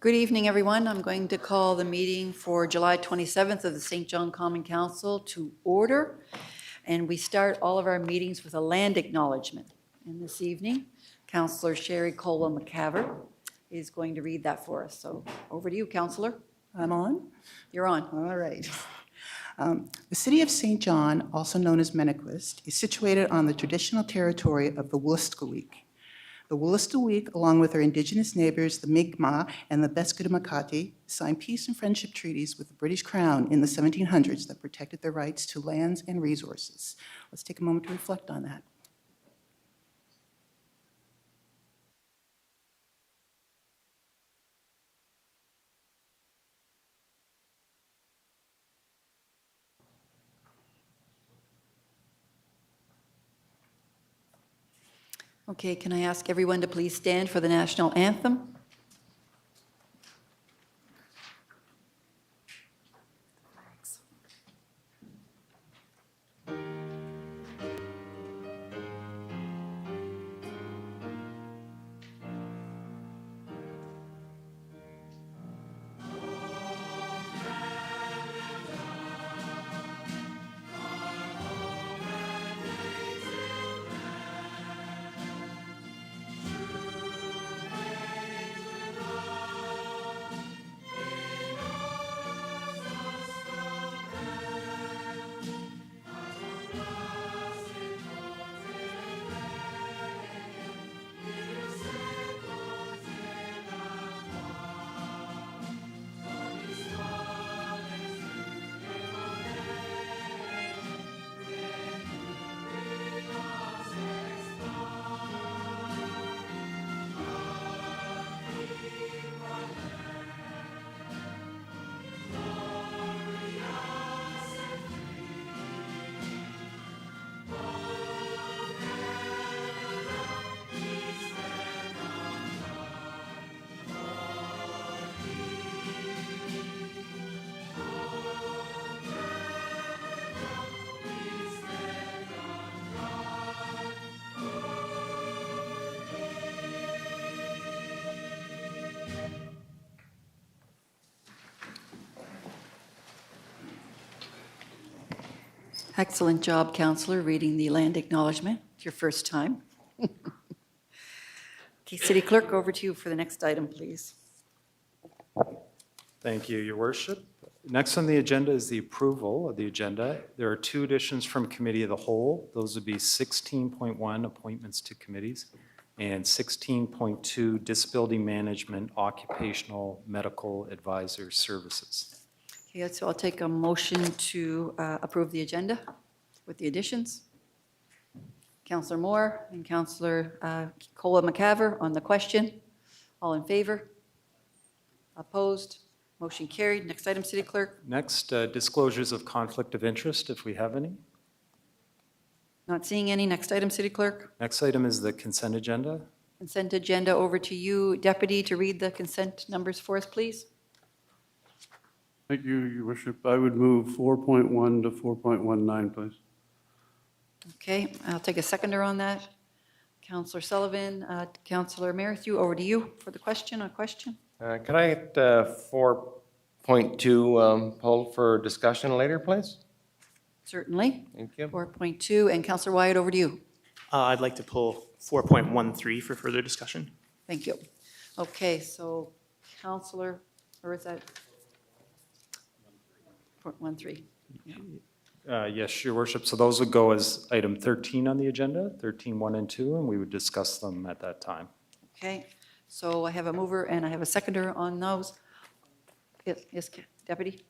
Good evening, everyone. I'm going to call the meeting for July 27th of the St. John Common Council to order. And we start all of our meetings with a land acknowledgement. And this evening, Councillor Sherry Colwell-McCaver is going to read that for us. So over to you, Councillor. I'm on? You're on. All right. The city of St. John, also known as Mennequist, is situated on the traditional territory of the Wolastoqiyik. The Wolastoqiyik, along with their indigenous neighbors, the Mi'kmaq and the Beskodemakati, signed peace and friendship treaties with the British Crown in the 1700s that protected their rights to lands and resources. Let's take a moment to reflect on that. Okay, can I ask everyone to please stand for the national anthem? Excellent job, Councillor, reading the land acknowledgement. It's your first time. Okay, City Clerk, over to you for the next item, please. Thank you, Your Worship. Next on the agenda is the approval of the agenda. There are two additions from Committee of the Whole. Those would be 16.1, appointments to committees, and 16.2, disability management, occupational medical advisor services. Okay, so I'll take a motion to approve the agenda with the additions. Councillor Moore and Councillor Colwell-McCaver on the question. All in favor? Opposed? Motion carried. Next item, City Clerk. Next, disclosures of conflict of interest, if we have any. Not seeing any. Next item, City Clerk. Next item is the consent agenda. Consent agenda over to you, Deputy, to read the consent numbers for us, please. Thank you, Your Worship. I would move 4.1 to 4.19, please. Okay, I'll take a seconder on that. Councillor Sullivan, Councillor Merrithew, over to you for the question. Can I get 4.2 pulled for discussion later, please? Certainly. Thank you. 4.2, and Councillor Wyatt, over to you. I'd like to pull 4.13 for further discussion. Thank you. Okay, so Councillor, or is that? 4.13. Yeah. Yes, Your Worship. So those would go as item 13 on the agenda, 13.1 and 2, and we would discuss them at that time. Okay, so I have a mover and I have a seconder on those. Yes, Deputy?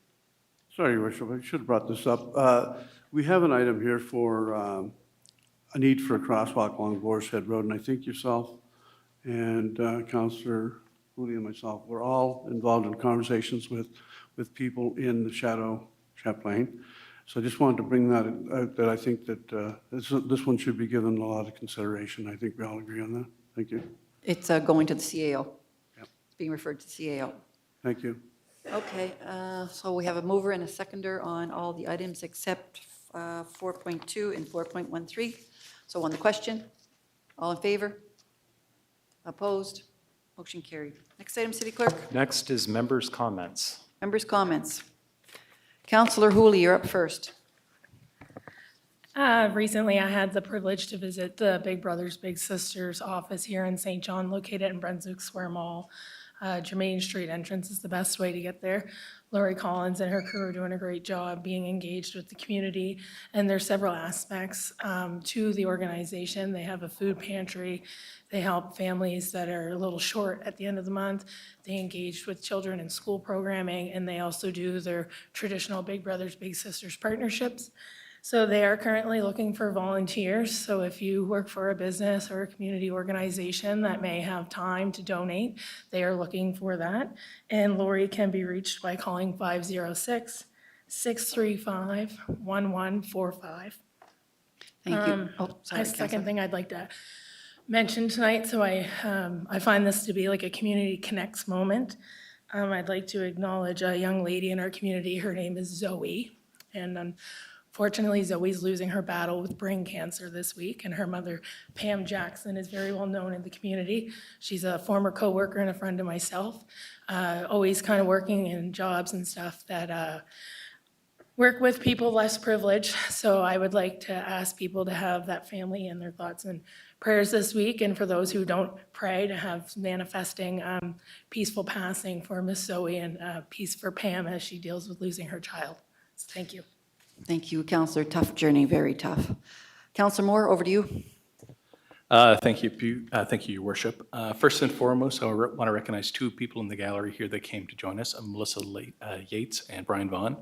Sorry, Your Worship, I should have brought this up. We have an item here for a need for a crosswalk along Boar's Head Road, and I think yourself and Councillor Hooley and myself, we're all involved in conversations with people in the Shadow Champlain. So I just wanted to bring that out, that I think that this one should be given a lot of consideration. I think we all agree on that. Thank you. It's going to the CAO. Yep. It's being referred to CAO. Thank you. Okay, so we have a mover and a seconder on all the items except 4.2 and 4.13. So on the question, all in favor? Opposed? Motion carried. Next item, City Clerk. Next is members' comments. Members' comments. Councillor Hooley, you're up first. Recently, I had the privilege to visit the Big Brothers Big Sisters office here in St. John, located in Brunswick Square Mall. Germain Street entrance is the best way to get there. Lori Collins and her crew are doing a great job being engaged with the community, and there's several aspects to the organization. They have a food pantry. They help families that are a little short at the end of the month. They engage with children in school programming, and they also do their traditional Big Brothers Big Sisters partnerships. So they are currently looking for volunteers. So if you work for a business or a community organization that may have time to donate, they are looking for that. And Lori can be reached by calling 506-635-1145. Thank you. Oh, sorry, A second Councillor. thing I'd like to mention tonight, so I find this to be like a community connects moment. I'd like to acknowledge a young lady in our community. Her name is Zoe. And fortunately, Zoe's losing her battle with brain cancer this week, and her mother, Pam Jackson, is very well known in the community. She's a former coworker and a friend of myself, always kind of working in jobs and stuff that work with people less privileged. So I would like to ask people to have that family in their thoughts and prayers this week, and for those who don't pray, to have manifesting peaceful passing for Miss Zoe and peace for Pam as she deals with losing her child. So thank you. Thank you, Councillor. Tough journey, very tough. Councillor Moore, over to you. Thank you, Your Worship. First and foremost, I want to recognize two people in the gallery here that came to join us, Melissa Yates and Brian Vaughn,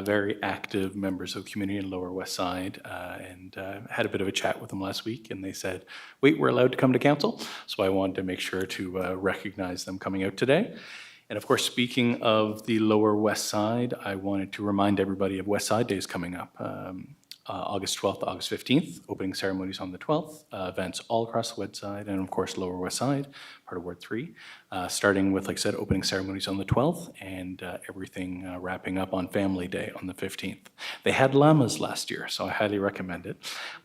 very active members of the community in Lower West Side, and had a bit of a chat with them last week, and they said, wait, we're allowed to come to council, so I wanted to make sure to recognize them coming out today. And of course, speaking of the Lower West Side, I wanted to remind everybody of West Side Days coming up. August 12th, August 15th, opening ceremonies on the 12th, events all across the West Side and of course Lower West Side, part of Ward 3, starting with, like I said, opening ceremonies on the 12th and everything wrapping up on Family Day on the 15th. They had llamas last year, so I highly recommend it.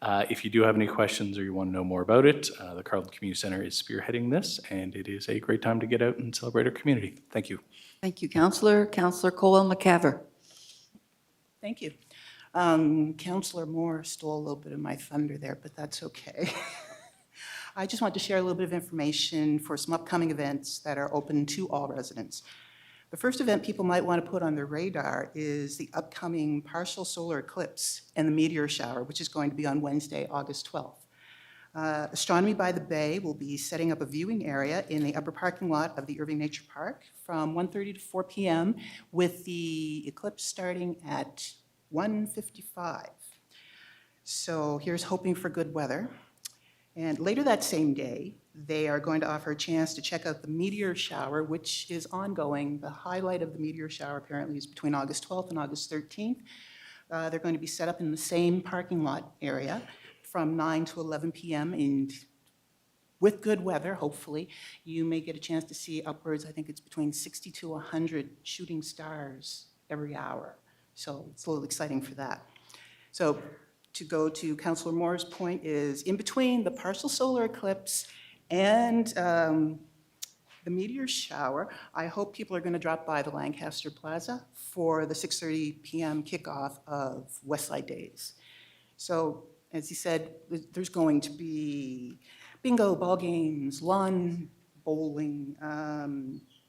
If you do have any questions or you want to know more about it, the Carleton Community Center is spearheading this, and it is a great time to get out and celebrate our community. Thank you. Thank you, Councillor. Councillor Colwell McCaver. Thank you. Councillor Moore stole a little bit of my thunder there, but that's okay. I just want to share a little bit of information for some upcoming events that are open to all residents. The first event people might want to put on their radar is the upcoming partial solar eclipse and the meteor shower, which is going to be on Wednesday, August 12th. Astronomy by the Bay will be setting up a viewing area in the upper parking lot of the Irving Nature Park from 1:30 to 4 p.m. with the eclipse starting at 1:55. So here's hoping for good weather. And later that same day, they are going to offer a chance to check out the meteor shower, which is ongoing. The highlight of the meteor shower apparently is between August 12th and August 13th. They're going to be set up in the same parking lot area from 9 to 11 p.m. And with good weather, hopefully, you may get a chance to see upwards, I think it's between 60 to 100 shooting stars every hour. So it's a little exciting for that. So to go to Councillor Moore's point is in between the partial solar eclipse and the meteor shower, I hope people are going to drop by the Lancaster Plaza for the 6:30 p.m. kickoff of West Side Days. So as he said, there's going to be bingo, ball games, lawn bowling,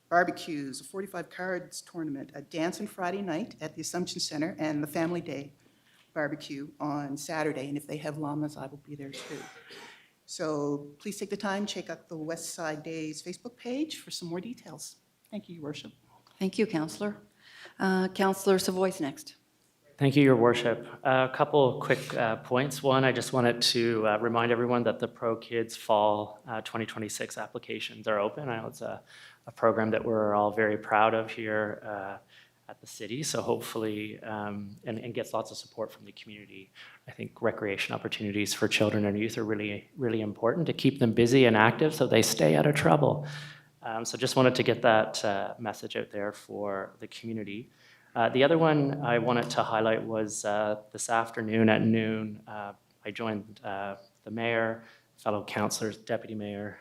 barbecues, a 45 cards tournament, a dance on Friday night at the Assumption Center, and the Family Day barbecue on Saturday. And if they have llamas, I will be there too. So please take the time, check out the West Side Days Facebook page for some more details. Thank you, Your Worship. Thank you, Councillor. Councillor Savoy's next. Thank you, Your Worship. A couple quick points. One, I just wanted to remind everyone that the Pro Kids Fall 2026 applications are open. I know it's a program that we're all very proud of here at the city, so hopefully, and gets lots of support from the community. I think recreation opportunities for children and youth are really, really important to keep them busy and active so they stay out of trouble. So just wanted to get that message out there for the community. The other one I wanted to highlight was this afternoon at noon, I joined the mayor, fellow councilors, deputy mayor,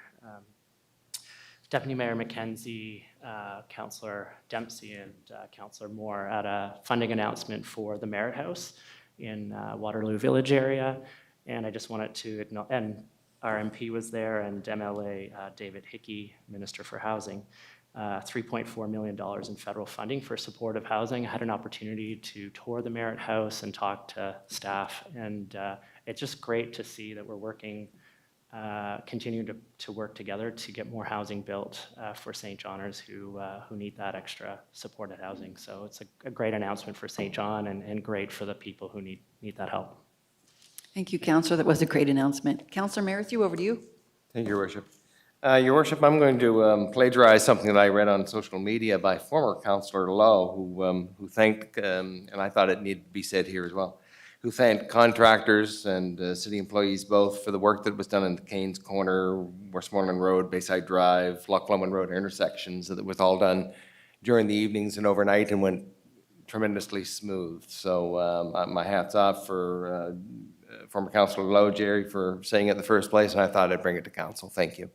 Deputy Mayor McKenzie, Councillor Dempsey, and Councillor Moore at a funding announcement for the Merit House in Waterloo Village area. And I just wanted to acknowledge, and our MP was there, and MLA David Hickey, Minister for Housing, $3.4 million in federal funding for supportive housing. I had an opportunity to tour the Merit House and talk to staff, and it's just great to see that we're working, continue to work together to get more housing built for St. Johners who need that extra supported housing. So it's a great announcement for St. John and great for the people who need that help. Thank you, Councillor. That was a great announcement. Councillor Merrithew, over to you. Thank you, Your Worship. Your Worship, I'm going to plagiarize something that I read on social media by former Councillor Lowe, who thanked, and I thought it needed to be said here as well, who thanked contractors and city employees both for the work that was done in the Canes Corner, Westmoreland Road, Bayside Drive, Loch Lomond Road intersections, that was all done during the evenings and overnight and went tremendously smooth. So my hat's off for former Councillor Lowe, Jerry, for saying it in the first place, and I thought I'd bring it to council. Thank you.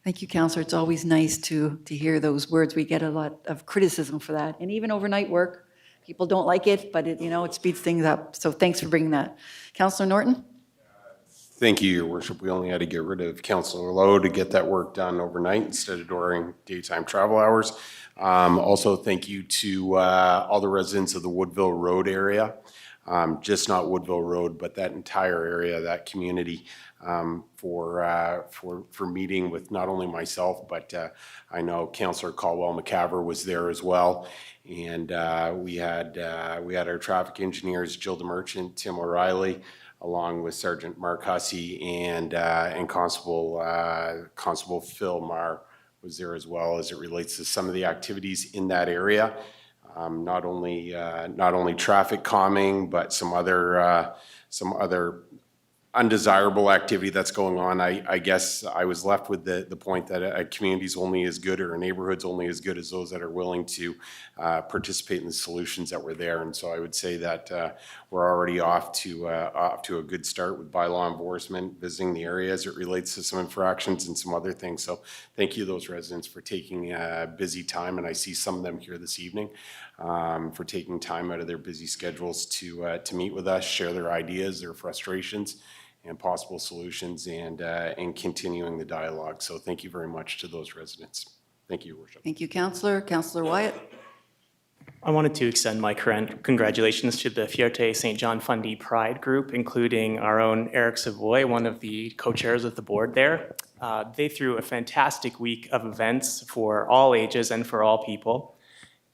Thank you, Councillor. It's always nice to hear those words. We get a lot of criticism for that. And even overnight work, people don't like it, but it speeds things up. So thanks for bringing that. Councillor Norton? Thank you, Your Worship. We only had to get rid of Councillor Lowe to get that work done overnight instead of during daytime travel hours. Also, thank you to all the residents of the Woodville Road area. Just not Woodville Road, but that entire area, that community, for meeting with not only myself, but I know Councillor Caldwell McCaver was there as well. And we had our traffic engineers, Jill DeMerchant, Tim O'Reilly, along with Sergeant Mark Hussey and Constable Phil Marr was there as well, as it relates to some of the activities in that area. Not only traffic calming, but some other undesirable activity that's going on. I guess I was left with the point that a community's only as good, or a neighborhood's only as good as those that are willing to participate in the solutions that were there. And so I would say that we're already off to a good start with bylaw enforcement, visiting the area as it relates to some infractions and some other things. So thank you, those residents, for taking a busy time, and I see some of them here this evening, for taking time out of their busy schedules to meet with us, share their ideas, their frustrations, and possible solutions, and continuing the dialogue. So thank you very much to those residents. Thank you, Your Worship. Thank you, Councillor. Councillor Wyatt? I wanted to extend my congratulations to the Fierté St. John Fundy Pride Group, including our own Eric Savoy, one of the co-chairs of the board there. They threw a fantastic week of events for all ages and for all people.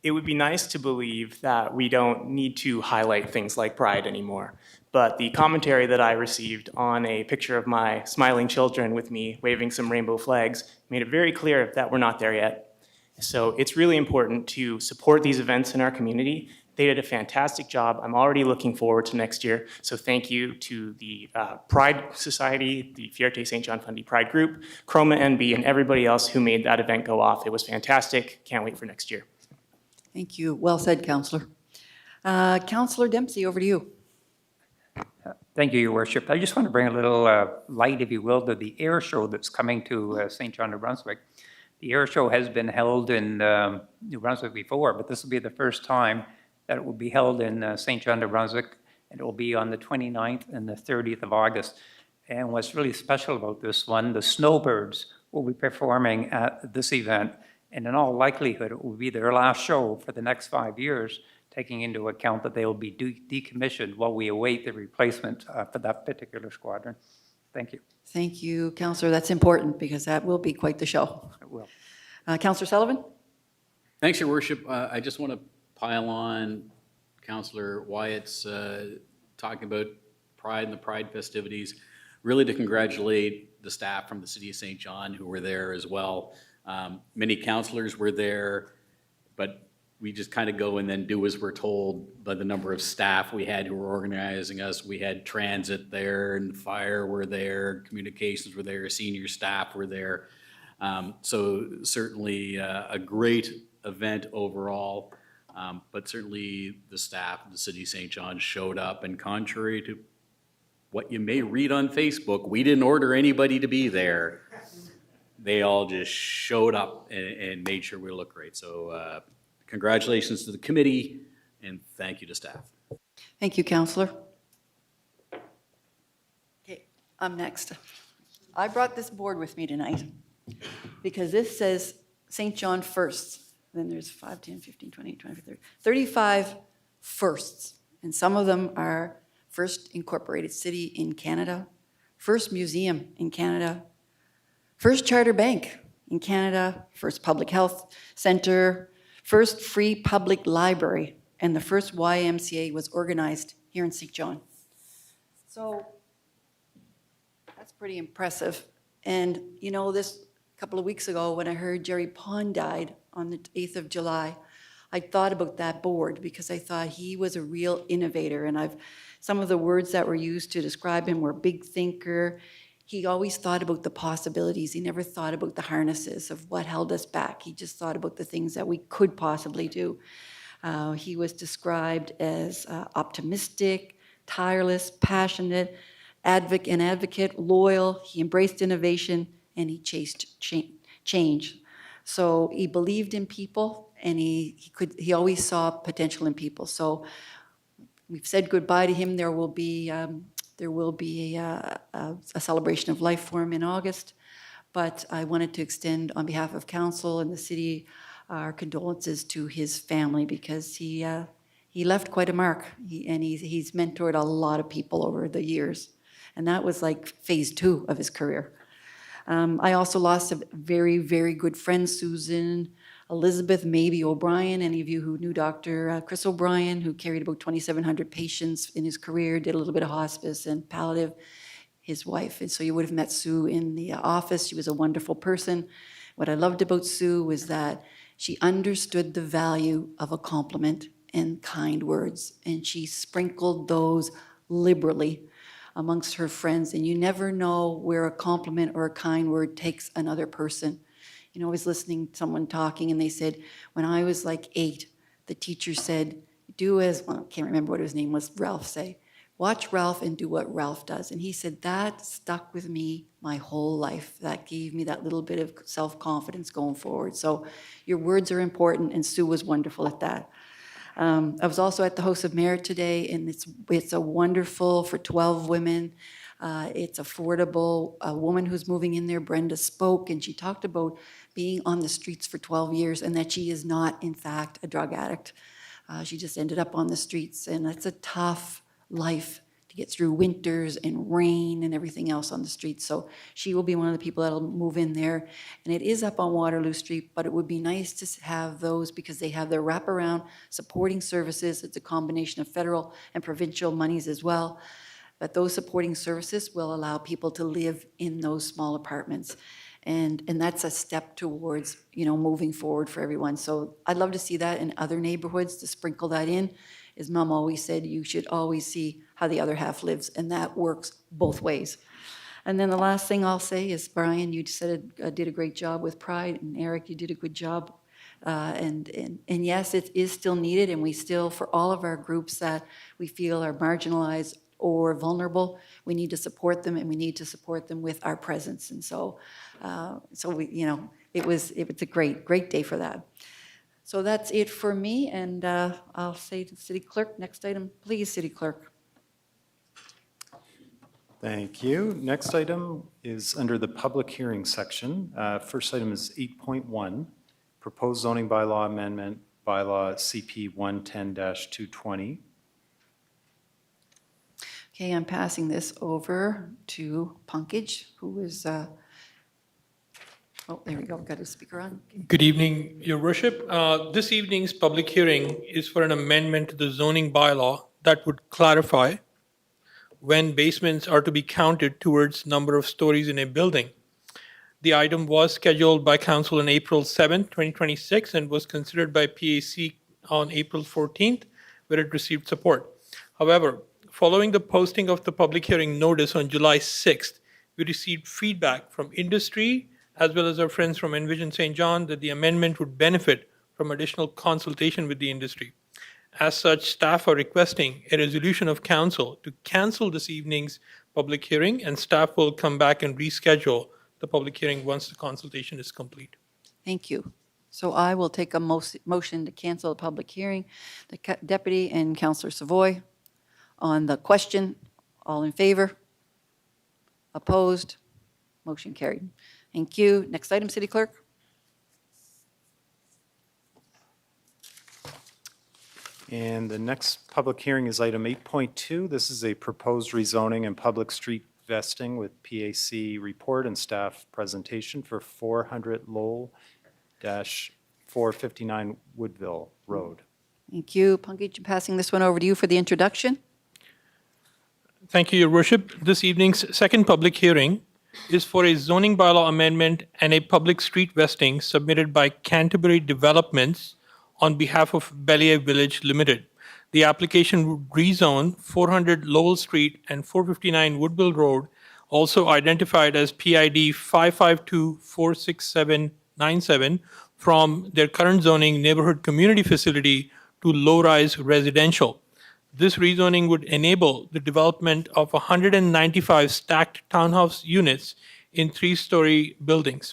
It would be nice to believe that we don't need to highlight things like pride anymore. But the commentary that I received on a picture of my smiling children with me waving some rainbow flags made it very clear that we're not there yet. So it's really important to support these events in our community. They did a fantastic job. I'm already looking forward to next year. So thank you to the Pride Society, the Fierté St. John Fundy Pride Group, Chroma NB, and everybody else who made that event go off. It was fantastic. Can't wait for next year. Thank you. Well said, Councillor. Councillor Dempsey, over to you. Thank you, Your Worship. I just want to bring a little light, if you will, to the air show that's coming to St. John, New Brunswick. The air show has been held in New Brunswick before, but this will be the first time that it will be held in St. John, New Brunswick, and it will be on the 29th and the 30th of August. And what's really special about this one, the Snowbirds will be performing at this event, and in all likelihood, it will be their last show for the next 5 years, taking into account that they will be decommissioned while we await the replacement for that particular squadron. Thank you. Thank you, Councillor. That's important because that will be quite the show. It will. Councillor Sullivan? Thanks, Your Worship. I just want to pile on Councillor Wyatt's talking about Pride and the Pride festivities, really to congratulate the staff from the City of St. John who were there as well. Many councillors were there, but we just kind of go and then do as we're told by the number of staff we had who were organizing us. We had transit there, and fire were there, communications were there, senior staff were there. So certainly a great event overall, but certainly the staff of the City of St. John showed up, and contrary to what you may read on Facebook, we didn't order anybody to be there. they all just showed up and made sure we looked great. So congratulations to the committee, and thank you to staff. Thank you, Counselor. Okay, I'm next. I brought this board with me tonight because this says St. John firsts. Then there's 5, 10, 15, 20, 25, 30, 35 firsts. And some of them are first incorporated city in Canada, first museum in Canada, first charter bank in Canada, first public health center, first free public library, and the first YMCA was organized here in St. John. So that's pretty impressive. And you know, this couple of weeks ago when I heard Jerry Pond died on the 8th of July, I thought about that board because I thought he was a real innovator. And some of the words that were used to describe him were big thinker. He always thought about the possibilities. He never thought about the harnesses of what held us back. He just thought about the things that we could possibly do. He was described as optimistic, tireless, passionate, advocate, loyal. He embraced innovation and he chased change. So he believed in people and he always saw potential in people. So we've said goodbye to him. There will be a celebration of life for him in August. But I wanted to extend on behalf of council and the city our condolences to his family because he left quite a mark. He's mentored a lot of people over the years. And that was like phase 2 of his career. I also lost a very, very good friend, Susan Elizabeth Maybe O'Brien. Any of you who knew Dr. Chris O'Brien, who carried about 2,700 patients in his career, did a little bit of hospice and palliative, his wife. And so you would have met Sue in the office. She was a wonderful person. What I loved about Sue was that she understood the value of a compliment and kind words, and she sprinkled those liberally amongst her friends. And you never know where a compliment or a kind word takes another person. You know, I was listening to someone talking and they said, when I was like 8, the teacher said, I can't remember what his name was, Ralph say, watch Ralph and do what Ralph does. And he said, that stuck with me my whole life. That gave me that little bit of self-confidence going forward. So your words are important, and Sue was wonderful at that. I was also at the House of Merit today, and it's a wonderful for 12 women. It's affordable. A woman who's moving in there, Brenda, spoke, and she talked about being on the streets for 12 years and that she is not, in fact, a drug addict. She just ended up on the streets, and it's a tough life to get through winters and rain and everything else on the streets. So she will be one of the people that'll move in there. And it is up on Waterloo Street, but it would be nice to have those because they have their wraparound supporting services. It's a combination of federal and provincial monies as well. But those supporting services will allow people to live in those small apartments. And that's a step towards, you know, moving forward for everyone. So I'd love to see that in other neighborhoods, to sprinkle that in. As Mom always said, you should always see how the other half lives, and that works both ways. And then the last thing I'll say is, Brian, you did a great job with Pride, and Eric, you did a good job. And yes, it is still needed, and we still, for all of our groups that we feel are marginalized or vulnerable, we need to support them, and we need to support them with our presence. And so we, you know, it was a great day for that. So that's it for me, and I'll say to the City Clerk, next item, please, City Clerk. Thank you. Next item is under the public hearing section. First item is 8.1, proposed zoning bylaw amendment, bylaw CP 110-220. Okay, I'm passing this over to Punkage, who is, oh, there we go, got his speaker on. Good evening, Your Worship. This evening's public hearing is for an amendment to the zoning bylaw that would clarify when basements are to be counted towards number of stories in a building. The item was scheduled by Council on April 7, 2026, and was considered by PAC on April 14th, where it received support. However, following the posting of the public hearing notice on July 6th, we received feedback from industry as well as our friends from Envision St. John that the amendment would benefit from additional consultation with the industry. As such, staff are requesting a resolution of council to cancel this evening's public hearing, and staff will come back and reschedule the public hearing once the consultation is complete. Thank you. So I will take a motion to cancel the public hearing. The deputy and Councillor Savoy on the question. All in favor? Opposed? Motion carried. Thank you. Next item, City Clerk. And the next public hearing is item 8.2. This is a proposed rezoning and public street vesting with PAC report and staff presentation for 400 Lowell-459 Woodville Road. Thank you. Pankaj, passing this one over to you for the introduction. Thank you, Your Worship. This evening's second public hearing is for a zoning bylaw amendment and a public street vesting submitted by Canterbury Developments on behalf of Bellier Village Limited. The application would rezone 400 Lowell Street and 459 Woodville Road, also identified as PID 552-46797, from their current zoning neighborhood community facility to low-rise residential. This rezoning would enable the development of 195 stacked townhouse units in three-story buildings.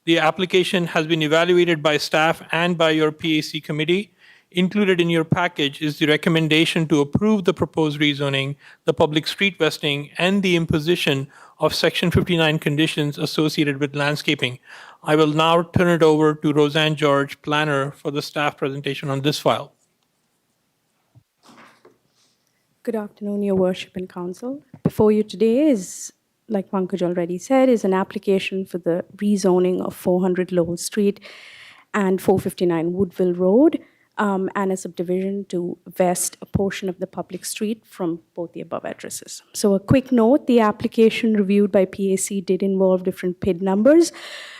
The application has been evaluated by staff and by your PAC committee. Included in your package is the recommendation to approve the proposed rezoning, the public street vesting, and the imposition of Section 59 conditions associated with landscaping. I will now turn it over to Roseanne George, planner, for the staff presentation on this file. Good afternoon, Your Worship and Council. Before you today is, like Pankaj already said, is an application for the rezoning of 400 Lowell Street and 459 Woodville Road, and a subdivision to vest a portion of the public street from both the above addresses. So a quick note, the application reviewed by PAC did involve different PID numbers.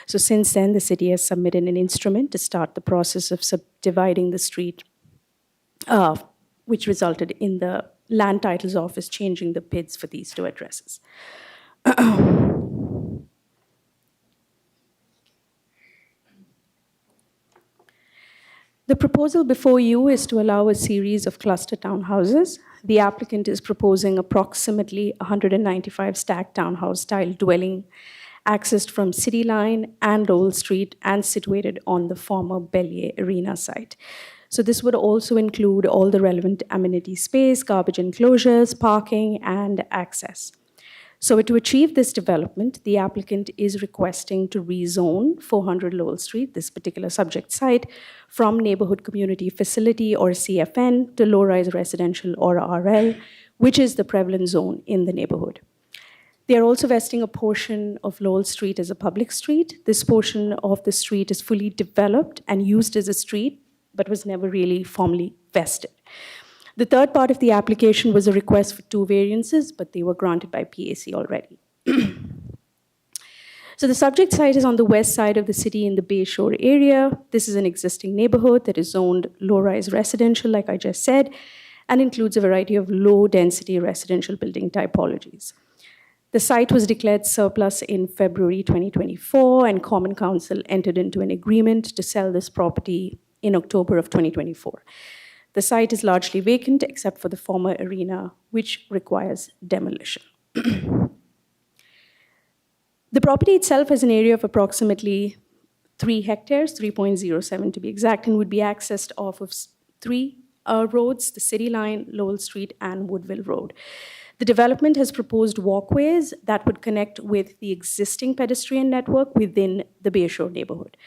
So since then, the city has submitted an instrument to start the process of subdividing the street, which resulted in the Land Titles Office changing the PIDs for these two addresses. The proposal before you is to allow a series of cluster townhouses. The applicant is proposing approximately 195 stacked townhouse-style dwelling accessed from City Line and Lowell Street and situated on the former Bellier Arena site. So this would also include all the relevant amenity space, garbage enclosures, parking, and access. So to achieve this development, the applicant is requesting to rezone 400 Lowell Street, this particular subject site, from Neighborhood Community Facility or CFN to low-rise residential or RL, which is the prevalent zone in the neighborhood. They are also vesting a portion of Lowell Street as a public street. This portion of the street is fully developed and used as a street, but was never really formally vested. The third part of the application was a request for 2 variances, but they were granted by PAC already. So the subject site is on the west side of the city in the Bayshore area. This is an existing neighborhood that is zoned low-rise residential, like I just said, and includes a variety of low-density residential building typologies. The site was declared surplus in February 2024, and Common Council entered into an agreement to sell this property in October of 2024. The site is largely vacant except for the former arena, which requires demolition. The property itself has an area of approximately 3 hectares, 3.07 to be exact, and would be accessed off of 3 roads, the City Line, Lowell Street, and Woodville Road. The development has proposed walkways that would connect with the existing pedestrian network within the Bayshore neighborhood.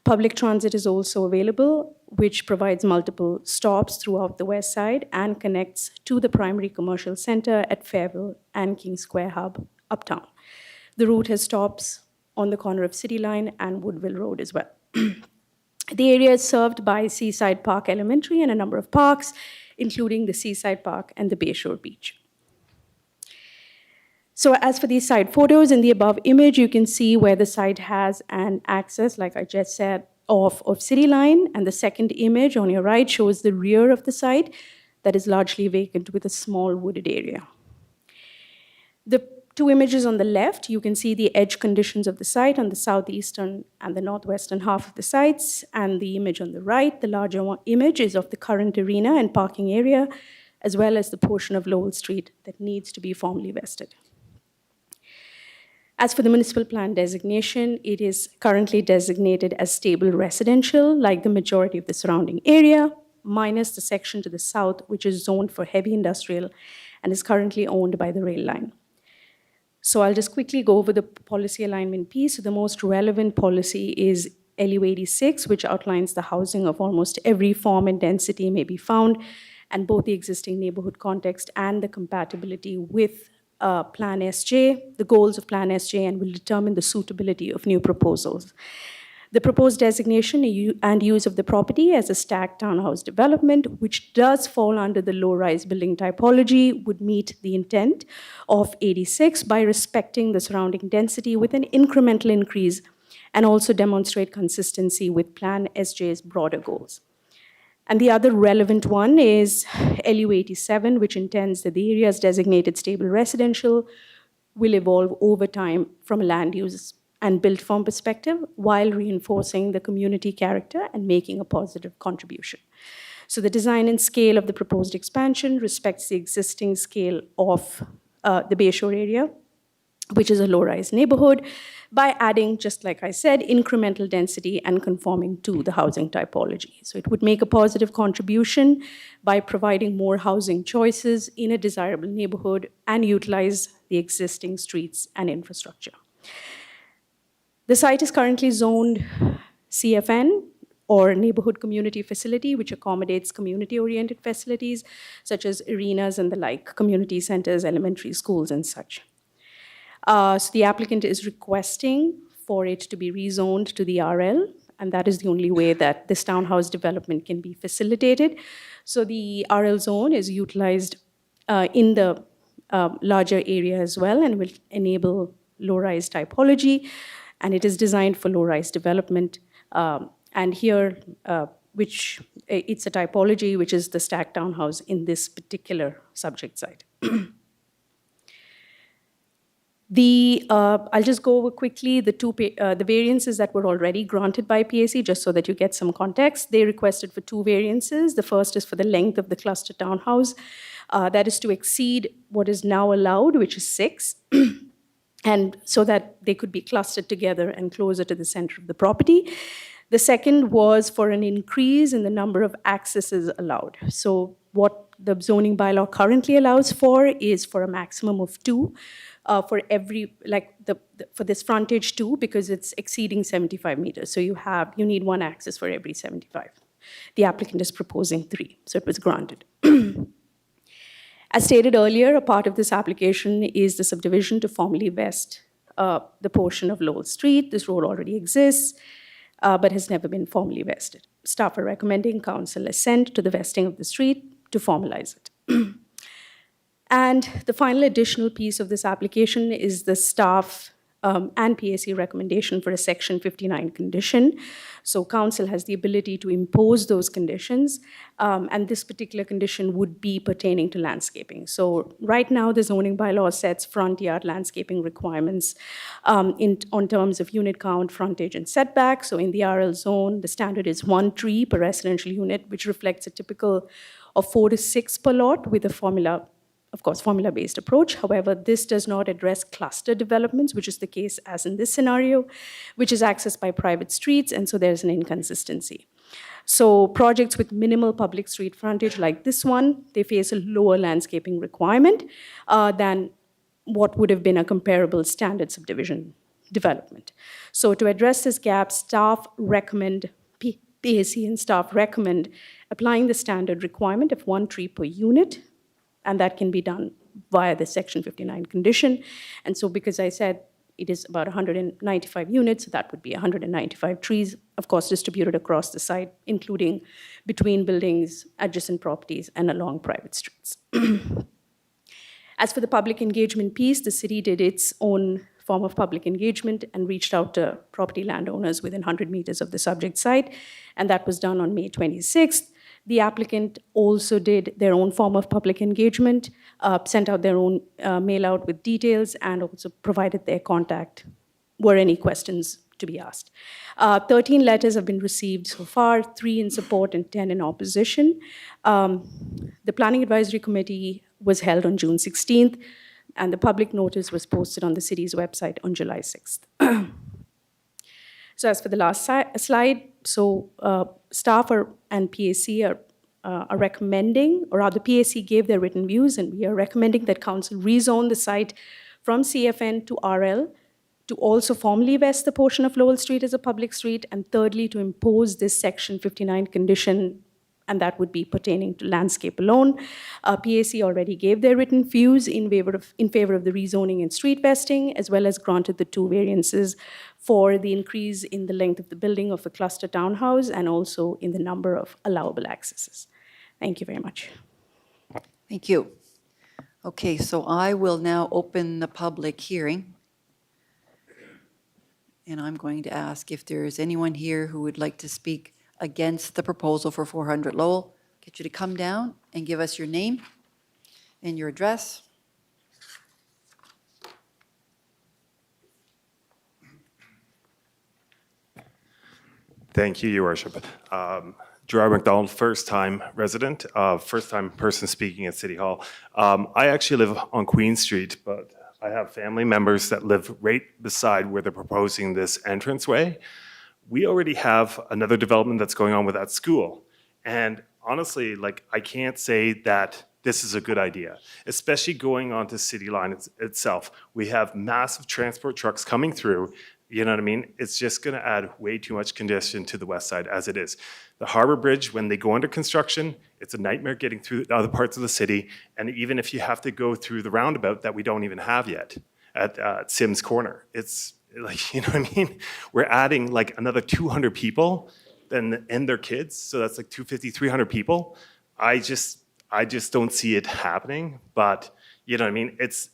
Public transit is also available, which provides multiple stops throughout the west side and connects to the primary commercial center at Fairville and King Square Hub uptown. The route has stops on the corner of City Line and Woodville Road as well. The area is served by Seaside Park Elementary and a number of parks, including the Seaside Park and the Bayshore Beach. So as for these side photos, in the above image, you can see where the site has an access, like I just said, of City Line, and the second image on your right shows the rear of the site that is largely vacant with a small wooded area. The 2 images on the left, you can see the edge conditions of the site on the southeastern and the northwestern half of the sites, and the image on the right, the larger image, is of the current arena and parking area, as well as the portion of Lowell Street that needs to be formally vested. As for the municipal plan designation, it is currently designated as stable residential, like the majority of the surrounding area, minus the section to the south, which is zoned for heavy industrial and is currently owned by the rail line. So I'll just quickly go over the policy alignment piece. So the most relevant policy is LU 86, which outlines the housing of almost every form and density may be found, and both the existing neighborhood context and the compatibility with Plan SJ, the goals of Plan SJ, and will determine the suitability of new proposals. The proposed designation and use of the property as a stacked townhouse development, which does fall under the low-rise building typology, would meet the intent of 86 by respecting the surrounding density with an incremental increase and also demonstrate consistency with Plan SJ's broader goals. And the other relevant one is LU 87, which intends that the areas designated stable residential will evolve over time from a land use and built form perspective while reinforcing the community character and making a positive contribution. So the design and scale of the proposed expansion respects the existing scale of the Bayshore area, which is a low-rise neighborhood, by adding, just like I said, incremental density and conforming to the housing typology. So it would make a positive contribution by providing more housing choices in a desirable neighborhood and utilize the existing streets and infrastructure. The site is currently zoned CFN, or Neighborhood Community Facility, which accommodates community-oriented facilities such as arenas and the like, community centers, elementary schools, and such. So the applicant is requesting for it to be rezoned to the RL, and that is the only way that this townhouse development can be facilitated. So the RL zone is utilized in the larger area as well and will enable low-rise typology, and it is designed for low-rise development. And here, it's a typology which is the stacked townhouse in this particular subject site. I'll just go over quickly the variances that were already granted by PAC, just so that you get some context. They requested for 2 variances. The first is for the length of the cluster townhouse. That is to exceed what is now allowed, which is 6. And so that they could be clustered together and closer to the center of the property. The second was for an increase in the number of accesses allowed. So what the zoning bylaw currently allows for is for a maximum of 2 for every, for this frontage 2, because it's exceeding 75 meters. So you need 1 access for every 75. The applicant is proposing 3, so it was granted. As stated earlier, a part of this application is the subdivision to formally vest the portion of Lowell Street. This road already exists, but has never been formally vested. Staff are recommending council assent to the vesting of the street to formalize it. And the final additional piece of this application is the staff and PAC recommendation for a Section 59 condition. So council has the ability to impose those conditions, and this particular condition would be pertaining to landscaping. So right now, the zoning bylaw sets front yard landscaping requirements on terms of unit count, frontage, and setback. So in the RL zone, the standard is 1 tree per residential unit, which reflects a typical of 4 to 6 per lot with a formula-based approach. However, this does not address cluster developments, which is the case as in this scenario, which is accessed by private streets, and so there's an inconsistency. So projects with minimal public street frontage like this one, they face a lower landscaping requirement than what would have been a comparable standard subdivision development. So to address this gap, staff recommend, PAC and staff recommend applying the standard requirement of 1 tree per unit, and that can be done via the Section 59 condition. And so because I said it is about 195 units, so that would be 195 trees, of course, distributed across the site, including between buildings, adjacent properties, and along private streets. As for the public engagement piece, the city did its own form of public engagement and reached out to property landowners within 100 meters of the subject site, and that was done on May 26th. The applicant also did their own form of public engagement, sent out their own mail out with details, and also provided their contact were any questions to be asked. 13 letters have been received so far, 3 in support and 10 in opposition. The Planning Advisory Committee was held on June 16th. and the public notice was posted on the city's website on July 6th. So as for the last slide, so staff and PAC are recommending, or rather PAC gave their written views, and we are recommending that council rezone the site from CFN to RL, to also formally vest the portion of Lowell Street as a public street, and thirdly, to impose this Section 59 condition, and that would be pertaining to landscape alone. PAC already gave their written views in favor of the rezoning and street vesting, as well as granted the 2 variances for the increase in the length of the building of a cluster townhouse and also in the number of allowable accesses. Thank you very much. Thank you. Okay, so I will now open the public hearing. And I'm going to ask if there is anyone here who would like to speak against the proposal for 400 Lowell. Get you to come down and give us your name and your address. Thank you, Your Worship. Gerard McDonald, first-time resident, first-time person speaking at City Hall. I actually live on Queen Street, but I have family members that live right beside where they're proposing this entranceway. We already have another development that's going on with that school. And honestly, like, I can't say that this is a good idea, especially going onto City Line itself. We have massive transport trucks coming through. You know what I mean? It's just going to add way too much congestion to the west side as it is. The Harbor Bridge, when they go under construction, it's a nightmare getting through other parts of the city. And even if you have to go through the roundabout that we don't even have yet at Sims Corner, it's like, you know what I mean? We're adding like another 200 people and their kids. So that's like 250, 300 people. I just don't see it happening. But you know what I mean? It's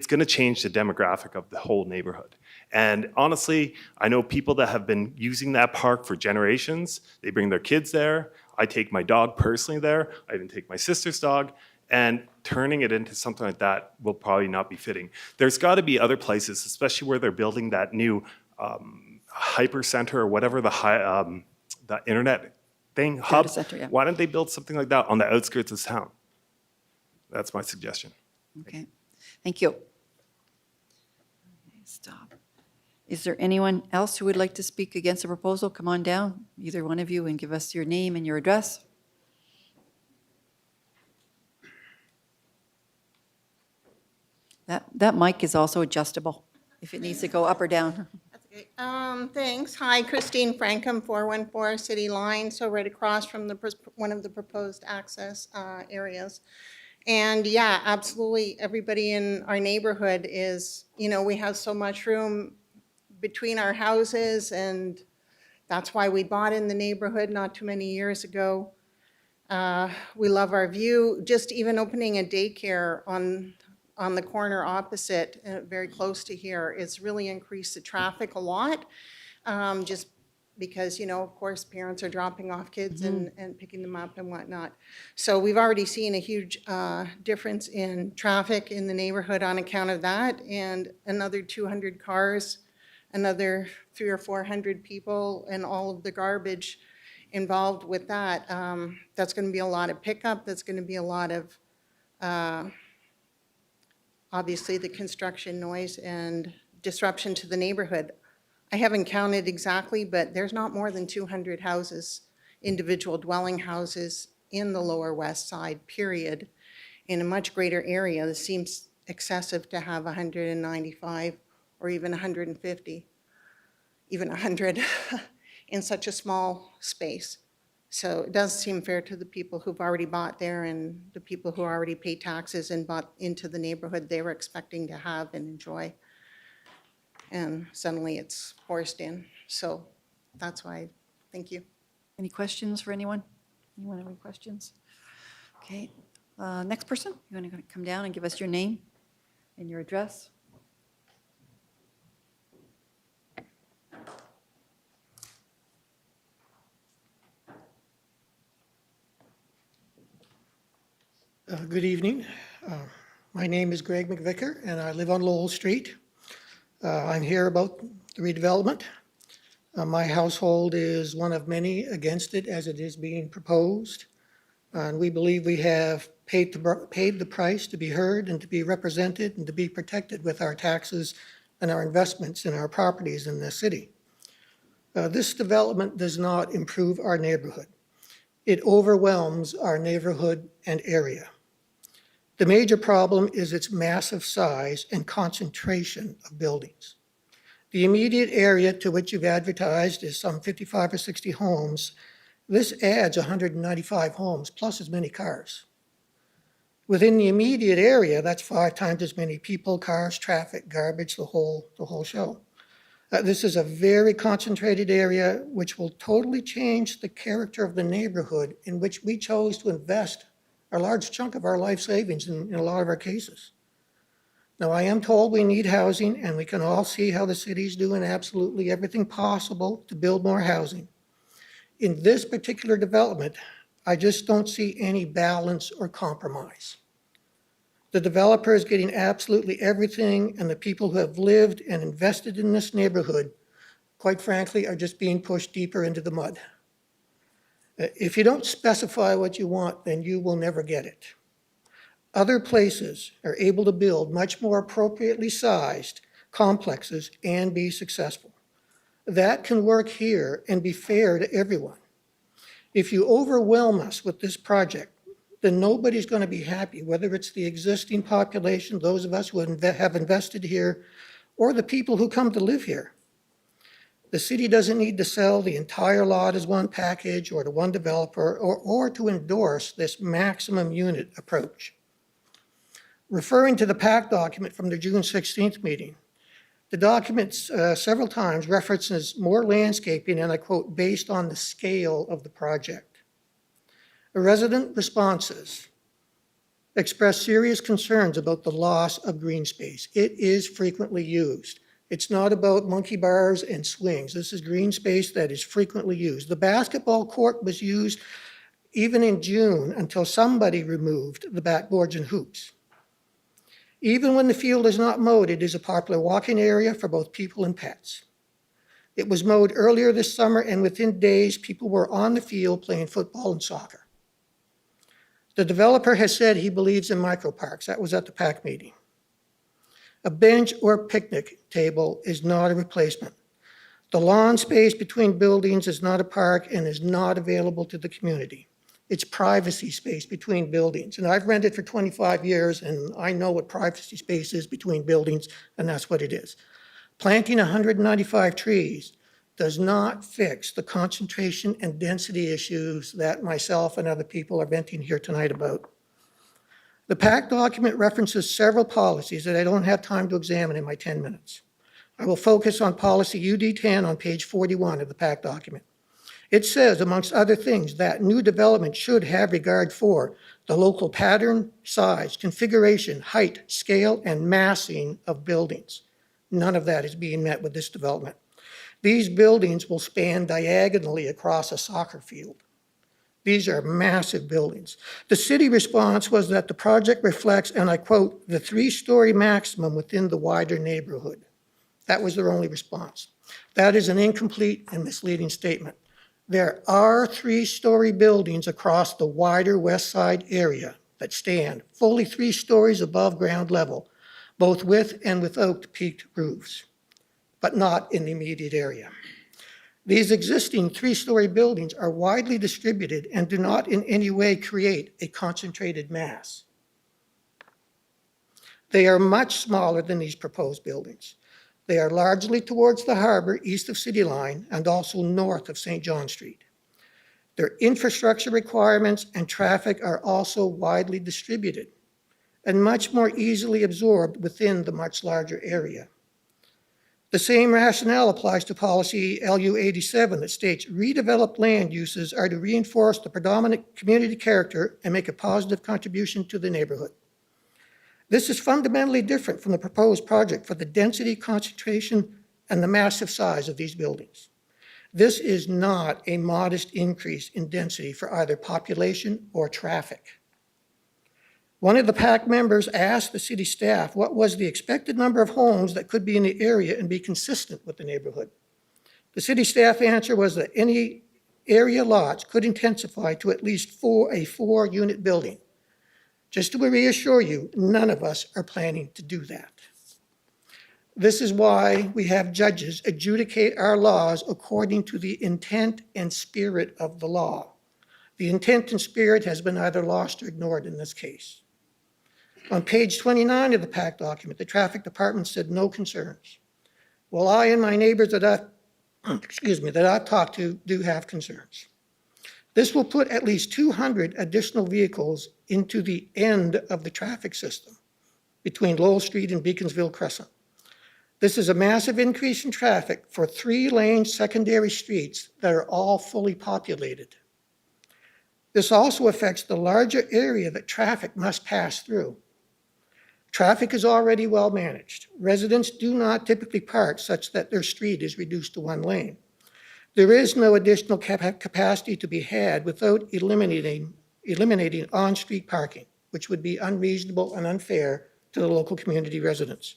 going to change the demographic of the whole neighborhood. And honestly, I know people that have been using that park for generations. They bring their kids there. I take my dog personally there. I even take my sister's dog. And turning it into something like that will probably not be fitting. There's got to be other places, especially where they're building that new hyper center or whatever the internet thing, hub. Center, yeah. Why don't they build something like that on the outskirts of town? That's my suggestion. Okay, thank you. Stop. Is there anyone else who would like to speak against the proposal? Come on down, either one of you, and give us your name and your address. That mic is also adjustable, if it needs to go up or down. That's okay. Thanks. Hi, Christine Frankham, 414 City Line, so right across from one of the proposed access areas. And yeah, absolutely, everybody in our neighborhood is, you know, we have so much room between our houses, and that's why we bought in the neighborhood not too many years ago. We love our view. Just even opening a daycare on the corner opposite, very close to here, it's really increased the traffic a lot, just because, you know, of course, parents are dropping off kids and picking them up and whatnot. So we've already seen a huge difference in traffic in the neighborhood on account of that, and another 200 cars, another 300 or 400 people, and all of the garbage involved with that. That's going to be a lot of pickup. That's going to be a lot of obviously the construction noise and disruption to the neighborhood. I haven't counted exactly, but there's not more than 200 houses, individual dwelling houses in the Lower West Side, period. In a much greater area, this seems excessive to have 195 or even 150, even 100 in such a small space. So it does seem fair to the people who've already bought there and the people who already pay taxes and bought into the neighborhood they were expecting to have and enjoy. And suddenly it's forced in. So that's why, thank you. Any questions for anyone? Anyone have any questions? Okay, next person, you want to come down and give us your name and your address? Good evening. My name is Greg McVicker, and I live on Lowell Street. I'm here about the redevelopment. My household is one of many against it as it is being proposed. And we believe we have paid the price to be heard and to be represented and to be protected with our taxes and our investments in our properties in this city. This development does not improve our neighborhood. It overwhelms our neighborhood and area. The major problem is its massive size and concentration of buildings. The immediate area to which you've advertised is some 55 or 60 homes. This adds 195 homes plus as many cars. Within the immediate area, that's 5 times as many people, cars, traffic, garbage, the whole show. This is a very concentrated area which will totally change the character of the neighborhood in which we chose to invest a large chunk of our life savings in a lot of our cases. Now, I am told we need housing, and we can all see how the city's doing absolutely everything possible to build more housing. In this particular development, I just don't see any balance or compromise. The developer is getting absolutely everything, and the people who have lived and invested in this neighborhood, quite frankly, are just being pushed deeper into the mud. If you don't specify what you want, then you will never get it. Other places are able to build much more appropriately sized complexes and be successful. That can work here and be fair to everyone. If you overwhelm us with this project, then nobody's going to be happy, whether it's the existing population, those of us who have invested here, or the people who come to live here. The city doesn't need to sell the entire lot as one package or to one developer or to endorse this maximum unit approach. Referring to the PAC document from the June 16th meeting, the document several times references more landscaping, and I quote, based on the scale of the project. The resident responses express serious concerns about the loss of green space. It is frequently used. It's not about monkey bars and swings. This is green space that is frequently used. The basketball court was used even in June until somebody removed the backboards and hoops. Even when the field is not mowed, it is a popular walking area for both people and pets. It was mowed earlier this summer, and within days, people were on the field playing football and soccer. The developer has said he believes in microparks. That was at the PAC meeting. A bench or picnic table is not a replacement. The lawn space between buildings is not a park and is not available to the community. It's privacy space between buildings. And I've rented for 25 years, and I know what privacy space is between buildings, and that's what it is. Planting 195 trees does not fix the concentration and density issues that myself and other people are venting here tonight about. The PAC document references several policies that I don't have time to examine in my 10 minutes. I will focus on policy UD10 on page 41 of the PAC document. It says, amongst other things, that new development should have regard for the local pattern, size, configuration, height, scale, and massing of buildings. None of that is being met with this development. These buildings will span diagonally across a soccer field. These are massive buildings. The city response was that the project reflects, and I quote, the 3-story maximum within the wider neighborhood. That was their only response. That is an incomplete and misleading statement. There are 3-story buildings across the wider West Side area that stand fully 3 stories above ground level, both with and without peaked roofs, but not in the immediate area. These existing 3-story buildings are widely distributed and do not in any way create a concentrated mass. They are much smaller than these proposed buildings. They are largely towards the harbor east of City Line and also north of St. John Street. Their infrastructure requirements and traffic are also widely distributed and much more easily absorbed within the much larger area. The same rationale applies to policy LU 87 that states redeveloped land uses are to reinforce the predominant community character and make a positive contribution to the neighborhood. This is fundamentally different from the proposed project for the density, concentration, and the massive size of these buildings. This is not a modest increase in density for either population or traffic. One of the PAC members asked the city staff what was the expected number of homes that could be in the area and be consistent with the neighborhood. The city staff answer was that any area lots could intensify to at least a 4-unit building. Just to reassure you, none of us are planning to do that. This is why we have judges adjudicate our laws according to the intent and spirit of the law. The intent and spirit has been either lost or ignored in this case. On page 29 of the PAC document, the traffic department said no concerns. Well, I and my neighbors that I've talked to do have concerns. This will put at least 200 additional vehicles into the end of the traffic system between Lowell Street and Beaconsville Crescent. This is a massive increase in traffic for 3-lane secondary streets that are all fully populated. This also affects the larger area that traffic must pass through. Traffic is already well managed. Residents do not typically park such that their street is reduced to 1 lane. There is no additional capacity to be had without eliminating on-street parking, which would be unreasonable and unfair to the local community residents.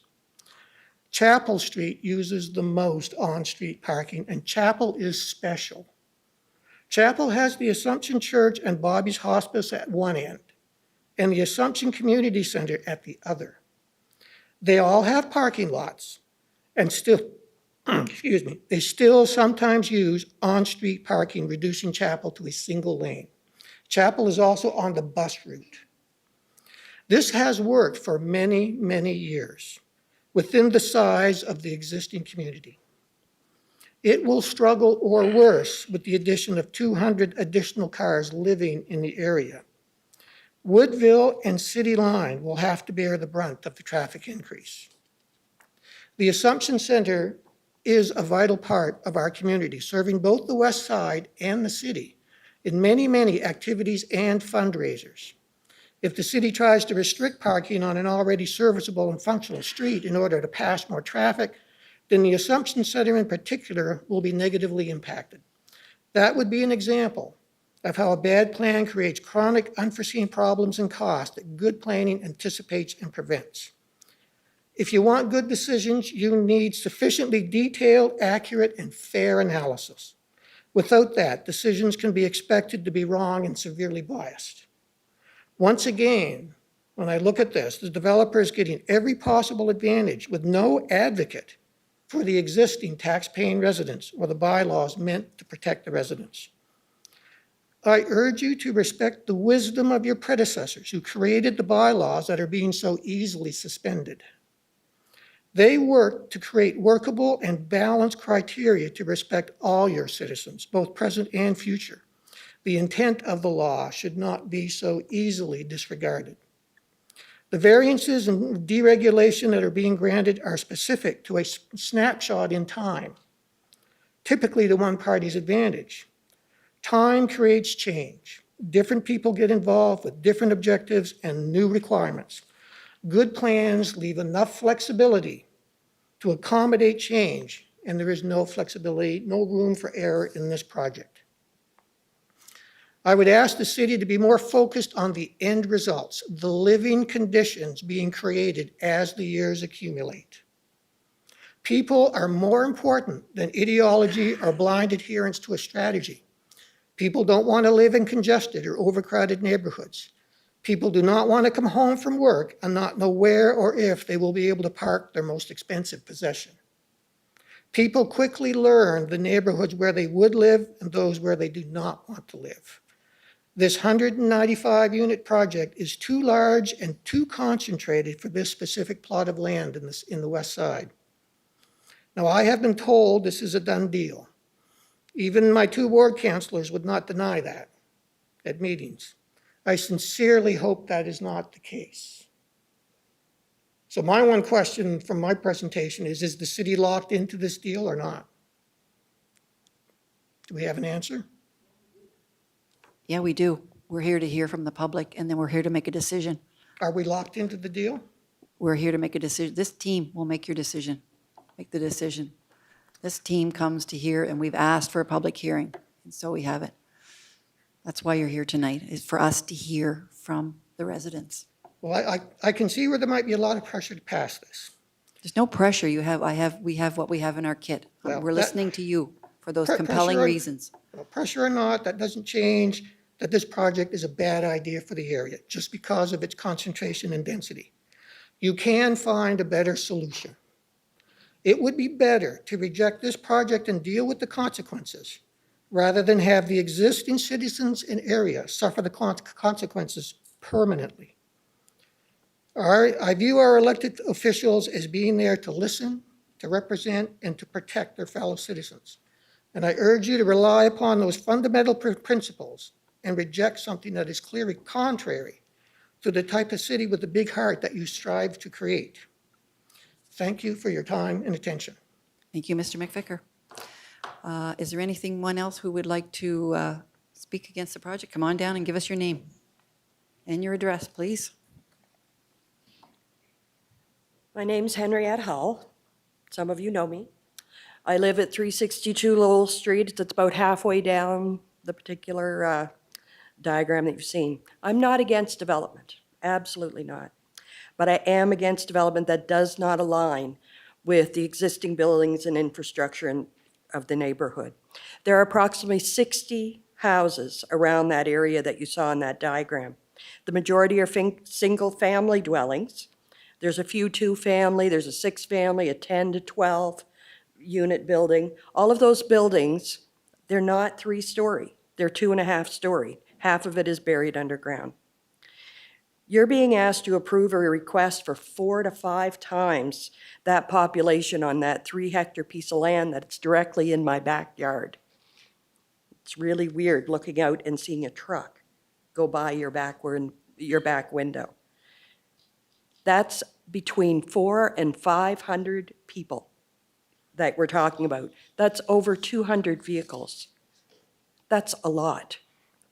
Chapel Street uses the most on-street parking, and Chapel is special. Chapel has the Assumption Church and Bobby's Hospice at one end, and the Assumption Community Center at the other. They all have parking lots, and still, they still sometimes use on-street parking, reducing Chapel to a single lane. Chapel is also on the bus route. This has worked for many, many years within the size of the existing community. It will struggle or worse with the addition of 200 additional cars living in the area. Woodville and City Line will have to bear the brunt of the traffic increase. The Assumption Center is a vital part of our community, serving both the west side and the city in many, many activities and fundraisers. If the city tries to restrict parking on an already serviceable and functional street in order to pass more traffic, then the Assumption Center in particular will be negatively impacted. That would be an example of how a bad plan creates chronic, unforeseen problems and costs that good planning anticipates and prevents. If you want good decisions, you need sufficiently detailed, accurate, and fair analysis. Without that, decisions can be expected to be wrong and severely biased. Once again, when I look at this, the developer is getting every possible advantage with no advocate for the existing tax-paying residents or the bylaws meant to protect the residents. I urge you to respect the wisdom of your predecessors who created the bylaws that are being so easily suspended. They worked to create workable and balanced criteria to respect all your citizens, both present and future. The intent of the law should not be so easily disregarded. The variances and deregulation that are being granted are specific to a snapshot in time, typically to one party's advantage. Time creates change. Different people get involved with different objectives and new requirements. Good plans leave enough flexibility to accommodate change, and there is no flexibility, no room for error in this project. I would ask the city to be more focused on the end results, the living conditions being created as the years accumulate. People are more important than ideology or blind adherence to a strategy. People don't want to live in congested or overcrowded neighborhoods. People do not want to come home from work and not know where or if they will be able to park their most expensive possession. People quickly learn the neighborhoods where they would live and those where they do not want to live. This 195-unit project is too large and too concentrated for this specific plot of land in the west side. Now, I have been told this is a done deal. Even my 2 ward councilors would not deny that at meetings. I sincerely hope that is not the case. So my one question from my presentation is the city locked into this deal or not? Do we have an answer? Yeah, we do. We're here to hear from the public, and then we're here to make a decision. Are we locked into the deal? We're here to make a decision. This team will make your decision, make the decision. This team comes to hear, and we've asked for a public hearing, and so we have it. That's why you're here tonight, is for us to hear from the residents. Well, I can see where there might be a lot of pressure to pass this. There's no pressure. We have what we have in our kit. Well, We're listening to you for those Pressure compelling or- reasons. Pressure or not, that doesn't change that this project is a bad idea for the area, just because of its concentration and density. You can find a better solution. It would be better to reject this project and deal with the consequences, rather than have the existing citizens and area suffer the consequences permanently. I view our elected officials as being there to listen, to represent, and to protect their fellow citizens. And I urge you to rely upon those fundamental principles and reject something that is clearly contrary to the type of city with a big heart that you strive to create. Thank you for your time and attention. Thank you, Mr. McVicker. Is there anyone else who would like to speak against the project? Come on down and give us your name and your address, please. My name's Henriette Hull. Some of you know me. I live at 362 Lowell Street. It's about halfway down the particular diagram that you've seen. I'm not against development, absolutely not. But I am against development that does not align with the existing buildings and infrastructure of the neighborhood. There are approximately 60 houses around that area that you saw in that diagram. The majority are single-family dwellings. There's a few two-family, there's a six-family, a 10 to 12 unit building. All of those buildings, they're not 3-story, they're 2.5-story. Half of it is buried underground. You're being asked to approve a request for 4 to 5 times that population on that 3-hectare piece of land that's directly in my backyard. It's really weird looking out and seeing a truck go by your back window. That's between 400 and 500 people that we're talking about. That's over 200 vehicles. That's a lot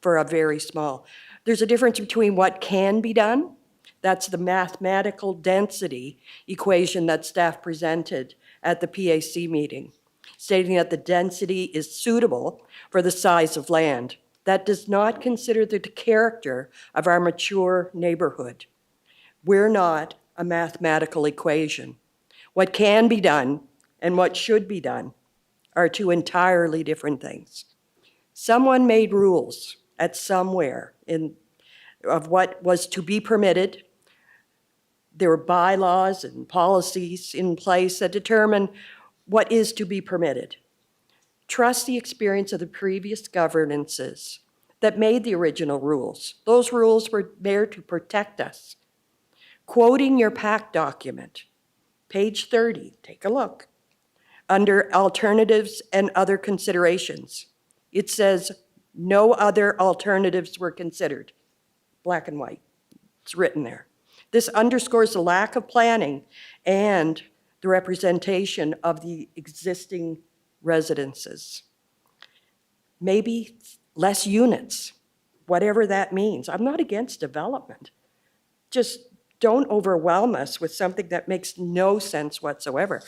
for a very small. There's a difference between what can be done. That's the mathematical density equation that staff presented at the PAC meeting, stating that the density is suitable for the size of land. That does not consider the character of our mature neighborhood. We're not a mathematical equation. What can be done and what should be done are two entirely different things. Someone made rules at somewhere of what was to be permitted. There were bylaws and policies in place that determine what is to be permitted. Trust the experience of the previous governances that made the original rules. Those rules were there to protect us. Quoting your PAC document, page 30, take a look. Under alternatives and other considerations, it says no other alternatives were considered. Black and white, it's written there. This underscores the lack of planning and the representation of the existing residences. Maybe less units, whatever that means. I'm not against development. Just don't overwhelm us with something that makes no sense whatsoever.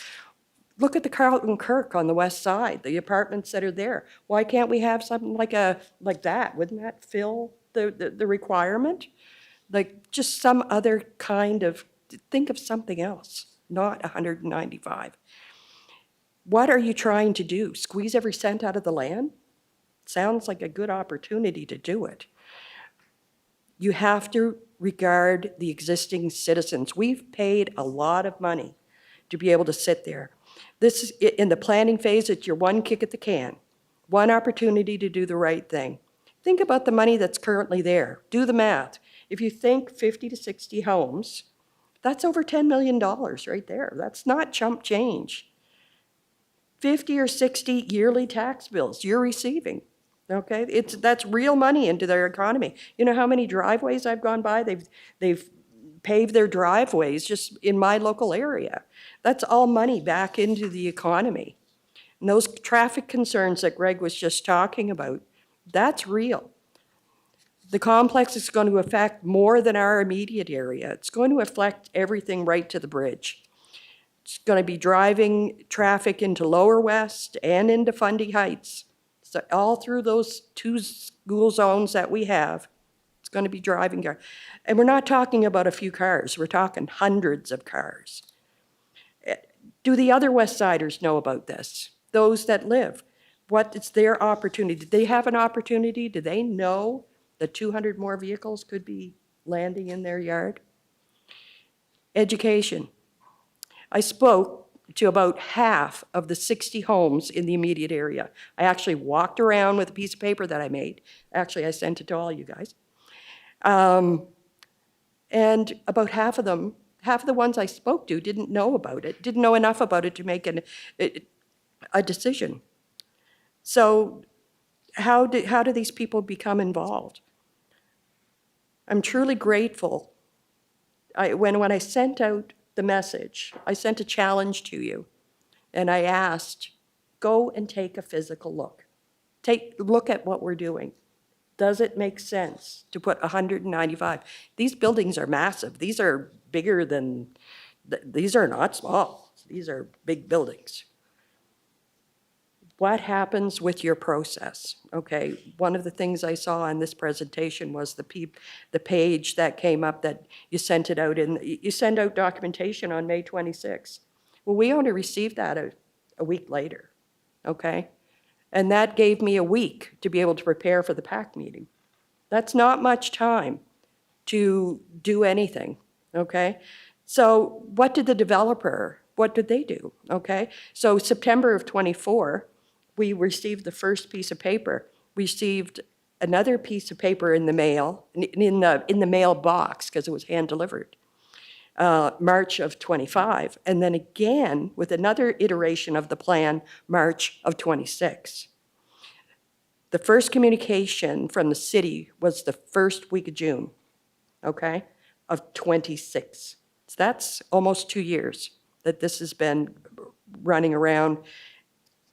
Look at the Carlton Kirk on the west side, the apartments that are there. Why can't we have something like that? Wouldn't that fill the requirement? Like just some other kind of, think of something else, not 195. What are you trying to do? Squeeze every cent out of the land? Sounds like a good opportunity to do it. You have to regard the existing citizens. We've paid a lot of money to be able to sit there. This is, in the planning phase, it's your one kick at the can, one opportunity to do the right thing. Think about the money that's currently there. Do the math. If you think 50 to 60 homes, that's over $10 million right there. That's not chump change. 50 or 60 yearly tax bills you're receiving. Okay, that's real money into their economy. You know how many driveways I've gone by? They've paved their driveways just in my local area. That's all money back into the economy. And those traffic concerns that Greg was just talking about, that's real. The complex is going to affect more than our immediate area. It's going to affect everything right to the bridge. It's going to be driving traffic into Lower West and into Fundy Heights. So all through those 2 school zones that we have, it's going to be driving cars. And we're not talking about a few cars. We're talking hundreds of cars. Do the other West Siders know about this? Those that live? What is their opportunity? Do they have an opportunity? Do they know that 200 more vehicles could be landing in their yard. Education. I spoke to about half of the 60 homes in the immediate area. I actually walked around with a piece of paper that I made. Actually, I sent it to all you guys. And about half of the ones I spoke to didn't know about it, didn't know enough about it to make a decision. So how do these people become involved? I'm truly grateful. When I sent out the message, I sent a challenge to you, and I asked, go and take a physical look. Look at what we're doing. Does it make sense to put 195? These buildings are massive. These are bigger than, these are not small. These are big buildings. What happens with your process? Okay, one of the things I saw in this presentation was the page that came up that you sent it out in, you send out documentation on May 26th. Well, we only received that a week later, okay? And that gave me a week to be able to prepare for the PAC meeting. That's not much time to do anything, okay? So what did the developer, what did they do, okay? So September of '24, we received the first piece of paper. We received another piece of paper in the mail, in the mailbox, because it was hand-delivered, March of '25, and then again with another iteration of the plan, March of '26. The first communication from the city was the first week of June, okay, of '26. So that's almost 2 years that this has been running around.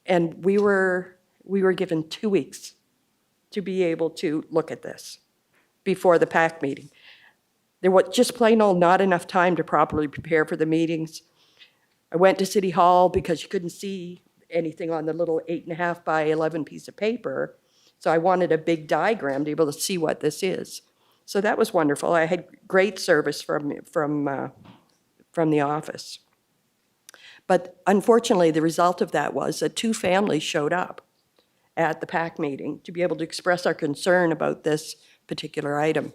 And we were given 2 weeks to be able to look at this before the PAC meeting. There was just plain old not enough time to properly prepare for the meetings. I went to City Hall because you couldn't see anything on the little 8.5 by 11 piece of paper. So I wanted a big diagram to be able to see what this is. So that was wonderful. I had great service from the office. But unfortunately, the result of that was that 2 families showed up at the PAC meeting to be able to express our concern about this particular item.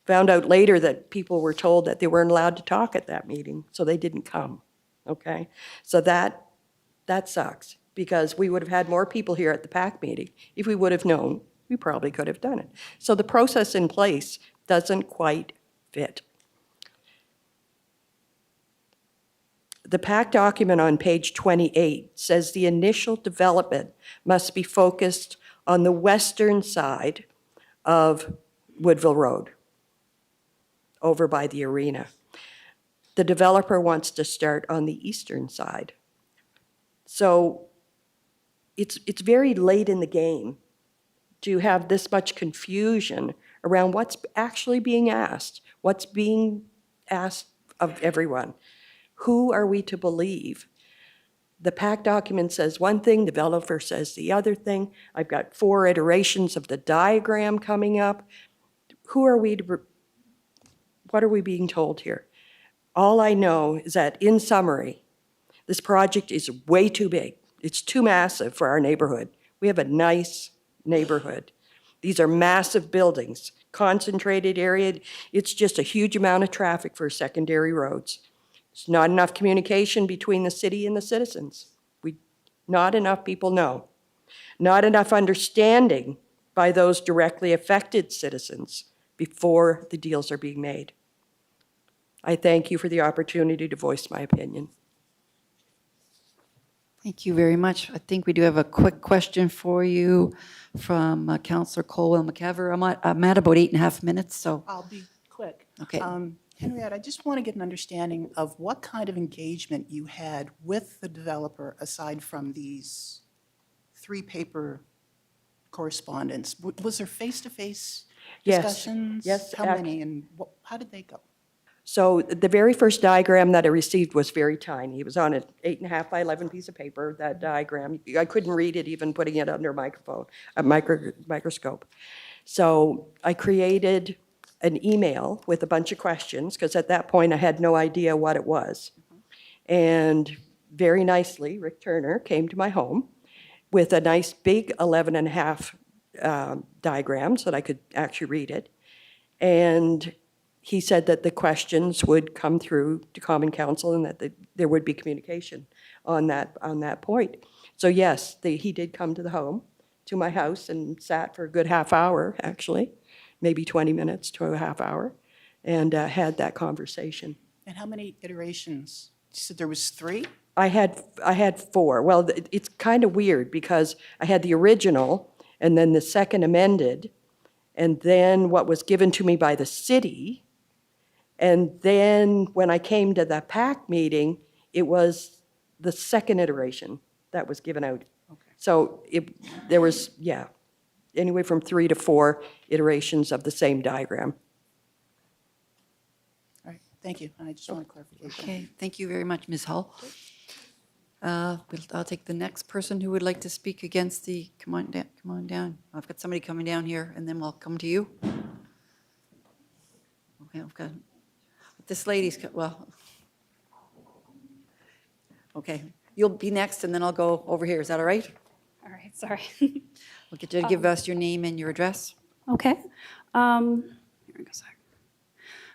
Found out later that people were told that they weren't allowed to talk at that meeting, so they didn't come, okay? So that sucks, because we would have had more people here at the PAC meeting. If we would have known, we probably could have done it. So the process in place doesn't quite fit. The PAC document on page 28 says the initial development must be focused on the western side of Woodville Road, over by the arena. The developer wants to start on the eastern side. So it's very late in the game to have this much confusion around what's actually being asked, what's being asked of everyone. Who are we to believe? The PAC document says one thing, the developer says the other thing. I've got 4 iterations of the diagram coming up. What are we being told here? All I know is that, in summary, this project is way too big. It's too massive for our neighborhood. We have a nice neighborhood. These are massive buildings, concentrated area. It's just a huge amount of traffic for secondary roads. There's not enough communication between the city and the citizens. Not enough people know. Not enough understanding by those directly affected citizens before the deals are being made. I thank you for the opportunity to voice my opinion. Thank you very much. I think we do have a quick question for you from Councillor Colwell McCaver. I'm at about 8.5 minutes, so. I'll be quick. Okay. Henriette, I just want to get an understanding of what kind of engagement you had with the developer aside from these 3 paper correspondence. Was there face-to-face Yes. discussions? Yes, How many, and how did they go? So the very first diagram that I received was very tiny. It was on an 8.5 by 11 piece of paper, that diagram. I couldn't read it even putting it under a microscope. So I created an email with a bunch of questions, because at that point I had no idea what it was. And very nicely, Rick Turner came to my home with a nice big 11.5 diagram so that I could actually read it. And he said that the questions would come through to Common Council and that there would be communication on that point. So yes, he did come to my house and sat for a good half hour, actually, maybe 20 minutes to a half hour, and had that conversation. And how many iterations? You said there was 3? I had 4. Well, it's kind of weird because I had the original and then the second amended, and then what was given to me by the city. And then when I came to the PAC meeting, it was the second iteration that was given out. Okay. So there was, anywhere from 3 to 4 iterations of the same diagram. All right, thank you. And I just want clarification. Okay, thank you very much, Ms. Hull. I'll take the next person who would like to speak against the, come on down. I've got somebody coming down here, and then we'll come to you. Okay, I've got, this lady's, well, okay, you'll be next, and then I'll go over here. Is that all right? All right, sorry. We'll get you to give us your name and your address. Okay. Here we go, sorry.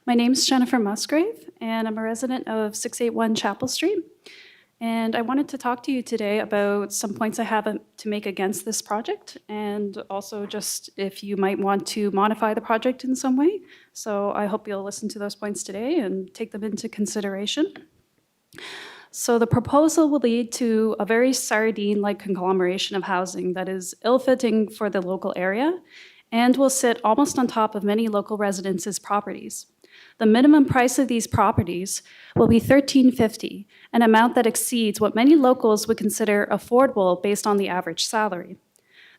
My name's Jennifer Musgrave, and I'm a resident of 681 Chapel Street. And I wanted to talk to you today about some points I have to make against this project, and also just if you might want to modify the project in some way. So I hope you'll listen to those points today and take them into consideration. So the proposal will lead to a very sardine-like conglomeration of housing that is ill-fitting for the local area and will sit almost on top of many local residents' properties. The minimum price of these properties will be $13.50, an amount that exceeds what many locals would consider affordable based on the average salary.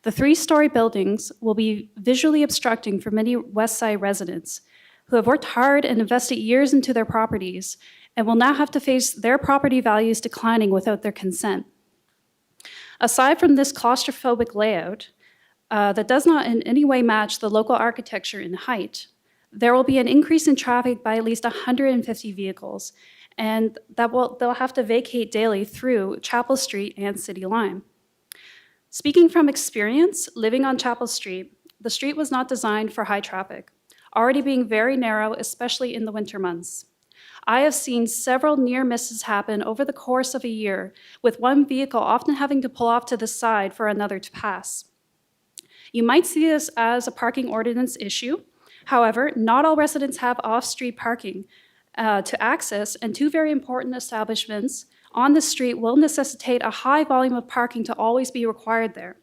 The 3-story buildings will be visually obstructing for many West Side residents who have worked hard and invested years into their properties and will now have to face their property values declining without their consent. Aside from this claustrophobic layout that does not in any way match the local architecture in height, there will be an increase in traffic by at least 150 vehicles, and they'll have to vacate daily through Chapel Street and City Line. Speaking from experience, living on Chapel Street, the street was not designed for high traffic, already being very narrow, especially in the winter months. I have seen several near misses happen over the course of a year, with one vehicle often having to pull off to the side for another to pass. You might see this as a parking ordinance issue. However, not all residents have off-street parking to access, and 2 very important establishments on the street will necessitate a high volume of parking to always be required there.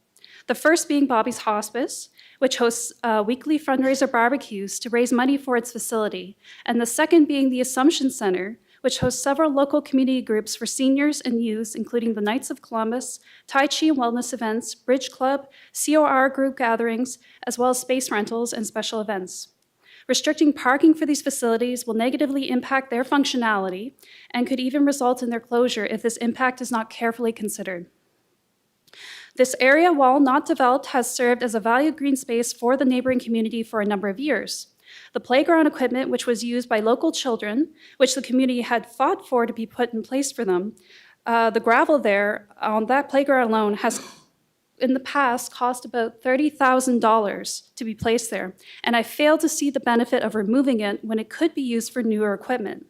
The first being Bobby's Hospice, which hosts weekly fundraiser barbecues to raise money for its facility, and the second being the Assumption Center, which hosts several local community groups for seniors and youth, including the Knights of Columbus, Tai Chi and wellness events, Bridge Club, COR group gatherings, as well as space rentals and special events. Restricting parking for these facilities will negatively impact their functionality and could even result in their closure if this impact is not carefully considered. This area, while not developed, has served as a valued green space for the neighboring community for a number of years. The playground equipment, which was used by local children, which the community had fought for to be put in place for them, the gravel there on that playground alone has in the past cost about $30,000 to be placed there, and I fail to see the benefit of removing it when it could be used for newer equipment.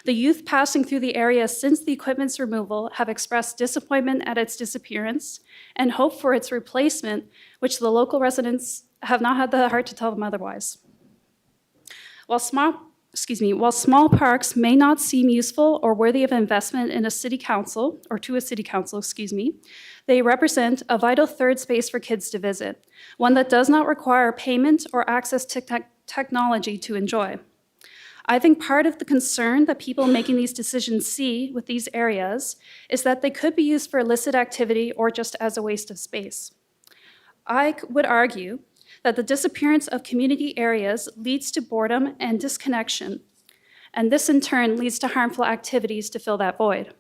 The youth passing through the area since the equipment's removal have expressed disappointment at its disappearance and hope for its replacement, which the local residents have not had the heart to tell them otherwise. While small parks may not seem useful or worthy of investment in a city council, or to a city council, they represent a vital third space for kids to visit, one that does not require payment or access to technology to enjoy. I think part of the concern that people making these decisions see with these areas is that they could be used for illicit activity or just as a waste of space. I would argue that the disappearance of community areas leads to boredom and disconnection, and this in turn leads to harmful activities to fill that void.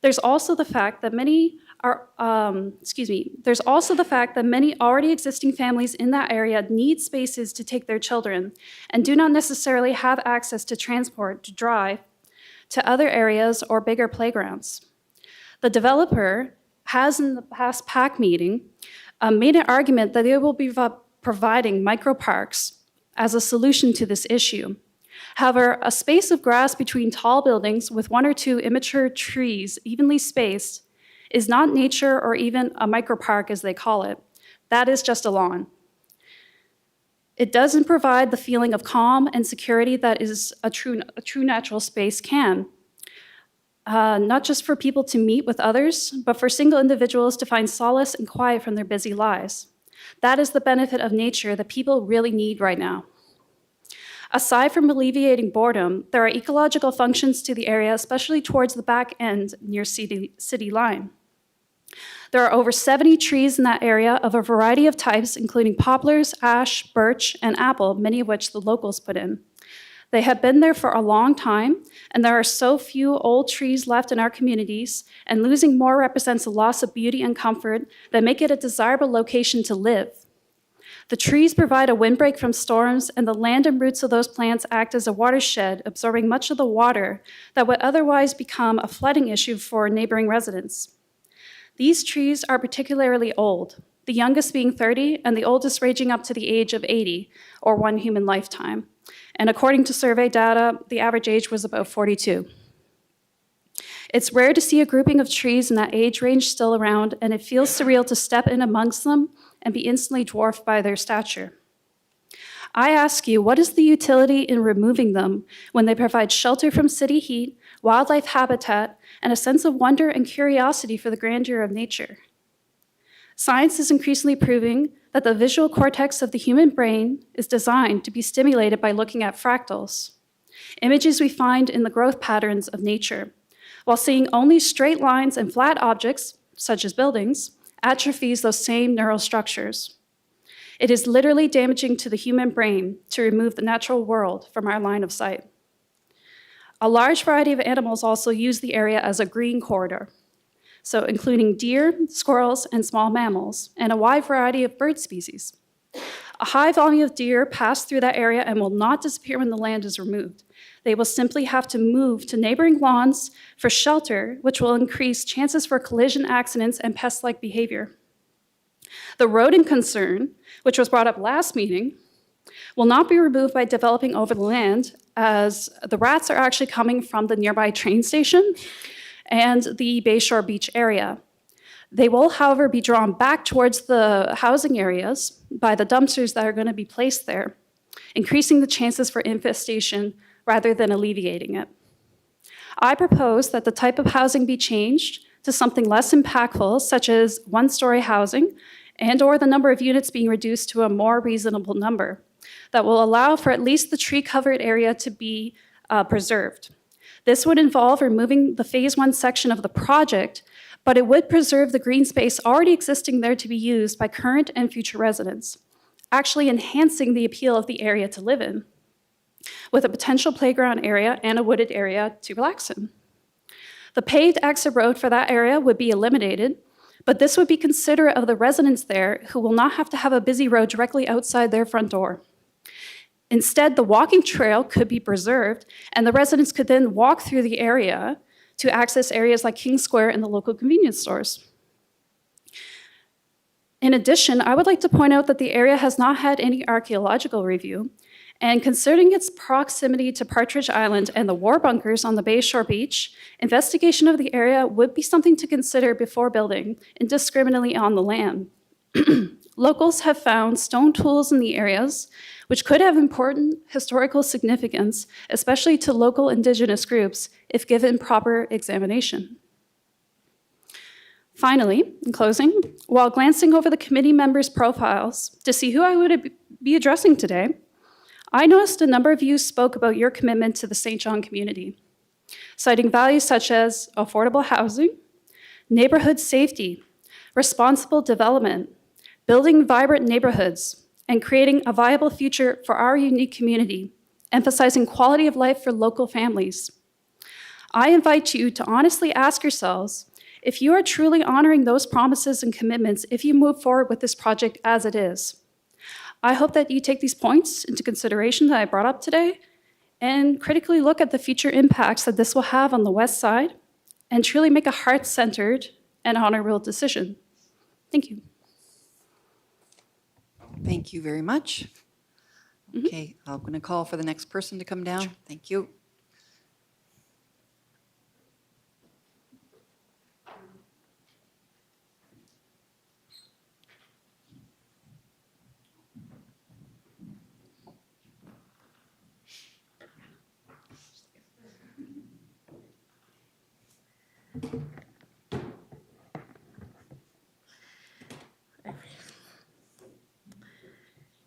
There's also the fact that many already existing families in that area need spaces to take their children and do not necessarily have access to transport to drive to other areas or bigger playgrounds. The developer has in the past PAC meeting made an argument that they will be providing microparks as a solution to this issue. However, a space of grass between tall buildings with 1 or 2 immature trees evenly spaced is not nature or even a micropark as they call it. That is just a lawn. It doesn't provide the feeling of calm and security that is a true natural space can. Not just for people to meet with others, but for single individuals to find solace and quiet from their busy lives. That is the benefit of nature that people really need right now. Aside from alleviating boredom, there are ecological functions to the area, especially towards the back end near city line. There are over 70 trees in that area of a variety of types, including poplars, ash, birch, and apple, many of which the locals put in. They have been there for a long time, and there are so few old trees left in our communities, and losing more represents a loss of beauty and comfort that make it a desirable location to live. The trees provide a windbreak from storms, and the land and roots of those plants act as a watershed, absorbing much of the water that would otherwise become a flooding issue for neighboring residents. These trees are particularly old, the youngest being 30 and the oldest ranging up to the age of 80, or 1 human lifetime. And according to survey data, the average age was about 42. It's rare to see a grouping of trees in that age range still around, and it feels surreal to step in amongst them and be instantly dwarfed by their stature. I ask you, what is the utility in removing them when they provide shelter from city heat, wildlife habitat, and a sense of wonder and curiosity for the grandeur of nature? Science is increasingly proving that the visual cortex of the human brain is designed to be stimulated by looking at fractals, images we find in the growth patterns of nature, while seeing only straight lines and flat objects, such as buildings, atrophies those same neural structures. It is literally damaging to the human brain to remove the natural world from our line of sight. A large variety of animals also use the area as a green corridor, so including deer, squirrels, and small mammals, and a wide variety of bird species. A high volume of deer pass through that area and will not disappear when the land is removed. They will simply have to move to neighboring lawns for shelter, which will increase chances for collision accidents and pest-like behavior. The rodent concern, which was brought up last meeting, will not be removed by developing over the land, as the rats are actually coming from the nearby train station and the Bayshore Beach area. They will, however, be drawn back towards the housing areas by the dumpsters that are going to be placed there, increasing the chances for infestation rather than alleviating it. I propose that the type of housing be changed to something less impactful, such as one-story housing, and/or the number of units being reduced to a more reasonable number that will allow for at least the tree-covered area to be preserved. This would involve removing the Phase 1 section of the project, but it would preserve the green space already existing there to be used by current and future residents, actually enhancing the appeal of the area to live in, with a potential playground area and a wooded area to relax in. The paved exit road for that area would be eliminated, but this would be considerate of the residents there who will not have to have a busy road directly outside their front door. Instead, the walking trail could be preserved, and the residents could then walk through the area to access areas like King Square and the local convenience stores. In addition, I would like to point out that the area has not had any archaeological review, and considering its proximity to Partridge Island and the war bunkers on the Bayshore Beach, investigation of the area would be something to consider before building indiscriminately on the land. Locals have found stone tools in the areas, which could have important historical significance, especially to local Indigenous groups, if given proper examination. Finally, in closing, while glancing over the committee members' profiles to see who I would be addressing today, I noticed a number of you spoke about your commitment to the St. John community, citing values such as affordable housing, neighborhood safety, responsible development, building vibrant neighborhoods, and creating a viable future for our unique community, emphasizing quality of life for local families. I invite you to honestly ask yourselves if you are truly honoring those promises and commitments if you move forward with this project as it is. I hope that you take these points into consideration that I brought up today and critically look at the future impacts that this will have on the West Side and truly make a heart-centered and honorable decision. Thank you. Thank you very much. Okay, I'm going to call for the next person to come down. Thank you.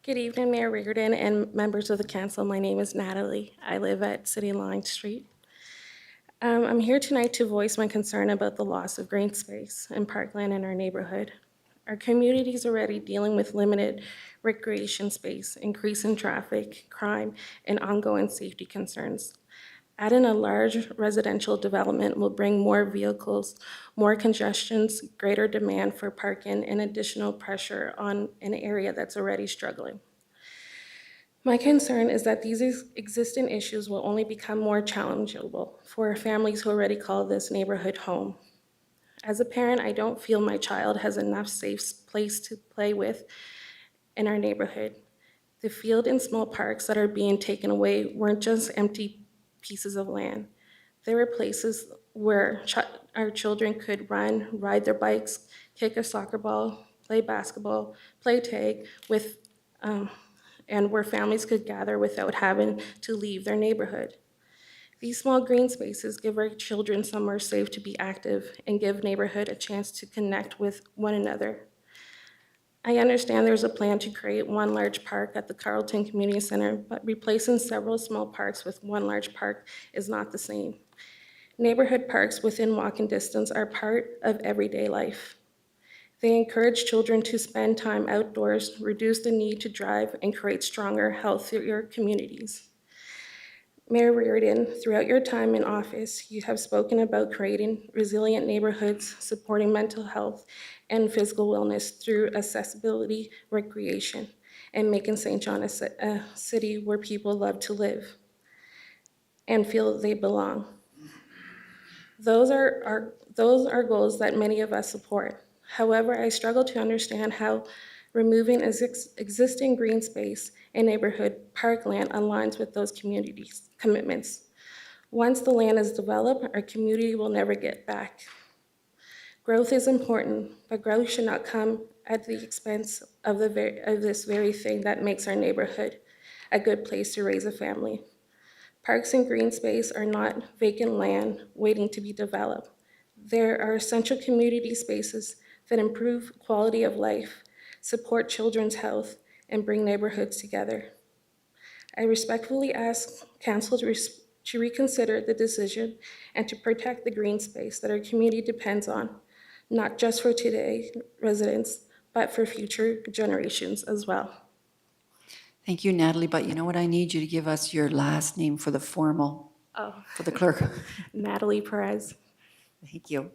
Good evening, Mayor Reardon and members of the council. My name is Natalie. I live at City Line Street. I'm here tonight to voice my concern about the loss of green space and parkland in our neighborhood. Our community is already dealing with limited recreation space, increase in traffic, crime, and ongoing safety concerns. Adding a large residential development will bring more vehicles, more congestions, greater demand for parking, and additional pressure on an area that's already struggling. My concern is that these existing issues will only become more challengeable for families who already call this neighborhood home. As a parent, I don't feel my child has enough safe place to play with in our neighborhood. The field and small parks that are being taken away weren't just empty pieces of land. There were places where our children could run, ride their bikes, kick a soccer ball, play basketball, play tag with, and where families could gather without having to leave their neighborhood. These small green spaces give our children somewhere safe to be active and give neighborhood a chance to connect with one another. I understand there's a plan to create one large park at the Carleton Community Center, but replacing several small parks with one large park is not the same. Neighborhood parks within walking distance are part of everyday life. They encourage children to spend time outdoors, reduce the need to drive, and create stronger, healthier communities. Mayor Reardon, throughout your time in office, you have spoken about creating resilient neighborhoods, supporting mental health and physical wellness through accessibility, recreation, and making St. John a city where people love to live and feel they belong. Those are goals that many of us support. However, I struggle to understand how removing existing green space and neighborhood parkland aligns with those communities' commitments. Once the land is developed, our community will never get back. Growth is important, but growth should not come at the expense of this very thing that makes our neighborhood a good place to raise a family. Parks and green space are not vacant land waiting to be developed. There are essential community spaces that improve quality of life, support children's health, and bring neighborhoods together. I respectfully ask Council to reconsider the decision and to protect the green space that our community depends on, not just for today's residents, but for future generations as well. Thank you, Natalie, but you know what? I need you to give us your last name for the formal, for the clerk. Natalie Perez. Thank you.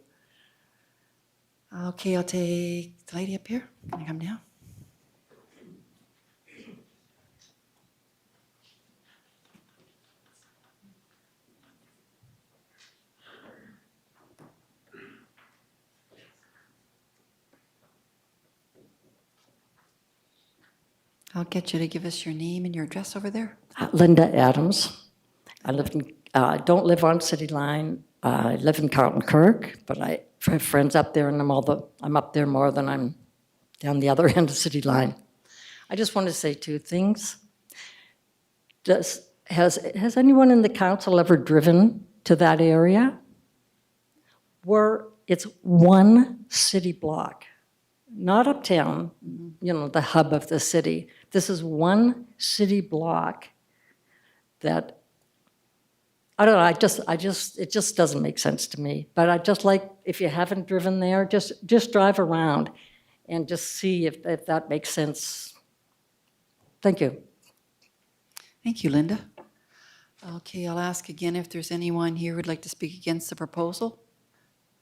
Okay, I'll take the lady up here. Can you come down? I'll get you to give us your name and your address over there. Linda Adams. I don't live on City Line. I live in Carlton Kirk, but I have friends up there, and I'm up there more than I'm down the other end of City Line. I just want to say two things. Has anyone in the council ever driven to that area? Where it's one city block, not uptown, the hub of the city. This is one city block that, I don't know, it just doesn't make sense to me. But I just like, if you haven't driven there, just drive around and just see if that makes sense. Thank you. Thank you, Linda. Okay, I'll ask again if there's anyone here who'd like to speak against the proposal.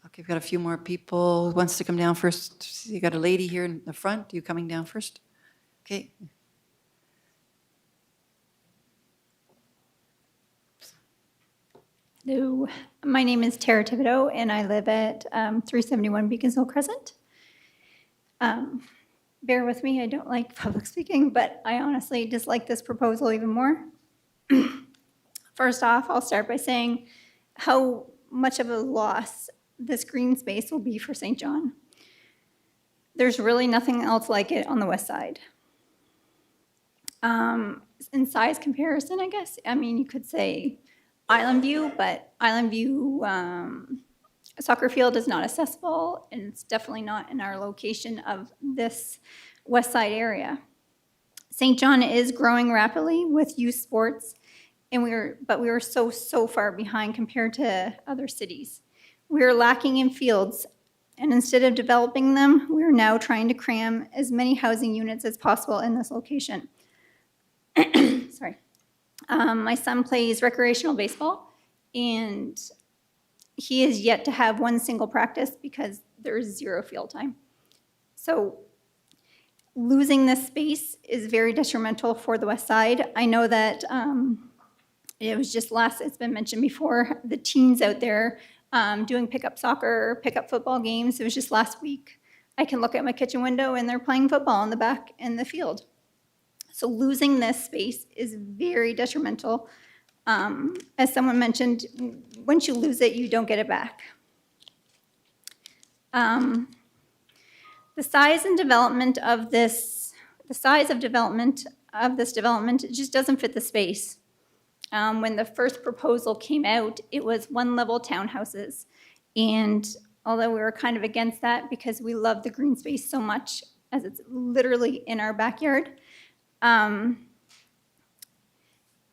Okay, we've got a few more people. Who wants to come down first? You got a lady here in the front. You coming down first? Okay. Hello, my name is Tara Thibodeau, and I live at 371 Beaconshill Crescent. bear with me, I don't like public speaking, but I honestly dislike this proposal even more. First off, I'll start by saying how much of a loss this green space will be for St. John. There's really nothing else like it on the west side. In size comparison, I guess, I mean, you could say Island View, but Island View soccer field is not accessible, and it's definitely not in our location of this west side area. St. John is growing rapidly with youth sports, and we were so far behind compared to other cities. We are lacking in fields, and instead of developing them, we are now trying to cram as many housing units as possible in this location. Sorry. My son plays recreational baseball, and he is yet to have one single practice because there is zero field time. So losing this space is very detrimental for the west side. I know that it's been mentioned before, the teens out there doing pickup soccer, pickup football games. It was just last week. I can look at my kitchen window and they're playing football in the back in the field. So losing this space is very detrimental. As someone mentioned, once you lose it, you don't get it back. The size of development of this development just doesn't fit the space. When the first proposal came out, it was one-level townhouses. And although we were kind of against that because we love the green space so much, as it's literally in our backyard,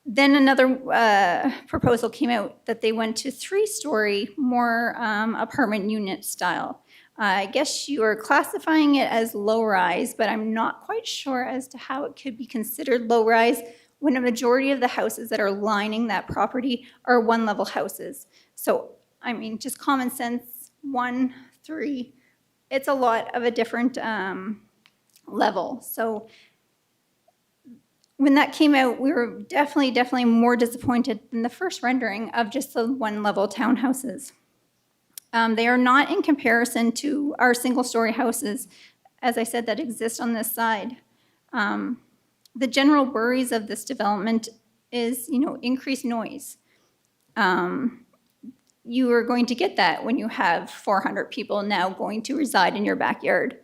then another proposal came out that they went to 3-story, more apartment unit style. I guess you are classifying it as low-rise, but I'm not quite sure as to how it could be considered low-rise when a majority of the houses that are lining that property are one-level houses. So, I mean, just common sense, 1, 3, it's a lot of a different level. So when that came out, we were definitely more disappointed than the first rendering of just the one-level townhouses. They are not in comparison to our single-story houses, as I said, that exist on this side. The general worries of this development is, increased noise. You are going to get that when you have 400 people now going to reside in your backyard.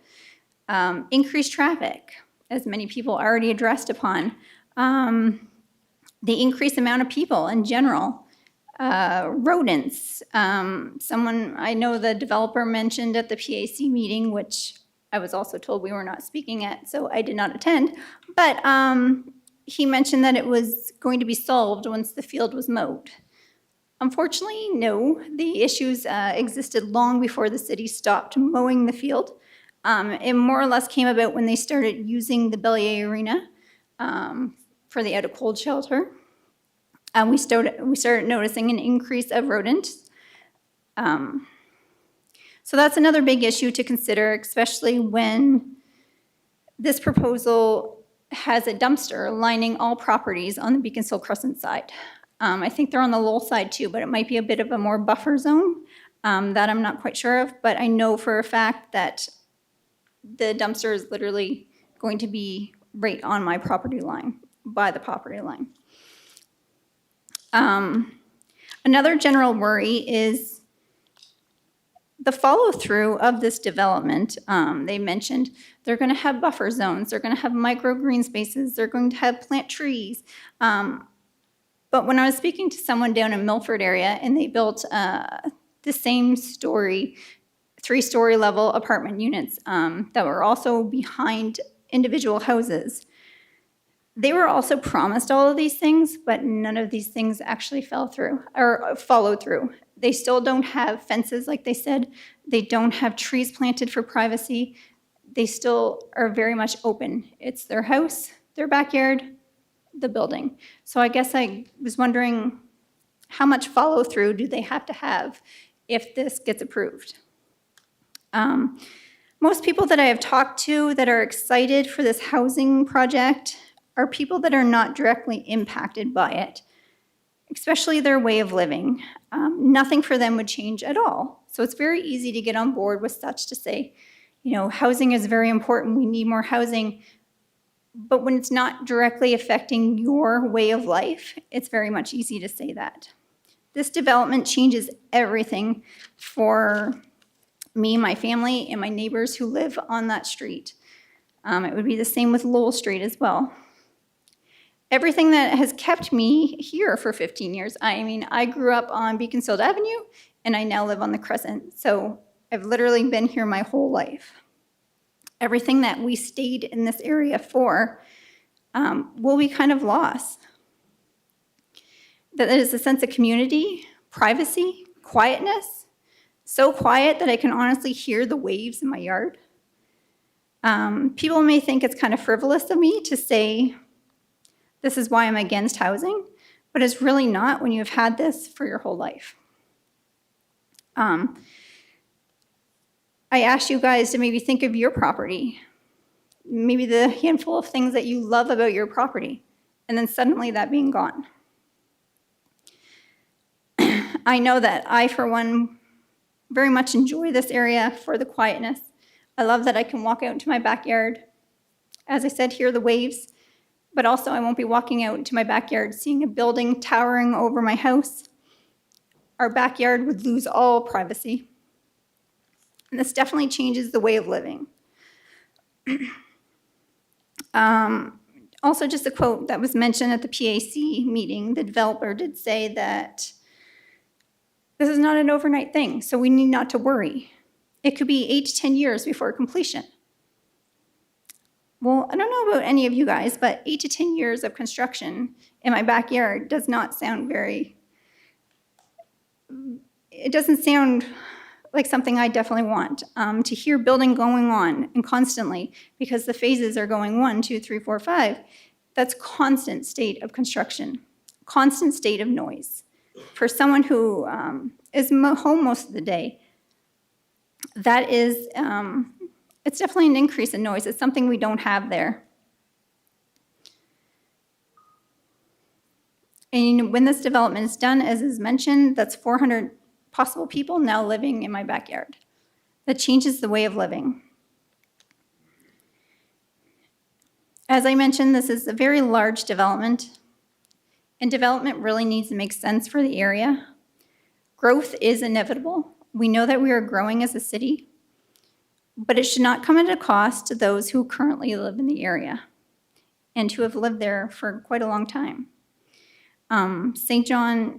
Increased traffic, as many people already addressed upon. The increased amount of people in general. Rodents. I know the developer mentioned at the PAC meeting, which I was also told we were not speaking at, so I did not attend, but he mentioned that it was going to be solved once the field was mowed. Unfortunately, no. The issues existed long before the city stopped mowing the field. It more or less came about when they started using the Bellier Arena for the out-of-cold shelter. We started noticing an increase of rodents. So that's another big issue to consider, especially when this proposal has a dumpster lining all properties on the Beaconsfield Crescent side. I think they're on the Lowell side too, but it might be a bit of a more buffer zone that I'm not quite sure of, but I know for a fact that the dumpster is literally going to be right on my property line, by the property line. Another general worry is the follow-through of this development. They mentioned they're going to have buffer zones, they're going to have micro green spaces, they're going to have plant trees. But when I was speaking to someone down in Milford area and they built the same story, 3-story level apartment units that were also behind individual houses, they were also promised all of these things, but none of these things actually fell through or followed through. They still don't have fences, like they said. They don't have trees planted for privacy. They still are very much open. It's their house, their backyard, the building. So I guess I was wondering how much follow through do they have to have if this gets approved? Most people that I have talked to that are excited for this housing project are people that are not directly impacted by it, especially their way of living. Nothing for them would change at all. So it's very easy to get on board with such to say, You know, housing is very important. We need more housing. But when it's not directly affecting your way of life, it's very much easy to say that. This development changes everything for me, my family, and my neighbors who live on that street. It would be the same with Lowell Street as well. Everything that has kept me here for 15 years, I mean, I grew up on Beaconsfield Avenue, and I now live on the Crescent. So I've literally been here my whole life. Everything that we stayed in this area for will be kind of lost. That is a sense of community, privacy, quietness. So quiet that I can honestly hear the waves in my yard. People may think it's kind of frivolous of me to say this is why I'm against housing, but it's really not when you've had this for your whole life. I asked you guys to maybe think of your property, maybe the handful of things that you love about your property, and then suddenly that being gone. I know that I, for one, very much enjoy this area for the quietness. I love that I can walk out into my backyard. As I said, hear the waves, but also I won't be walking out into my backyard seeing a building towering over my house. Our backyard would lose all privacy. And this definitely changes the way of living. Also, just a quote that was mentioned at the PAC meeting, the developer did say that this is not an overnight thing, so we need not to worry. It could be 8 to 10 years before completion. Well, I don't know about any of you guys, but 8 to 10 years of construction in my backyard does not sound it doesn't sound like something I definitely want. To hear building going on and constantly, because the phases are going 1, 2, 3, 4, 5, that's constant state of construction, constant state of noise. For someone who is home most of the day, that is, it's definitely an increase in noise. It's something we don't have there. And when this development is done, as is mentioned, that's 400 possible people now living in my backyard. That changes the way of living. As I mentioned, this is a very large development, and development really needs to make sense for the area. Growth is inevitable. We know that we are growing as a city, but it should not come at a cost to those who currently live in the area and who have lived there for quite a long time. St. John,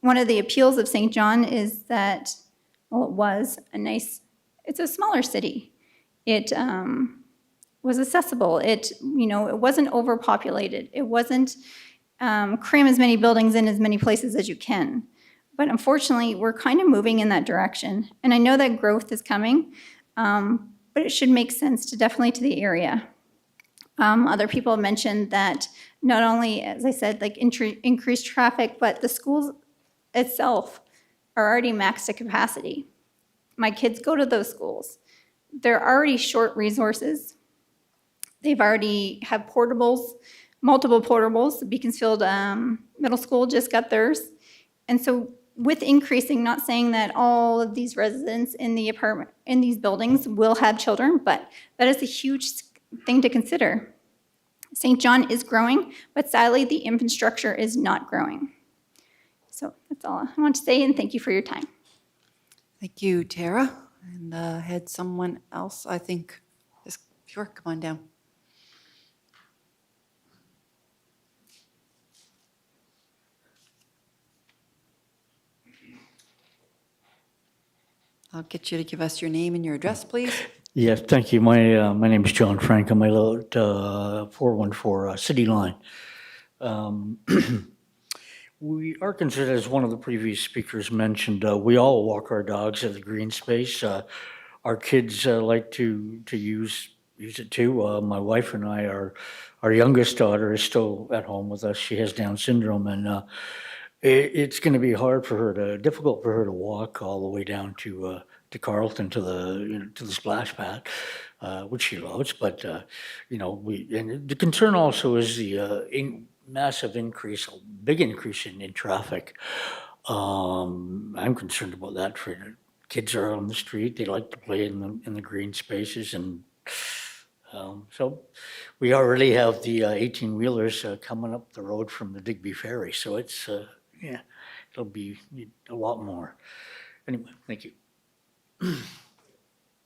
one of the appeals of St. John is that, well, it was it's a smaller city. It was accessible. It wasn't overpopulated. It wasn't cram as many buildings in as many places as you can. But unfortunately, we're kind of moving in that direction. And I know that growth is coming, but it should make sense to the area. Other people have mentioned that not only, as I said, like increased traffic, but the schools itself are already maxed at capacity. My kids go to those schools. They're already short resources. They've already have portables, multiple portables. The Beaconsfield Middle School just got theirs. And so with increasing, not saying that all of these residents in these buildings will have children, but that is a huge thing to consider. St. John is growing, but sadly the infrastructure is not growing. So that's all I want to say, and thank you for your time. Thank you, Tara. And had someone else, I think, sure, come on down. I'll get you to give us your name and your address, please. Yes, thank you. My name is John Frankham. I live at 414 City Line. We are considered, as one of the previous speakers mentioned, we all walk our dogs at the green space. Our kids like to use it too. My wife and I, our youngest daughter is still at home with us. She has Down syndrome, and it's going to be difficult for her to walk all the way down to Carlton to the splash pad, which she loves. But and the concern also is the massive increase, a big increase in traffic. I'm concerned about that for kids are on the street, they like to play in the green spaces, and so we already have the 18-wheelers coming up the road from the Digby Ferry, so it's, yeah, it'll be a lot more. Anyway, thank you.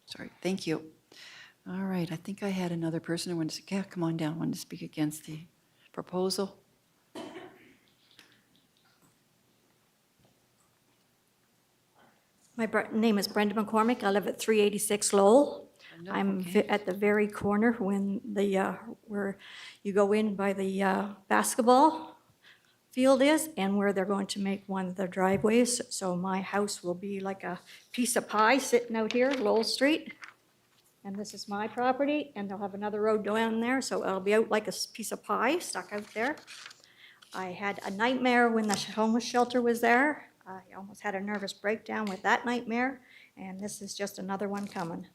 Sorry, thank you. All right, I think I had another person who wanted to, yeah, come on down, wanted to speak against the proposal. My name is Brenda McCormick. I live at 386 Lowell. I'm at the very corner when where you go in by the basketball field is, and where they're going to make one of the driveways. So my house will be like a piece of pie sitting out here, Lowell Street. And this is my property, and they'll have another road down there, so it'll be out like a piece of pie stuck out there. I had a nightmare when the homeless shelter was there. I almost had a nervous breakdown with that nightmare, and this is just another one coming.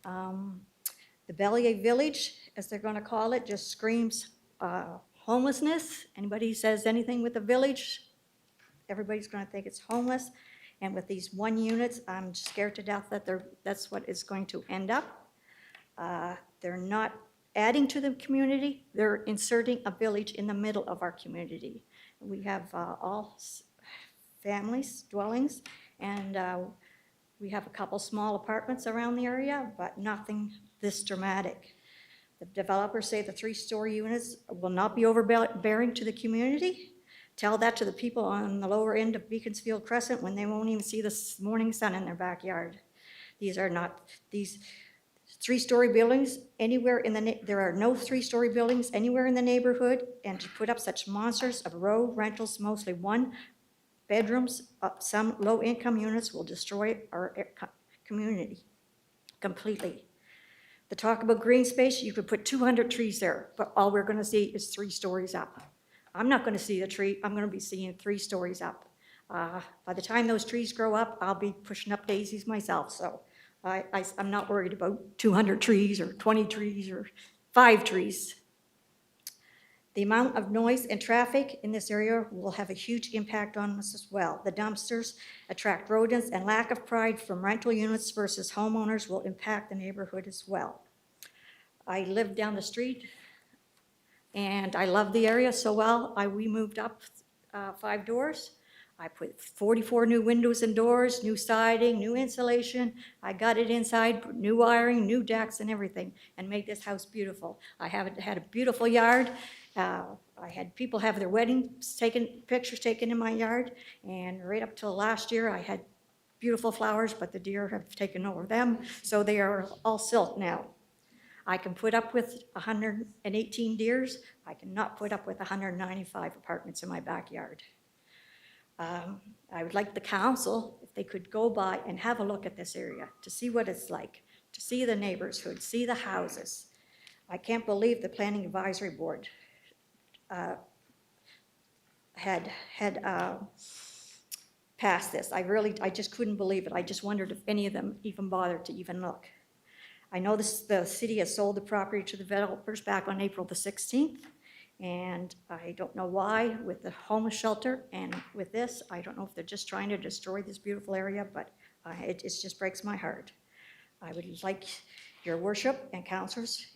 The Bellier Village, as they're gonna call it, just screams homelessness. Anybody says anything with the village, everybody's gonna think it's homeless. And with these 1 units, I'm scared to death that that's what it's going to end up. They're not adding to the community, they're inserting a village in the middle of our community. We have all families, dwellings, and we have a couple small apartments around the area, but nothing this dramatic. The developers say the 3-story units will not be overbearing to the community. Tell that to the people on the lower end of Beaconsfield Crescent when they won't even see the morning sun in their backyard. These are not, these 3-story buildings anywhere in the, there are no 3-story buildings anywhere in the neighborhood, and to put up such monsters of row rentals, mostly 1 bedrooms, some low-income units will destroy our community completely. The talk about green space, you could put 200 trees there, but all we're gonna see is 3 stories up. I'm not gonna see a tree, I'm gonna be seeing 3 stories up. By the time those trees grow up, I'll be pushing up daisies myself, so I'm not worried about 200 trees or 20 trees or 5 trees. The amount of noise and traffic in this area will have a huge impact on us as well. The dumpsters attract rodents, and lack of pride from rental units versus homeowners will impact the neighborhood as well. I live down the street, and I love the area so well. We moved up 5 doors. I put 44 new windows and doors, new siding, new insulation. I got it inside, put new wiring, new decks and everything, and made this house beautiful. I had a beautiful yard. I had people have their weddings taken, pictures taken in my yard, and right up till last year, I had beautiful flowers, but the deer have taken over them, so they are all silt now. I can put up with 118 deers. I cannot put up with 195 apartments in my backyard. I would like the council, if they could go by and have a look at this area to see what it's like, to see the neighborhood, see the houses. I can't believe the Planning Advisory Board had passed this. I just couldn't believe it. I just wondered if any of them even bothered to even look. I know the city has sold the property to the developers back on April the 16th. And I don't know why with the homeless shelter and with this, I don't know if they're just trying to destroy this beautiful area, but it just breaks my heart. I would like your worship and councilors,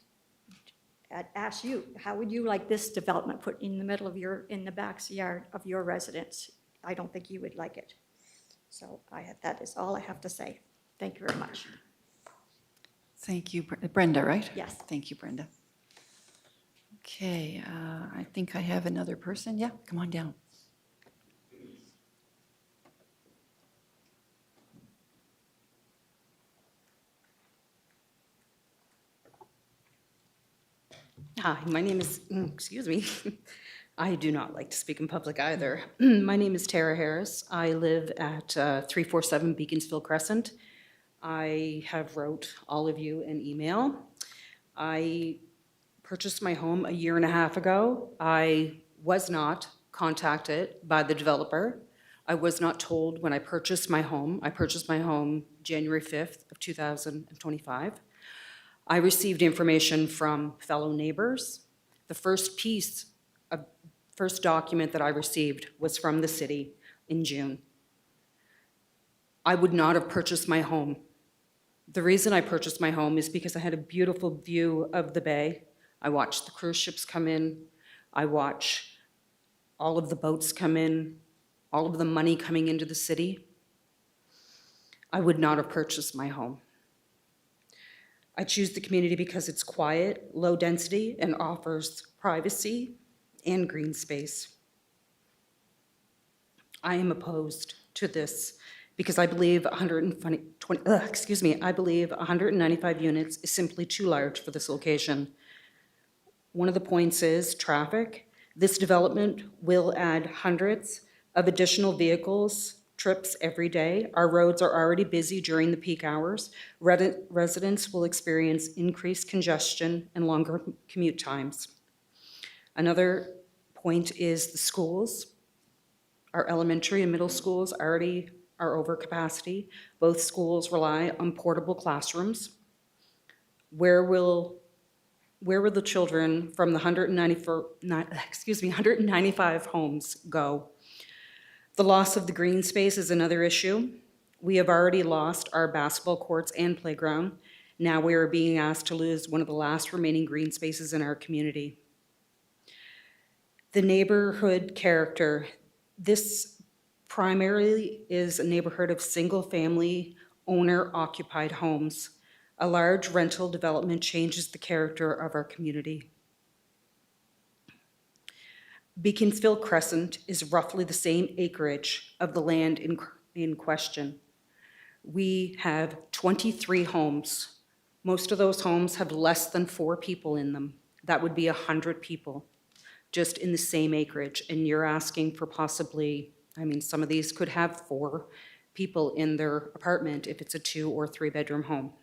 I'd ask you, how would you like this development put in the middle of in the backyard of your residence? I don't think you would like it. So that is all I have to say. Thank you very much. Thank you, Brenda, right? Yes. Thank you, Brenda. Okay, I think I have another person. Yeah, come on down. Hi, my name is, excuse me, I do not like to speak in public either. My name is Tara Harris. I live at 347 Beaconsfield Crescent. I have wrote all of you an email. I purchased my home 1.5 years ago. I was not contacted by the developer. I was not told when I purchased my home. I purchased my home January 5th of 2025. I received information from fellow neighbors. The first document that I received was from the city in June. I would not have purchased my home. The reason I purchased my home is because I had a beautiful view of the bay. I watched the cruise ships come in. I watch all of the boats come in, all of the money coming into the city. I would not have purchased my home. I choose the community because it's quiet, low density, and offers privacy and green space. I am opposed to this because I believe 195 units is simply too large for this location. One of the points is traffic. This development will add hundreds of additional vehicles, trips every day. Our roads are already busy during the peak hours. Residents will experience increased congestion and longer commute times. Another point is the schools. Our elementary and middle schools already are over capacity. Both schools rely on portable classrooms. Where will the children from the 195 homes go? The loss of the green space is another issue. We have already lost our basketball courts and playground. Now we are being asked to lose one of the last remaining green spaces in our community. The neighborhood character. This primarily is a neighborhood of single-family, owner-occupied homes. A large rental development changes the character of our community. Beaconsfield Crescent is roughly the same acreage of the land in question. We have 23 homes. Most of those homes have less than 4 people in them. That would be 100 people just in the same acreage. And you're asking for possibly, some of these could have 4 people in their apartment if it's a 2 or 3 bedroom home.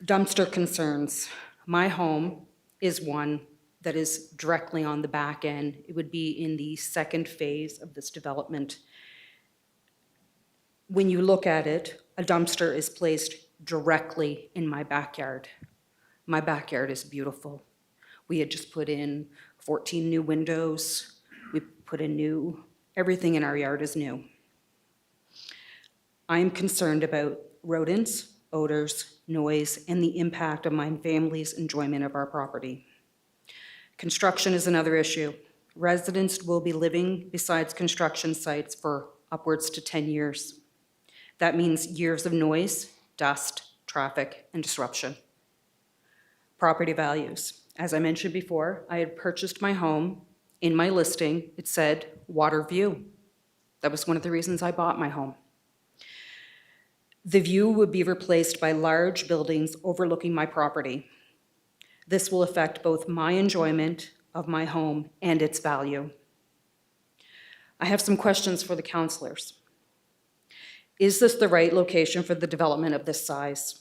Dumpster concerns. My home is one that is directly on the back end. It would be in the second phase of this development. When you look at it, a dumpster is placed directly in my backyard. My backyard is beautiful. We had just put in 14 new windows. We put in everything in our yard is new. I'm concerned about rodents, odors, noise, and the impact on my family's enjoyment of our property. Construction is another issue. Residents will be living beside construction sites for upwards to 10 years. That means years of noise, dust, traffic, and disruption. Property values. As I mentioned before, I had purchased my home. In my listing, it said water view. That was one of the reasons I bought my home. The view would be replaced by large buildings overlooking my property. This will affect both my enjoyment of my home and its value. I have some questions for the councilors. Is this the right location for the development of this size?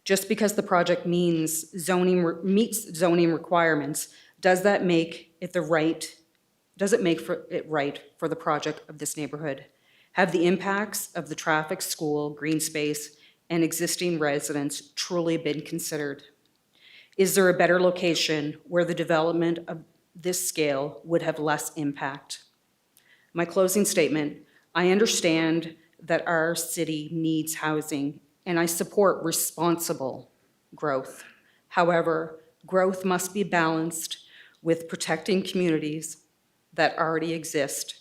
Just because the project meets zoning requirements, does it make it right for the project of this neighborhood? Have the impacts of the traffic, school, green space, and existing residents truly been considered? Is there a better location where the development of this scale would have less impact? My closing statement, I understand that our city needs housing, and I support responsible growth. However, growth must be balanced with protecting communities that already exist.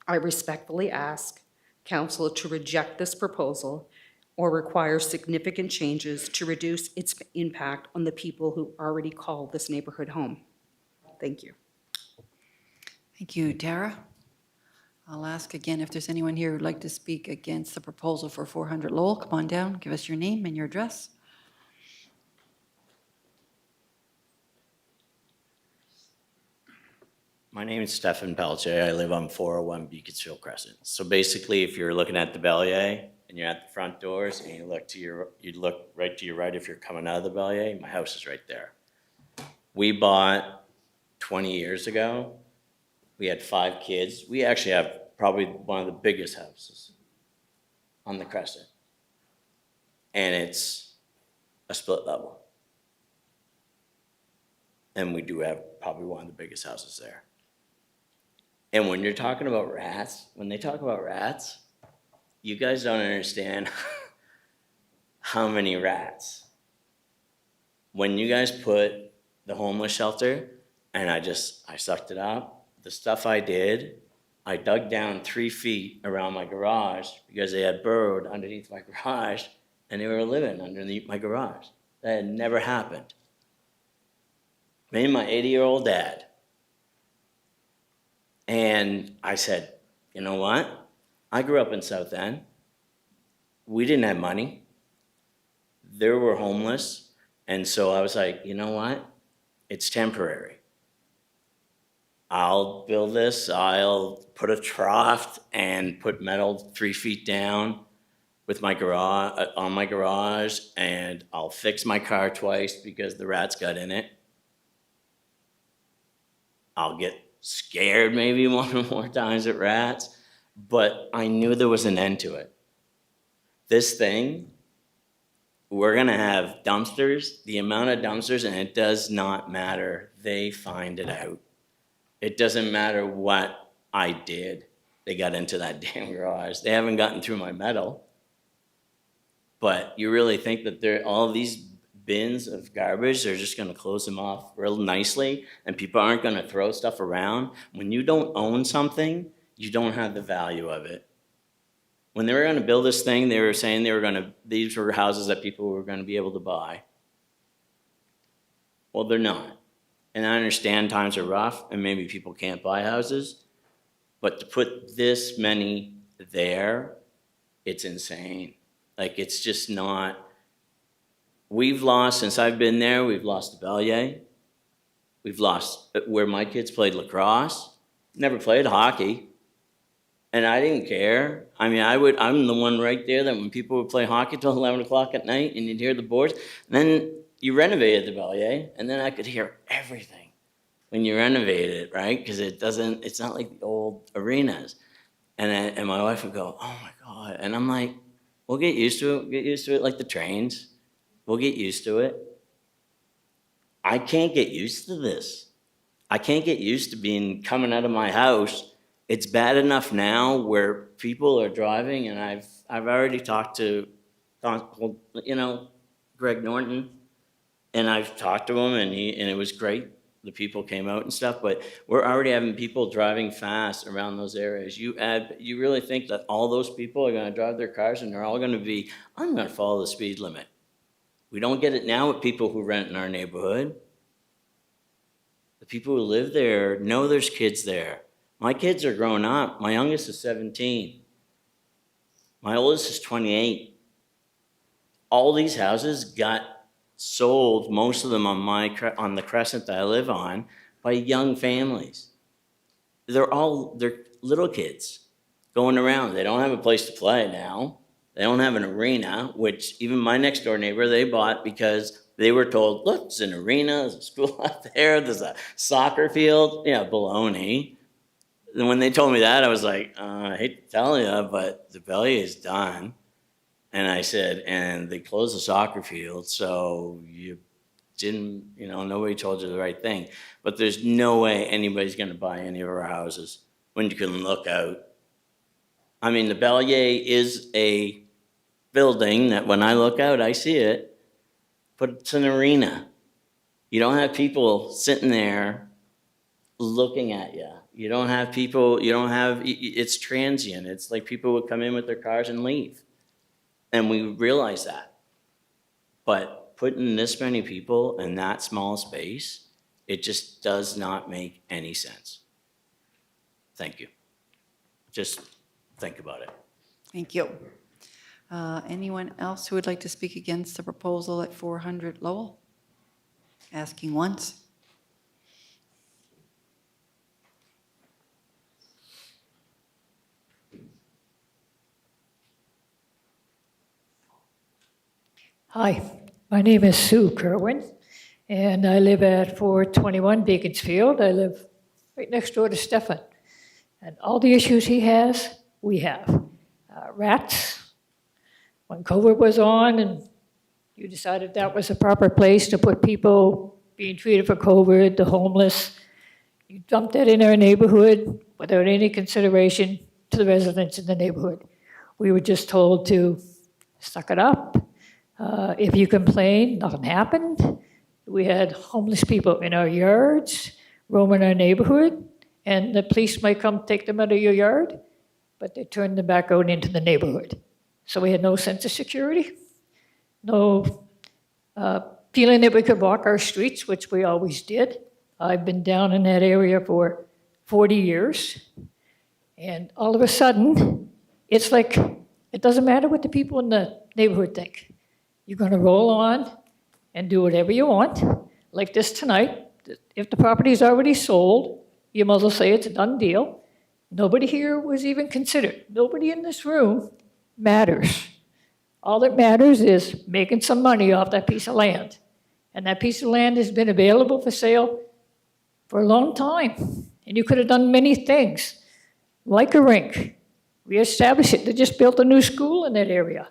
I respectfully ask Council to reject this proposal or require significant changes to reduce its impact on the people who already call this neighborhood home. Thank you. Thank you, Tara. I'll ask again if there's anyone here who'd like to speak against the proposal for 400 Lowell. Come on down, give us your name and your address. My name is Stefan Pelche. I live on 401 Beaconsfield Crescent. So basically, if you're looking at the Bellier and you're at the front doors and you look right to your right if you're coming out of the Bellier, my house is right there. We bought 20 years ago. We had 5 kids. We actually have probably one of the biggest houses on the Crescent. And it's a split level. And we do have probably one of the biggest houses there. And when you're talking about rats, when they talk about rats, you guys don't understand how many rats. When you guys put the homeless shelter, and I sucked it up, the stuff I did, I dug down 3 feet around my garage because they had burrowed underneath my garage and they were living underneath my garage. That had never happened. Me and my 80-year-old dad. And I said, you know what? I grew up in South End. We didn't have money. There were homeless. And so I was like, you know what? It's temporary. I'll build this, I'll put a trough and put metal 3 feet down with my garage, on my garage, and I'll fix my car twice because the rats got in it. I'll get scared maybe one or more times at rats, but I knew there was an end to it. This thing, we're gonna have dumpsters, the amount of dumpsters, and it does not matter, they find it out. It doesn't matter what I did, they got into that damn garage. They haven't gotten through my metal. But you really think that all of these bins of garbage, they're just gonna close them off real nicely and people aren't gonna throw stuff around? When you don't own something, you don't have the value of it. When they were gonna build this thing, they were saying these were houses that people were gonna be able to buy. Well, they're not. And I understand times are rough and maybe people can't buy houses, but to put this many there, it's insane. Like, it's just not. We've lost, since I've been there, we've lost the Bellier. We've lost where my kids played lacrosse, never played hockey. And I didn't care. I mean, I'm the one right there that when people would play hockey till 11 o'clock at night and you'd hear the boards, and then you renovated the Bellier, and then I could hear everything when you renovate it, right? Because it's not like the old arenas. And my wife would go, oh my God. And I'm like, we'll get used to it like the trains. We'll get used to it. I can't get used to this. I can't get used to coming out of my house. It's bad enough now where people are driving, and I've already talked to, Greg Norton, and I've talked to him, and it was great. The people came out and stuff, but we're already having people driving fast around those areas. You really think that all those people are gonna drive their cars and they're all gonna be, I'm gonna follow the speed limit. We don't get it now with people who rent in our neighborhood. The people who live there know there's kids there. My kids are growing up. My youngest is 17. My oldest is 28. All these houses got sold, most of them on the crescent that I live on, by young families. They're little kids going around. They don't have a place to play now. They don't have an arena, which even my next door neighbor, they bought because they were told, look, there's an arena, there's a school out there, there's a soccer field. Yeah, baloney. And when they told me that, I was like, I hate to tell you, but the Bellier is done. And I said, and they closed the soccer field, so you didn't, nobody told you the right thing. But there's no way anybody's gonna buy any of our houses when you can look out. I mean, the Bellier is a building that when I look out, I see it, but it's an arena. You don't have people sitting there looking at you. You don't have people, it's transient. It's like people would come in with their cars and leave. And we realize that. But putting this many people in that small space, it just does not make any sense. Thank you. Just think about it. Thank you. Anyone else who would like to speak against the proposal at 400 Lowell? Asking once. Hi, my name is Sue Kerwin, and I live at 421 Beaconsfield. I live right next door to Stefan. And all the issues he has, we have. Rats, when COVID was on and you decided that was a proper place to put people being treated for COVID, the homeless, You dumped that in our neighborhood without any consideration to the residents in the neighborhood. We were just told to suck it up. If you complain, nothing happened. We had homeless people in our yards, roaming our neighborhood, and the police might come take them out of your yard, but they turned them back out into the neighborhood. So we had no sense of security, no feeling that we could walk our streets, which we always did. I've been down in that area for 40 years, and all of a sudden, it's like it doesn't matter what the people in the neighborhood think. You're going to roll on and do whatever you want, like this tonight. If the property is already sold, you might as well say it's a done deal. Nobody here was even considered. Nobody in this room matters. All that matters is making some money off that piece of land. And that piece of land has been available for sale for a long time. And you could have done many things, like a rink. Reestablish it. They just built a new school in that area.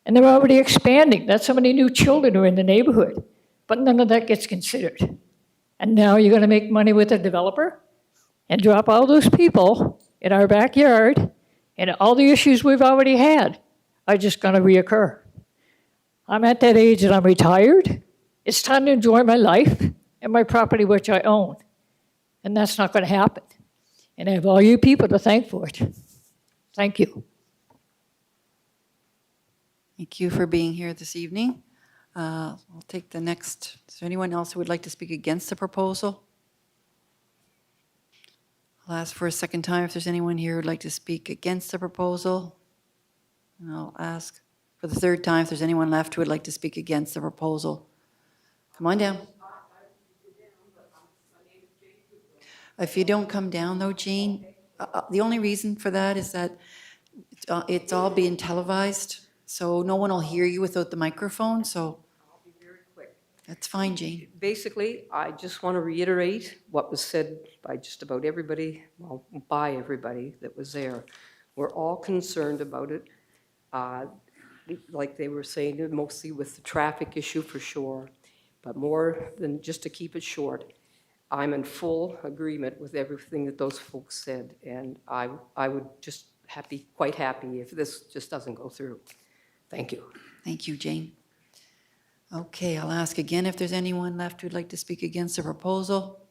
And they're already expanding. That's how many new children are in the neighborhood. But none of that gets considered. And now you're going to make money with a developer and drop all those people in our backyard, and all the issues we've already had are just going to reoccur. I'm at that age and I'm retired. It's time to enjoy my life and my property which I own. And that's not going to happen. And I have all you people to thank for it. Thank you. Thank you for being here this evening. We'll take the next. Is there anyone else who would like to speak against the proposal? I'll ask for a second time if there's anyone here who'd like to speak against the proposal. And I'll ask for the third time if there's anyone left who would like to speak against the proposal. Come on down. If you don't come down though, Jean, the only reason for that is that it's all being televised, so no one will hear you without the microphone, so. I'll be very quick. That's fine, Jean. Basically, I just want to reiterate what was said by just about everybody, well, by everybody that was there. We're all concerned about it. Like they were saying, mostly with the traffic issue for sure, but more than just to keep it short, I'm in full agreement with everything that those folks said, and I would just be quite happy if this just doesn't go through. Thank you. Thank you, Jane. Okay, I'll ask again if there's anyone left who'd like to speak against the proposal.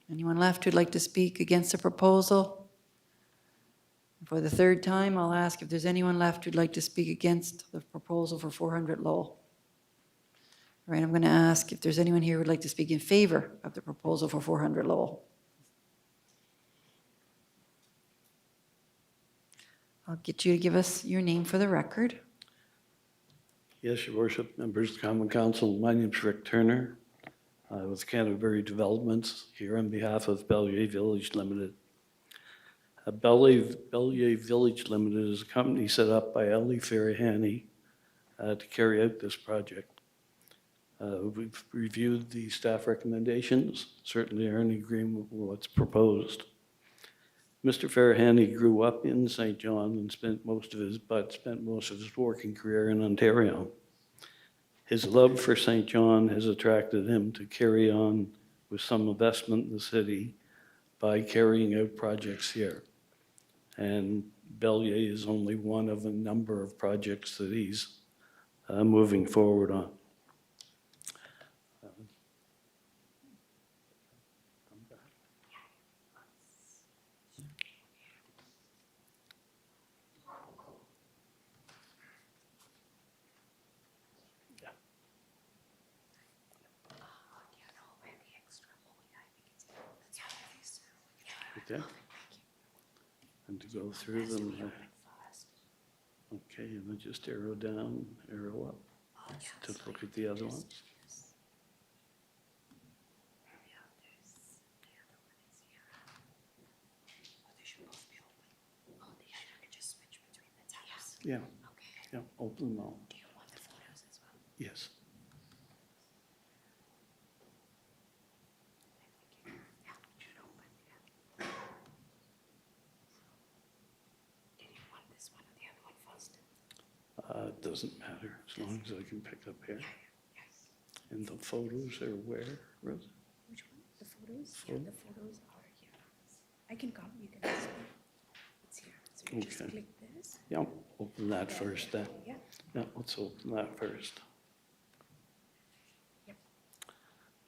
Anyone left who'd like to speak against the proposal? For the third time, I'll ask if there's anyone left who'd like to speak against the proposal for 400 Lowell. All right, I'm going to ask if there's anyone here who'd like to speak in favor of the proposal for 400 Lowell. I'll get you to give us your name for the record. Yes, Your Worship, members of the Common Council, my name is Rick Turner with Canterbury Developments, here on behalf of Bellier Village Limited. Bellier Village Limited is a company set up by Ellie Farahani to carry out this project. We've reviewed the staff recommendations, certainly are in agreement with what's proposed. Mr. Farahani grew up in St. John and spent most of his working career in Ontario. His love for St. John has attracted him to carry on with some investment in the city by carrying out projects here. And Bellier is only one of a number of projects that he's moving forward on. Okay. And to go through them. Okay, and then just arrow down, arrow up to look at the other ones. Yeah. Yeah, open them all. Do you want the photos as well? Yes. It doesn't matter, as long as I can pick up here. And the photos are where, Rosa? Which one? The The photos are here. I can come, you can see. It's here. So you just Okay. click this. Yeah, open that first then. Yeah. Yeah, let's open that first.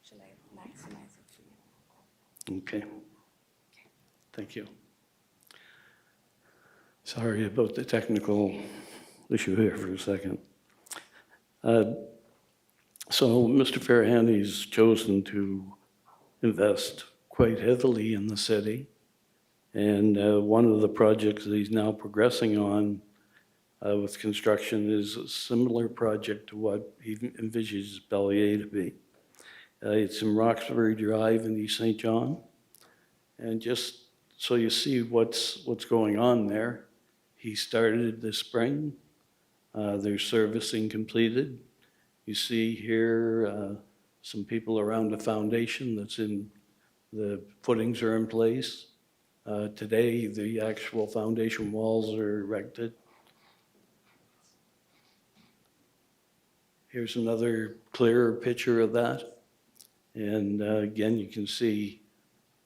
Shall I maximize it for you? Okay. Thank you. Sorry about the technical issue here for a second. So Mr. Farahany's chosen to invest quite heavily in the city. And one of the projects that he's now progressing on with construction is a similar project to what he envisages Bellier to be. It's in Roxbury Drive in East St. John. And just so you see what's going on there, he started this spring. There's servicing completed. You see here some people around the foundation that's in, the footings are in place. Today, the actual foundation walls are erected. Here's another clearer picture of that. And again, you can see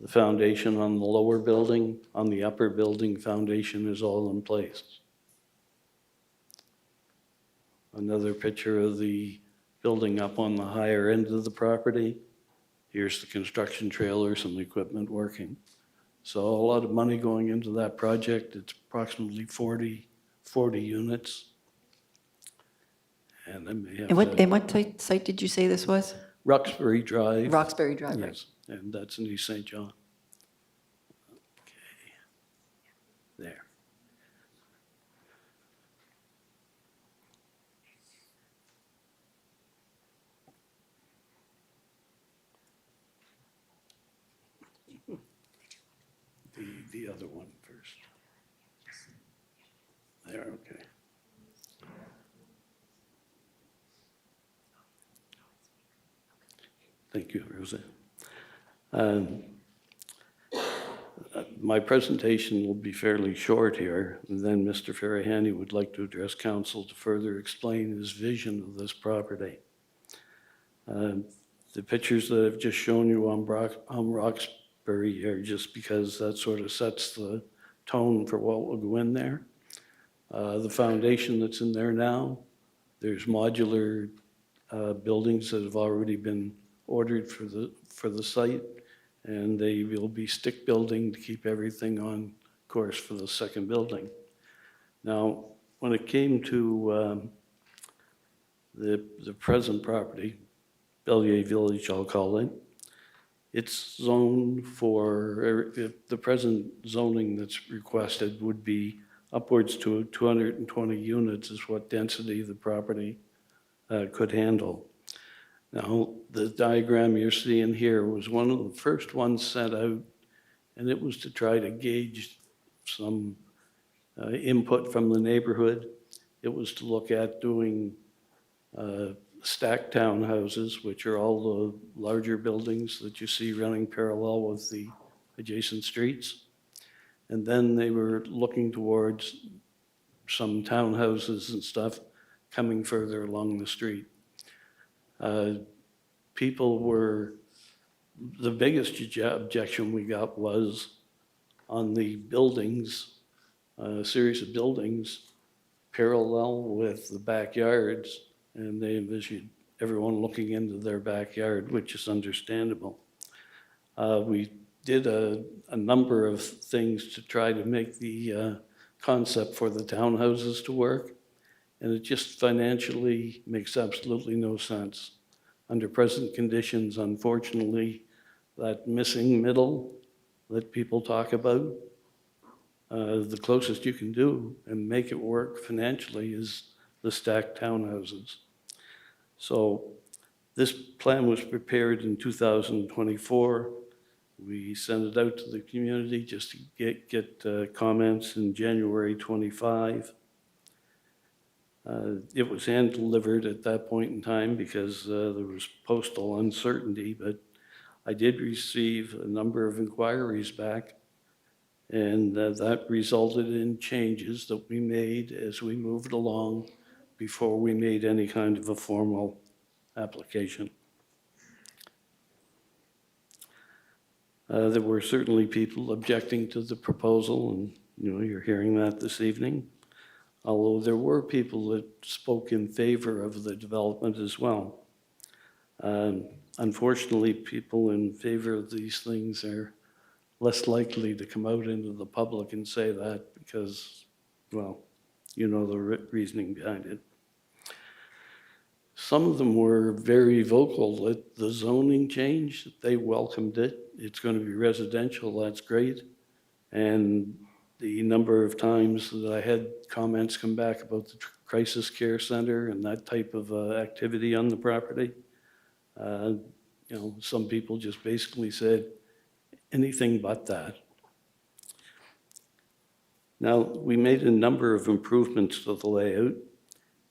the foundation on the lower building. On the upper building, foundation is all in place. Another picture of the building up on the higher end of the property. Here's the construction trailers and the equipment working. So a lot of money going into that project. It's approximately 40 units. And I may have And what site did you say this was? Roxbury Drive. Roxbury Drive, right? Yes, and that's in East St. John. Okay. There. The other one first. There, okay. Thank you, Rosa. My presentation will be fairly short here, and then Mr. Farahany would like to address council to further explain his vision of this property. The pictures that I've just shown you on Roxbury are just because that sort of sets the tone for what will go in there. The foundation that's in there now, there's modular buildings that have already been ordered for the site, and they will be stick building to keep everything on course for the second building. Now, when it came to the present property, Bellier Village, I'll call it, it's zoned for, the present zoning that's requested would be upwards to 220 units is what density the property could handle. Now, the diagram you're seeing here was one of the first ones sent out, and it was to try to gauge some input from the neighborhood. It was to look at doing stacked townhouses, which are all the larger buildings that you see running parallel with the adjacent streets. And then they were looking towards some townhouses and stuff coming further along the street. People were, the biggest objection we got was on the buildings, a series of buildings parallel with the backyards, and they envisioned everyone looking into their backyard, which is understandable. We did a number of things to try to make the concept for the townhouses to work, and it just financially makes absolutely no sense. Under present conditions, unfortunately, that missing middle that people talk about, the closest you can do and make it work financially is the stacked townhouses. So this plan was prepared in 2024. We sent it out to the community just to get comments in January 25. It was hand-delivered at that point in time because there was postal uncertainty, but I did receive a number of inquiries back, and that resulted in changes that we made as we moved along before we made any kind of a formal application. There were certainly people objecting to the proposal, and you're hearing that this evening. Although there were people that spoke in favor of the development as well. Unfortunately, people in favor of these things are less likely to come out into the public and say that because, well, you know the reasoning behind it. Some of them were very vocal at the zoning change. They welcomed it. It's going to be residential, that's great. And the number of times that I had comments come back about the crisis care center and that type of activity on the property, some people just basically said, anything but that. Now, we made a number of improvements to the layout,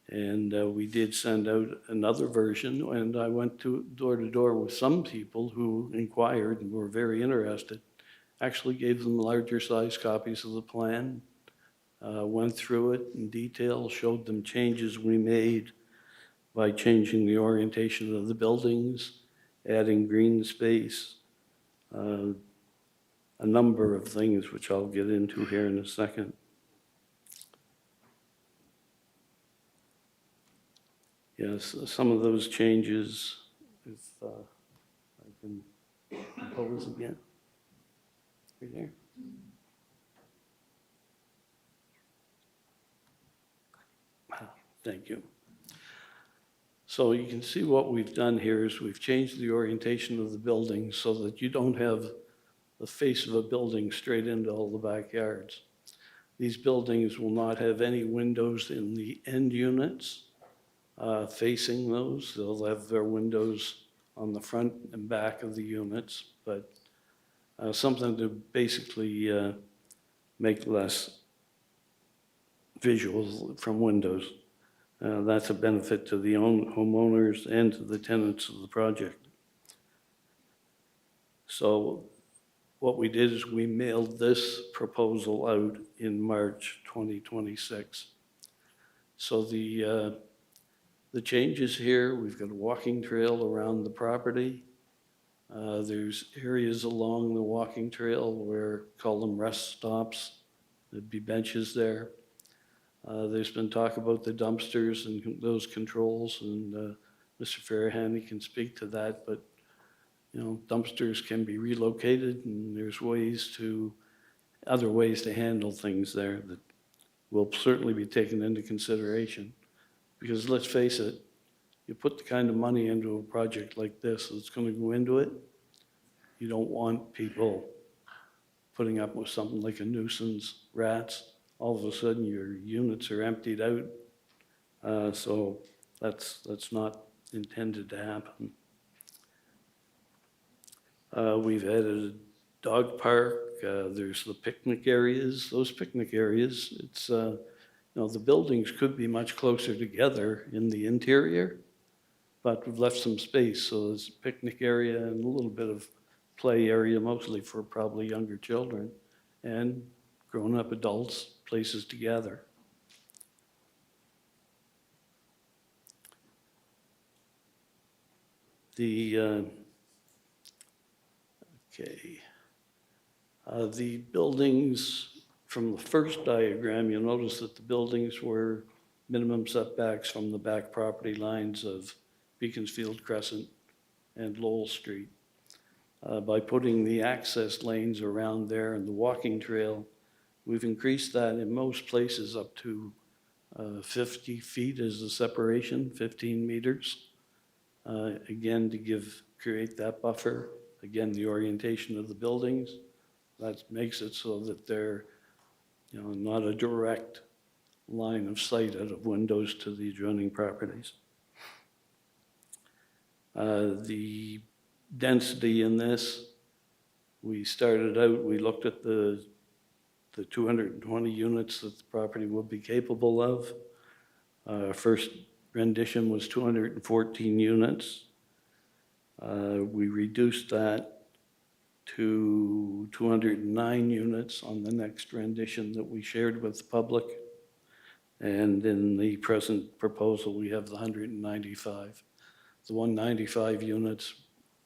and we did send out another version, and I went door to door with some people who inquired and were very interested. Actually gave them larger size copies of the plan, went through it in detail, showed them changes we made by changing the orientation of the buildings, adding green space, a number of things which I'll get into here in a second. Yes, some of those changes, if I can compose again. Right there. Thank you. So you can see what we've done here is we've changed the orientation of the building so that you don't have the face of a building straight into all the backyards. These buildings will not have any windows in the end units facing those. They'll have their windows on the front and back of the units, but something to basically make less visuals from windows. That's a benefit to the homeowners and to the tenants of the project. So what we did is we mailed this proposal out in March 2026. So the changes here, we've got a walking trail around the property. There's areas along the walking trail where, call them rest stops. There'd be benches there. There's been talk about the dumpsters and those controls, and Mr. Farahany can speak to that, but dumpsters can be relocated, and there's other ways to handle things there that will certainly be taken into consideration. Because let's face it, you put the kind of money into a project like this that's going to go into it, you don't want people putting up with something like a nuisance, rats. All of a sudden your units are emptied out. So that's not intended to happen. We've added a dog park. There's the picnic areas. Those picnic areas, it's the buildings could be much closer together in the interior, but we've left some space. So there's a picnic area and a little bit of play area, mostly for probably younger children and grown-up adults, places to gather. The buildings, from the first diagram, you'll notice that the buildings were minimum setbacks from the back property lines of Beaconsfield Crescent and Lowell Street. By putting the access lanes around there and the walking trail, we've increased that in most places up to 50 feet as the separation, 15 meters. Again, to create that buffer. Again, the orientation of the buildings, that makes it so that they're not a direct line of sight out of windows to the adjoining properties. The density in this, we started out, we looked at the 220 units that the property would be capable of. First rendition was 214 units. We reduced that to 209 units on the next rendition that we shared with the public. And in the present proposal, we have the 195. The 195 units,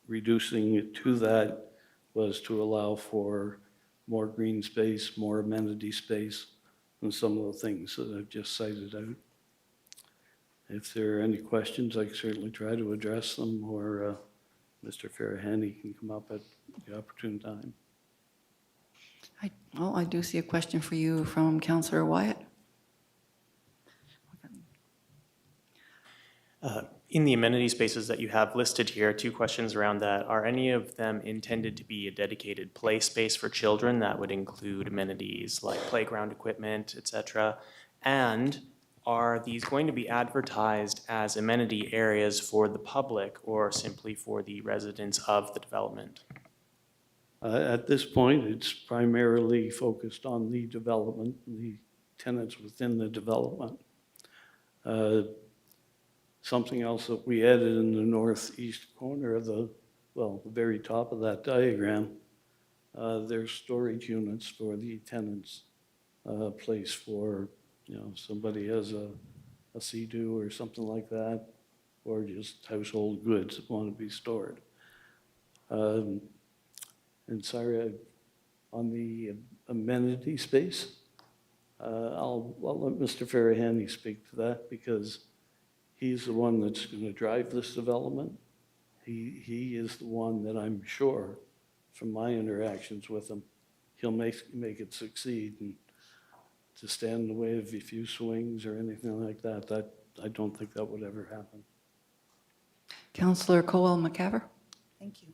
reducing it to that was to allow for more green space, more amenity space, and some of the things that I've just cited out. If there are any questions, I can certainly try to address them, or Mr. Farahany can come up at the opportune time. Well, I do see a question for you from Councillor Wyatt. In the amenity spaces that you have listed here, 2 questions around that. Are any of them intended to be a dedicated play space for children that would include amenities like playground equipment, et cetera? And are these going to be advertised as amenity areas for the public or simply for the residents of the development? At this point, it's primarily focused on the development, the tenants within the development. Something else that we added in the northeast corner of the very top of that diagram, there's storage units for the tenants, place for, somebody has a Sea-Doo or something like that, or just household goods that want to be stored. And sorry, on the amenity space, I'll let Mr. Farahany speak to that, because he's the one that's going to drive this development. He is the one that I'm sure, from my interactions with him, he'll make it succeed. And to stand in the way of a few swings or anything like that, I don't think that would ever happen. Councillor Colwell-McCaver? Thank you.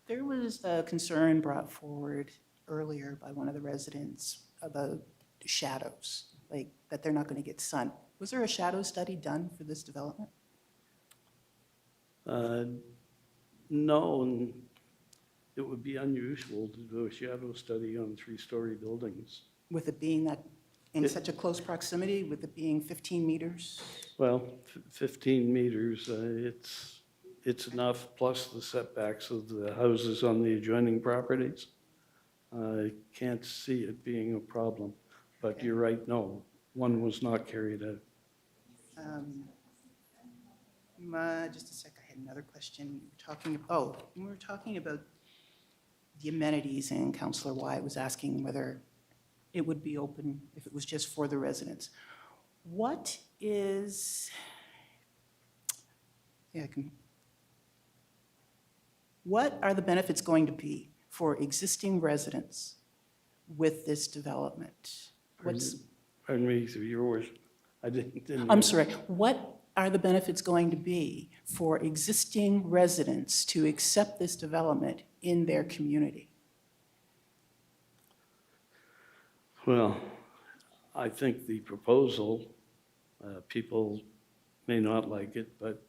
There was a concern brought forward earlier by one of the residents about shadows, like that they're not going to get sun. Was there a shadow study done for this development? No, and it would be unusual to do a shadow study on 3-story buildings. With it being that in such a close proximity, with it being 15 meters? Well, 15 meters, it's enough, plus the setbacks of the houses on the adjoining properties. I can't see it being a problem, but you're right, no, one was not carried out. Just a sec, I had another question. We were talking about the amenities, and Councillor Wyatt was asking whether it would be open if it was just for the residents. What are the benefits going to be for existing residents with this development? Pardon me, through your worship, I didn't. I'm sorry, what are the benefits going to be for existing residents to accept this development in their community? Well, I think the proposal, people may not like it, but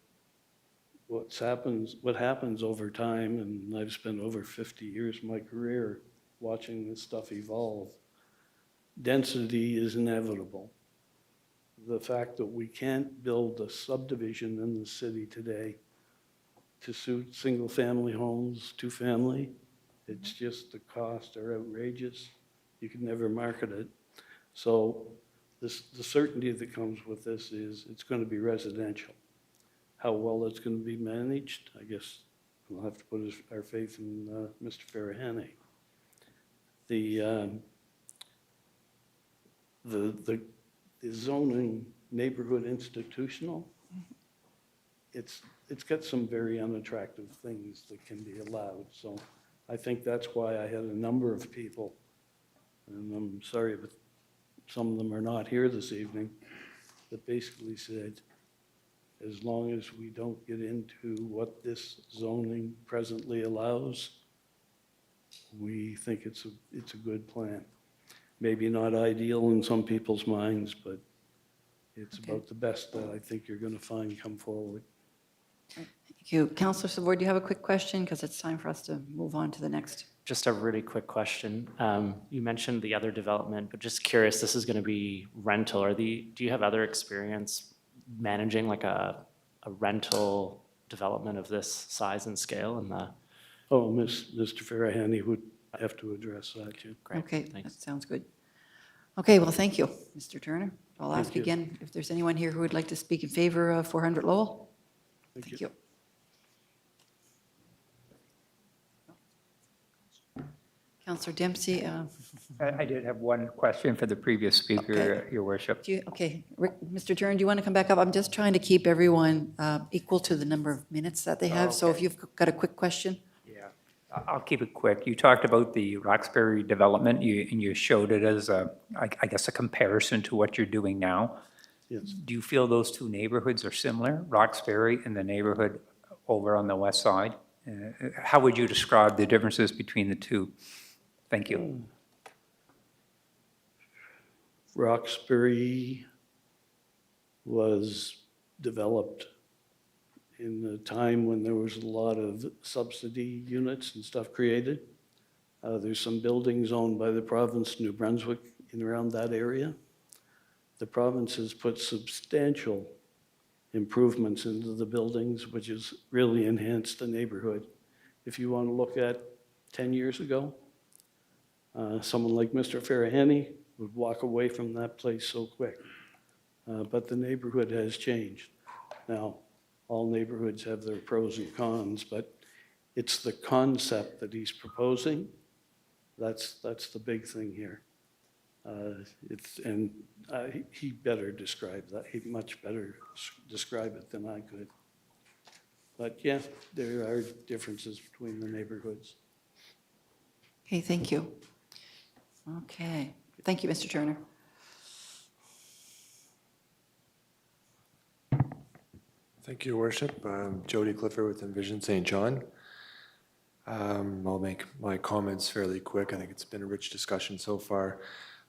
what happens over time, and I've spent over 50 years of my career watching this stuff evolve, density is inevitable. The fact that we can't build a subdivision in the city today to suit single-family homes, 2-family, it's just the costs are outrageous. You can never market it. So the certainty that comes with this is it's going to be residential. How well it's going to be managed, I guess we'll have to put our faith in Mr. Farahany. The zoning neighborhood institutional, it's got some very unattractive things that can be allowed. So I think that's why I had a number of people, and I'm sorry, but some of them are not here this evening, that basically said, as long as we don't get into what this zoning presently allows, we think it's a good plan. Maybe not ideal in some people's minds, but it's about the best that I think you're going to find come forward. Thank you. Councillor Savoy, do you have a quick question? Because it's time for us to move on to the next. Just a really quick question. You mentioned the other development, but just curious, this is going to be rental. Do you have other experience managing like a rental development of this size and scale? Oh, Mr. Farahany would have to address that, too. Great. Okay, Thanks. that sounds good. Okay, well, thank you, Mr. Turner. I'll ask Thank you. again if there's anyone here who would like to speak in favor of 400 Lowell. Thank you. Counselor Dempsey, I did have one question for the previous speaker, Your Worship. okay, Mr. Turner, do you want to come back up? I'm just trying to keep everyone equal to the number of minutes that they have, so if you've got a quick question. Yeah, I'll keep it quick. You talked about the Roxbury development, and you showed it as I guess, a comparison to what you're doing now. Yes. Do you feel those two neighborhoods are similar, Roxbury and the neighborhood over on the west side? How would you describe the differences between the two? Thank you. Roxbury was developed in the time when there was a lot of subsidy units and stuff created. There's some buildings owned by the province of New Brunswick in around that area. The province has put substantial improvements into the buildings, which has really enhanced the neighborhood. If you want to look at 10 years ago, someone like Mr. Farahany would walk away from that place so quick. But the neighborhood has changed. Now, all neighborhoods have their pros and cons, but it's the concept that he's proposing. That's the big thing here. He better describe that. He'd much better describe it than I could. But yeah, there are differences between the neighborhoods. Okay, thank you. Okay, thank you, Mr. Turner. Thank you, Your Worship. Jody Clifford with Envision St. John. I'll make my comments fairly quick. I think it's been a rich discussion so far.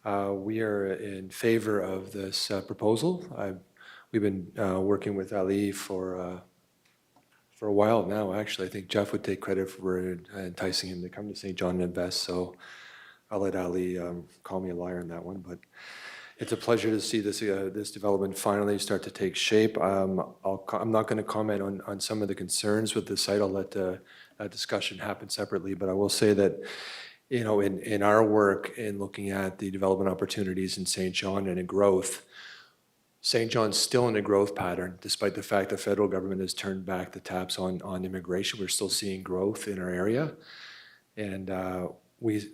We are in favor of this proposal. We've been working with Ali for a while now, actually. I think Jeff would take credit for enticing him to come to St. John and invest, so I'll let Ali call me a liar on that one, but it's a pleasure to see this development finally start to take shape. I'm not going to comment on some of the concerns with the site. I'll let that discussion happen separately, but I will say that, you know, in our work in looking at the development opportunities in St. John and in growth, St. John's still in a growth pattern, despite the fact the federal government has turned back the taps on immigration. We're still seeing growth in our area. And we,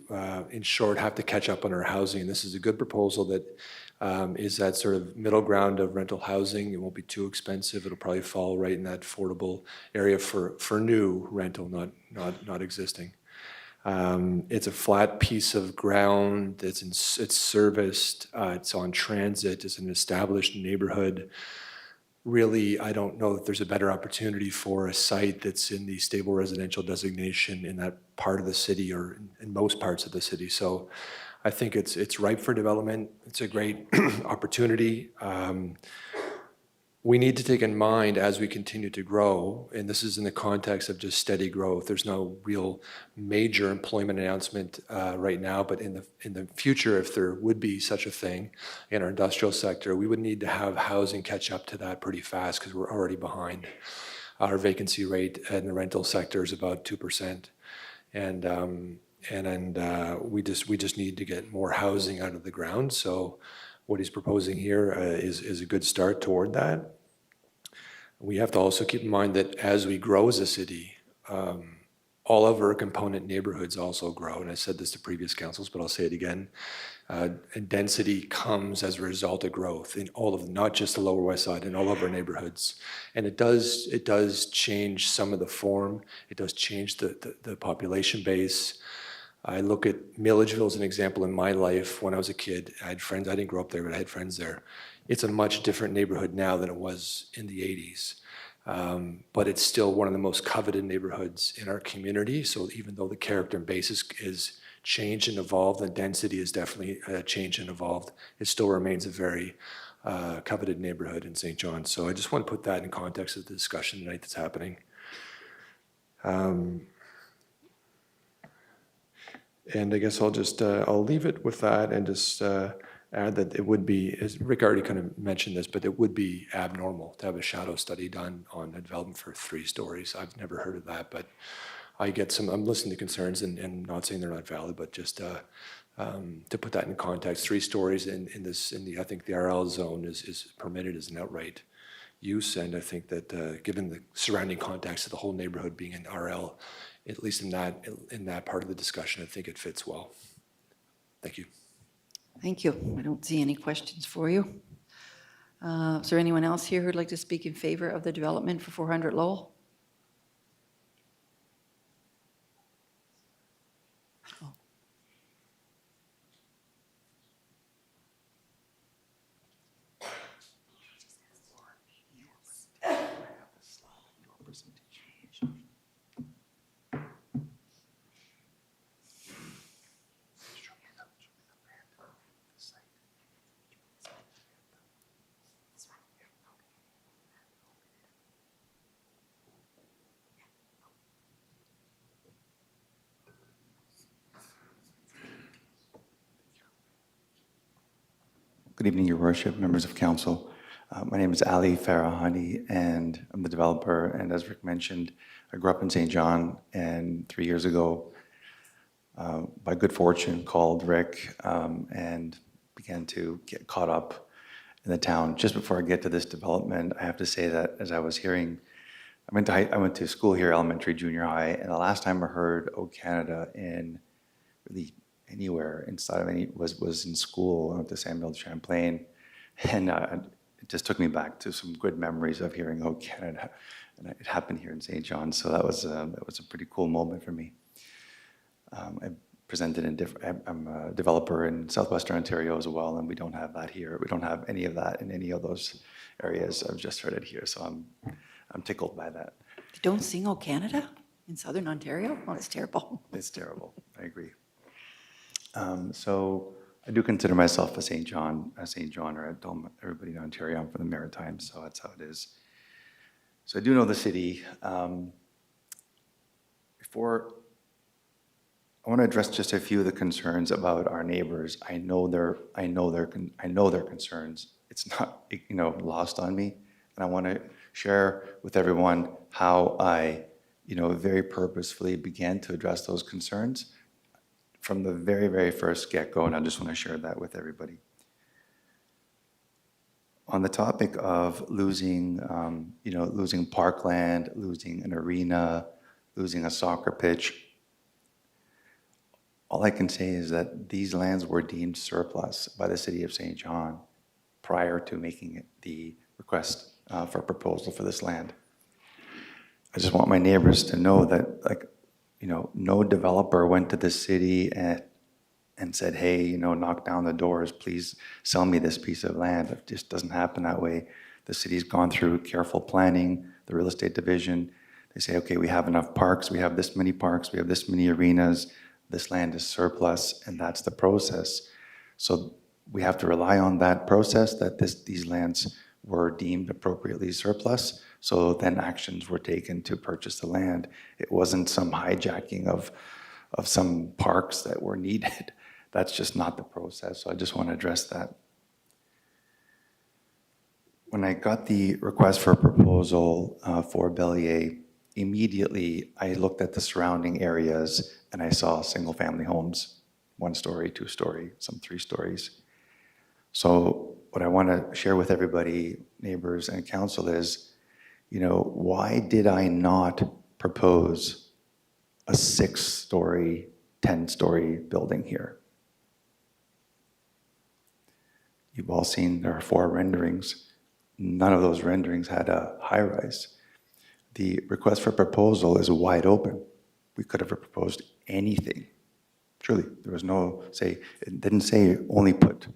in short, have to catch up on our housing. This is a good proposal that is that sort of middle ground of rental housing. It won't be too expensive. It'll probably fall right in that affordable area for new rental, not existing. It's a flat piece of ground. It's serviced. It's on transit. It's an established neighborhood. Really, I don't know that there's a better opportunity for a site that's in the stable residential designation in that part of the city or in most parts of the city. So I think it's ripe for development. It's a great opportunity. We need to take in mind as we continue to grow, and this is in the context of just steady growth. There's no real major employment announcement right now, but in the future, if there would be such a thing in our industrial sector, we would need to have housing catch up to that pretty fast because we're already behind. Our vacancy rate in the rental sector is about 2%, and we just need to get more housing out of the ground. So what he's proposing here is a good start toward that. We have to also keep in mind that as we grow as a city, all of our component neighborhoods also grow. And I said this to previous councils, but I'll say it again. And density comes as a result of growth in all of them, not just the Lower West Side, in all of our neighborhoods. And it does change some of the form. It does change the population base. I look at Milledgeville as an example in my life. When I was a kid, I had friends. I didn't grow up there, but I had friends there. It's a much different neighborhood now than it was in the 80s. But it's still one of the most coveted neighborhoods in our community. So even though the character and basis is changed and evolved, and density is definitely changed and evolved, it still remains a very coveted neighborhood in St. John. So I just want to put that in context of the discussion tonight that's happening. And I guess I'll just, I'll leave it with that and just add that it would be, as Rick already kind of mentioned this, but it would be abnormal to have a shadow study done on a development for 3 stories. I've never heard of that, but I get some, I'm listening to concerns and not saying they're not valid, but just to put that in context, 3 stories in the, I think the RL zone is permitted as an outright use. And I think that given the surrounding context of the whole neighborhood being in RL, at least in that part of the discussion, I think it fits well. Thank you. Thank you. I don't see any questions for you. Is there anyone else here who'd like to speak in favor of the development for 400 Lowell? Good evening, Your Worship, members of council. My name is Ali Farahani, and I'm the developer. And as Rick mentioned, I grew up in St. John, and 3 years ago, by good fortune, called Rick and began to get caught up in the town. Just before I get to this development, I have to say that as I was hearing, I went to school here, elementary, junior high, and the last time I heard "O Canada" in really anywhere inside of any was in school. I went to Samuel Champlain, and it just took me back to some good memories of hearing "O Canada," and it happened here in St. John. So that was a pretty cool moment for me. I presented I'm a developer in southwestern Ontario as well, and we don't have that here. We don't have any of that in any of those areas. I've just heard it here, so I'm tickled by that. You don't sing "O Canada" in southern Ontario? Oh, it's terrible. It's terrible. I agree. So I do consider myself a St. Johner. I tell everybody in Ontario I'm from the Maritimes, so that's how it is. So I do know the city. Before I want to address just a few of the concerns about our neighbors. I know their concerns. It's not lost on me, and I want to share with everyone how I very purposefully began to address those concerns from the very, very first get-go, and I just want to share that with everybody. On the topic of losing parkland, losing an arena, losing a soccer pitch, all I can say is that these lands were deemed surplus by the city of St. John prior to making the request for a proposal for this land. I just want my neighbors to know that, no developer went to the city and said, hey, knock down the doors, please sell me this piece of land. It just doesn't happen that way. The city's gone through careful planning, the real estate division. They say, okay, we have enough parks, we have this many parks, we have this many arenas, this land is surplus, and that's the process. So we have to rely on that process, that these lands were deemed appropriately surplus. So then actions were taken to purchase the land. It wasn't some hijacking of some parks that were needed. That's just not the process. So I just want to address that. When I got the request for a proposal for Bellier, immediately I looked at the surrounding areas and I saw single-family homes, 1 story, 2 story, some 3 stories. So what I want to share with everybody, neighbors and council is, why did I not propose a 6-story, 10-story building here? You've all seen there are 4 renderings. None of those renderings had a high-rise. The request for proposal is wide open. We could have proposed anything. Truly, there was no say, it didn't say only put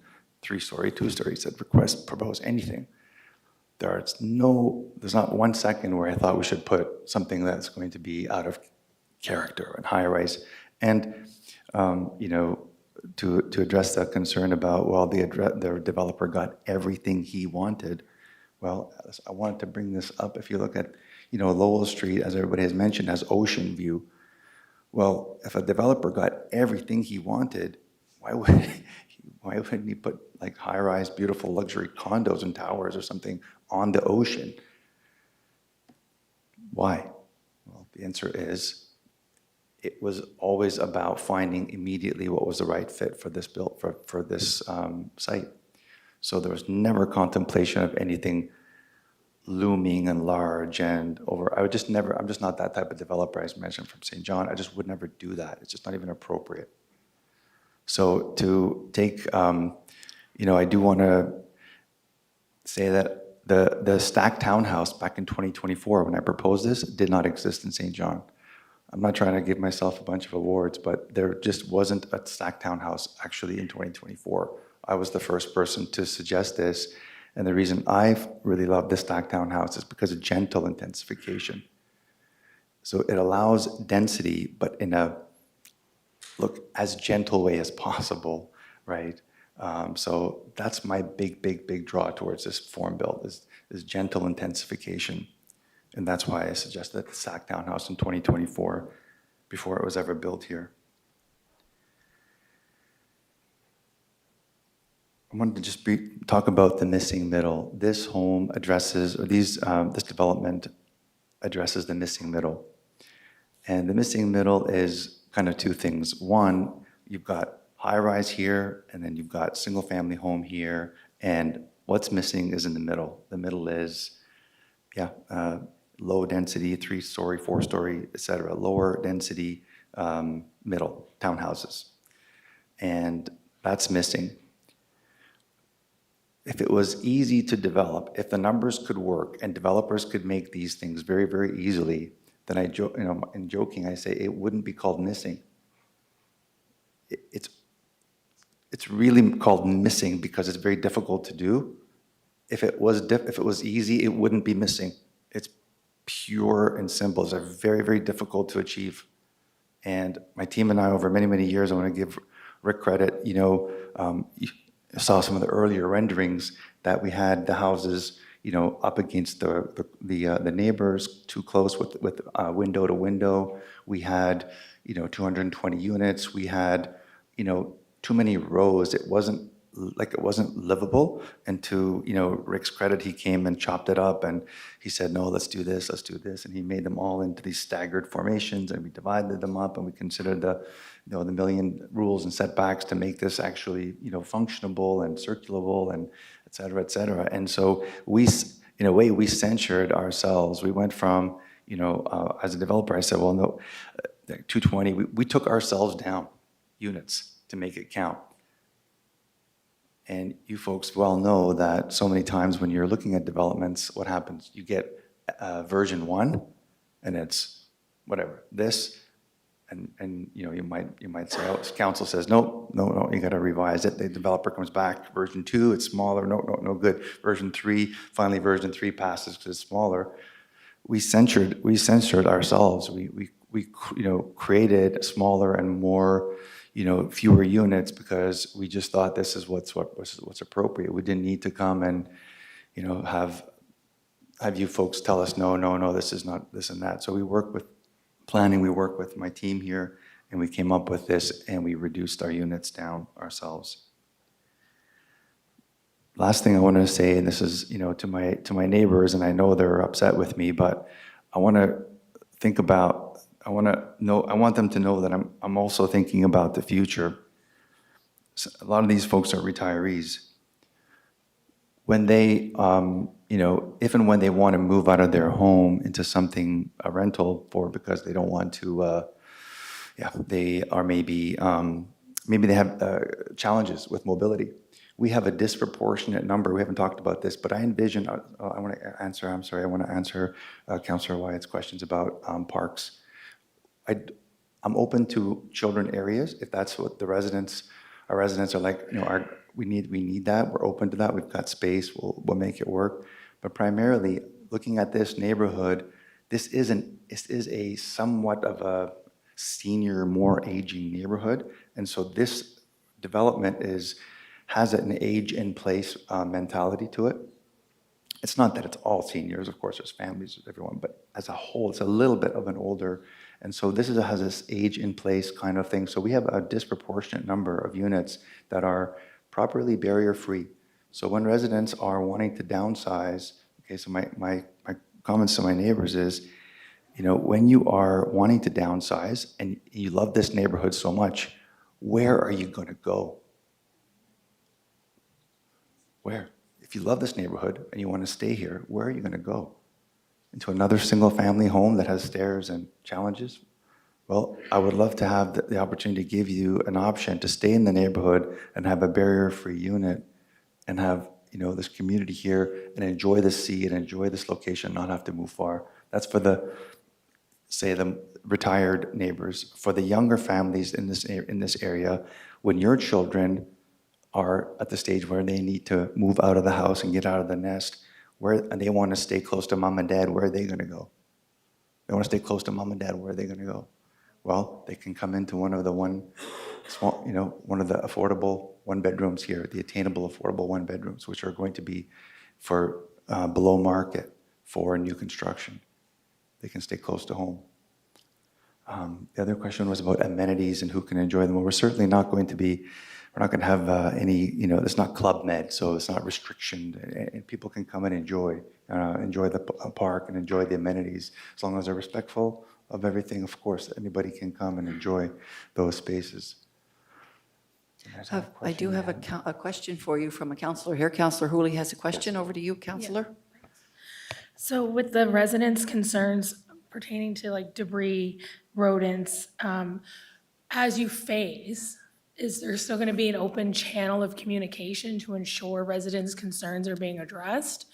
3-story, 2-story, it said propose anything. There's not 1 second where I thought we should put something that's going to be out of character and high rise. And, to address that concern about, well, the developer got everything he wanted. Well, I wanted to bring this up. If you look at, Lowell Street, as everybody has mentioned, has ocean view. Well, if a developer got everything he wanted, why wouldn't he put like high-rise, beautiful luxury condos and towers or something on the ocean? Why? Well, the answer is, it was always about finding immediately what was the right fit for this site. So there was never contemplation of anything looming and large and over. I would just never, I'm just not that type of developer. As mentioned from St. John, I just would never do that. It's just not even appropriate. So to take, I do want to say that the stacked townhouse back in 2024, when I proposed this, did not exist in St. John. I'm not trying to give myself a bunch of awards, but there just wasn't a stacked townhouse actually in 2024. I was the first person to suggest this. And the reason I really love this stacked townhouse is because of gentle intensification. So it allows density, but in a, as gentle way as possible, right? So that's my big draw towards this form build, is gentle intensification. And that's why I suggested the stacked townhouse in 2024, before it was ever built here. I wanted to just talk about the missing middle. This home addresses, or this development addresses the missing middle. And the missing middle is kind of two things. One, you've got high-rise here, and then you've got single-family home here, and what's missing is in the middle. The middle is, low density, 3-story, 4-story, et cetera, lower density middle townhouses. And that's missing. If it was easy to develop, if the numbers could work and developers could make these things very, very easily, then in joking, I say it wouldn't be called missing. It's really called missing because it's very difficult to do. If it was easy, it wouldn't be missing. It's pure and simple. It's very, very difficult to achieve. And my team and I, over many, many years, I want to give Rick credit. I saw some of the earlier renderings that we had the houses, up against the neighbors, too close with window to window. We had, 220 units. We had, too many rows. It wasn't livable. And to, Rick's credit, he came and chopped it up and he said, no, let's do this. And he made them all into these staggered formations, and we divided them up, and we considered the million rules and setbacks to make this actually, functionable and circulable and et cetera, et cetera. And so we, in a way, we censured ourselves. We went from, as a developer, I said, well, no, 220, we took ourselves down units to make it count. And you folks well know that so many times when you're looking at developments, what happens? You get version 1, and it's whatever, this, and you might say, oh, council says, no, you got to revise it. The developer comes back, version 2, it's smaller, no good. Version 3, finally version 3 passes because it's smaller. We censored ourselves. We created smaller and more, fewer units because we just thought this is what's appropriate. We didn't need to come and, have you folks tell us, no, this is not this and that. So we work with planning, we work with my team here, and we came up with this, and we reduced our units down ourselves. Last thing I want to say, and this is, to my neighbors, and I know they're upset with me, but I want to think about, I want them to know that I'm also thinking about the future. So a lot of these folks are retirees. When they, if and when they want to move out of their home into something, a rental because they don't want to, they are maybe they have challenges with mobility. We have a disproportionate number. We haven't talked about this, but I envision, I want to answer Councillor Wyatt's questions about parks. I'm open to children areas if that's what our residents are like. We need that. We're open to that. We've got space. We'll make it work. But primarily, looking at this neighborhood, this is a somewhat of a senior, more aging neighborhood, and so this development has an age-in-place mentality to it. It's not that it's all seniors, of course, there's families, everyone, but as a whole, it's a little bit of an older, and so this has this age-in-place kind of thing. So we have a disproportionate number of units that are properly barrier-free. So when residents are wanting to downsize, okay, so my comments to my neighbors is, when you are wanting to downsize and you love this neighborhood so much, where are you going to go? Where? if you love this neighborhood and you want to stay here, where are you going to go? Into another single-family home that has stairs and challenges? Well, I would love to have the opportunity to give you an option to stay in the neighborhood and have a barrier-free unit and have, this community here and enjoy the sea and enjoy this location, not have to move far. That's for the retired neighbors. For the younger families in this area, when your children are at the stage where they need to move out of the house and get out of the nest, and they want to stay close to mom and dad, where are they going to go? They want to stay close to mom and dad, where are they going to go? Well, they can come into one of the affordable one-bedrooms here, the attainable affordable one-bedrooms, which are going to be for below market for new construction. They can stay close to home. The other question was about amenities and who can enjoy them. Well, we're certainly not going to have any, it's not Club Med, so it's not restriction, and people can come and enjoy the park and enjoy the amenities, as long as they're respectful of everything. Of course, anybody can come and enjoy those spaces. I do have a question for you from a counselor here. Counselor Hooley has a question. Over to you, counselor. So with the residents' concerns pertaining to like debris, rodents, as you phase, is there still going to be an open channel of communication to ensure residents' concerns are being addressed?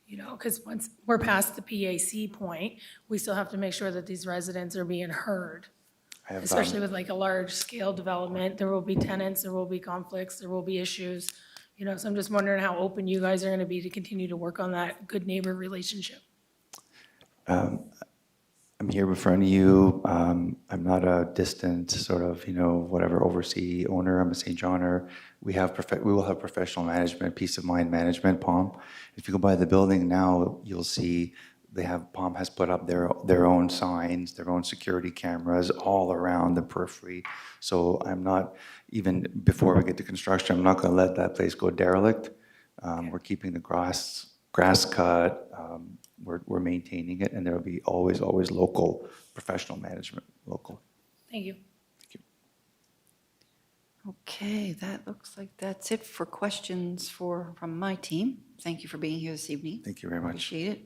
Because once we're past the PAC point, we still have to make sure that these residents are being heard. Especially with like a large scale development, there will be tenants, there will be conflicts, there will be issues. So I'm just wondering how open you guys are going to be to continue to work on that good neighbor relationship. I'm here in front of you. I'm not a distant sort of, oversee owner. I'm a St. Johner. We will have professional management, peace of mind management, POM. If you go by the building now, you'll see POM has put up their own signs, their own security cameras all around the periphery. So I'm not, even before we get to construction, I'm not going to let that place go derelict. We're keeping the grass cut. We're maintaining it, and there will be always local professional management, local. Thank you. Okay, that looks like that's it for questions from my team. Thank you for being here this evening. Thank you very much. Appreciate it.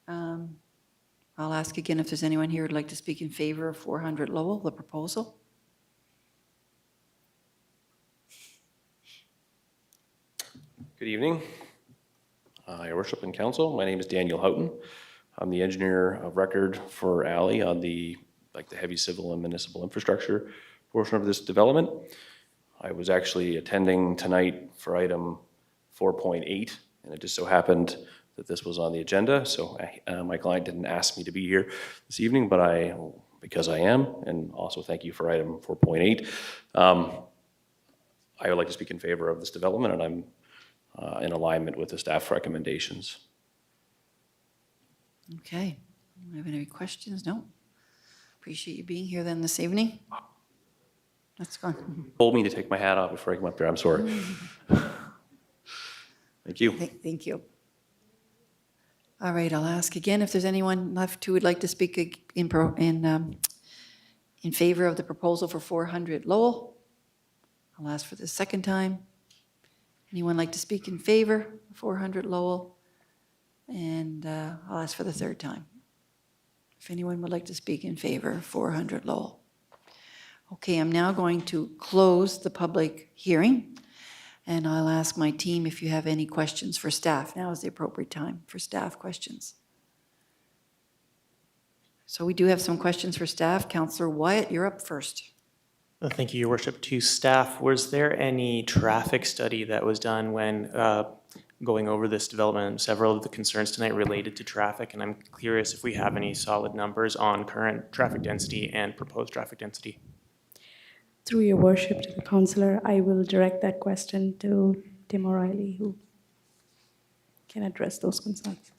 I'll ask again if there's anyone here who'd like to speak in favor of 400 Lowell, the proposal. Good evening, Your Worship and Council. My name is Daniel Houghton. I'm the engineer of record for ALI on the heavy civil and municipal infrastructure portion of this development. I was actually attending tonight for item 4.8, and it just so happened that this was on the agenda. So my client didn't ask me to be here this evening, but because I am, and also thank you for item 4.8. I would like to speak in favor of this development, and I'm in alignment with the staff recommendations. Okay. Do I have any questions? No? Appreciate you being here then this evening. That's fun. Told me to take my hat off before I come up here. I'm sorry. Thank you. Thank you. All right, I'll ask again if there's anyone left who would like to speak in favor of the proposal for 400 Lowell. I'll ask for the second time. Anyone like to speak in favor of 400 Lowell? And I'll ask for the third time. If anyone would like to speak in favor of 400 Lowell. Okay, I'm now going to close the public hearing, and I'll ask my team if you have any questions for staff. Now is the appropriate time for staff questions. So we do have some questions for staff. Councillor Wyatt, you're up first. Thank you, Your Worship. To staff, was there any traffic study that was done when going over this development? Several of the concerns tonight related to traffic, and I'm curious if we have any solid numbers on current traffic density and proposed traffic density. Through Your Worship to the councillor, I will direct that question to Tim O'Reilly, who can address those concerns.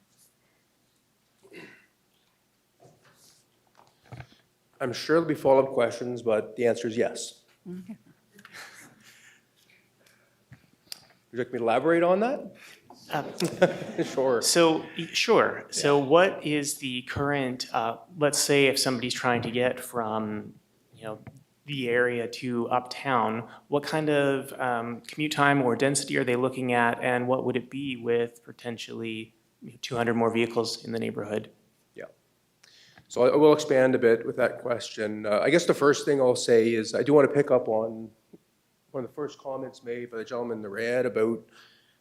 I'm sure there'll be follow-up questions, but the answer is yes. Would you like me to elaborate on that? Sure. Sure. So what is the current, let's say if somebody's trying to get from, the area to uptown, what kind of commute time or density are they looking at, and what would it be with potentially 200 more vehicles in the neighborhood? Yeah. So I will expand a bit with that question. I guess the first thing I'll say is I do want to pick up on one of the first comments made by the gentleman in the red about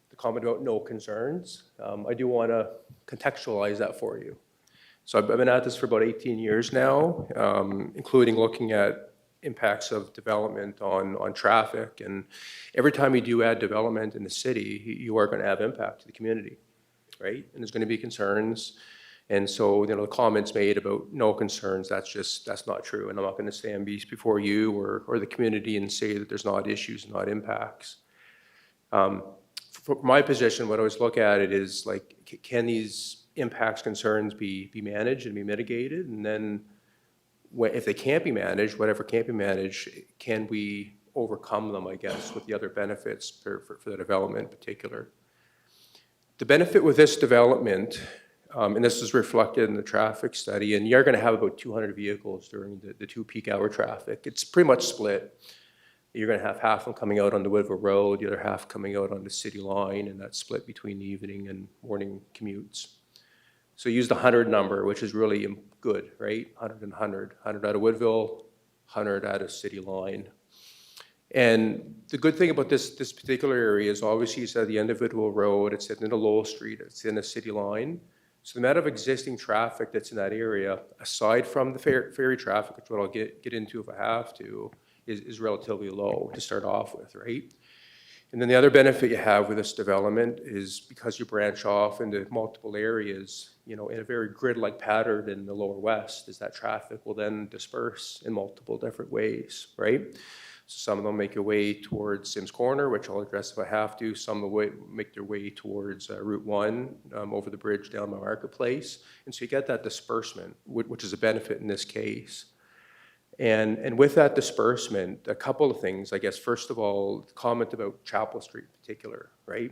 the comment about no concerns. I do want to contextualize that for you. So I've been at this for about 18 years now, including looking at impacts of development on traffic. And every time you do add development in the city, you are going to have impact to the community, right? And there's going to be concerns. And so, the comments made about no concerns, that's not true. And I'm not going to stand before you or the community and say that there's not issues, not impacts. From my position, what I always look at it is like, can these impacts, concerns be managed and be mitigated? And then if they can't be managed, whatever can't be managed, can we overcome them, I guess, with the other benefits for the development in particular? The benefit with this development, and this is reflected in the traffic study, and you're going to have about 200 vehicles during the two peak hour traffic. It's pretty much split. You're going to have half of them coming out on the Woodville Road, the other half coming out on the city line, and that's split between the evening and morning commutes. So use the 100 number, which is really good, right? 100 and 100. 100 out of Woodville, 100 out of city line. And the good thing about this particular area is obviously it's at the end of Woodville Road, it's in the Lowell Street, it's in the city line. So the amount of existing traffic that's in that area, aside from the ferry traffic, which I'll get into if I have to, is relatively low to start off with, right? And then the other benefit you have with this development is because you branch off into multiple areas, in a very grid-like pattern in the lower west, is that traffic will then disperse in multiple different ways, right? Some of them make their way towards Sims Corner, which I'll address if I have to. Some will make their way towards Route 1 over the bridge down by Marketplace. And so you get that disbursement, which is a benefit in this case. And with that disbursement, a couple of things, I guess. First of all, the comment about Chapel Street in particular, right?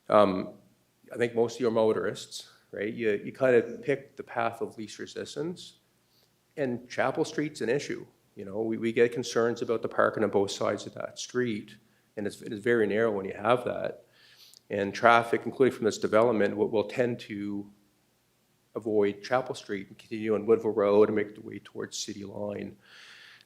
I think most of you are motorists, right? You kind of pick the path of least resistance. And Chapel Street's an issue. We get concerns about the parking on both sides of that street, and it's very narrow when you have that. And traffic, including from this development, will tend to avoid Chapel Street and continue on Woodville Road and make their way towards City Line.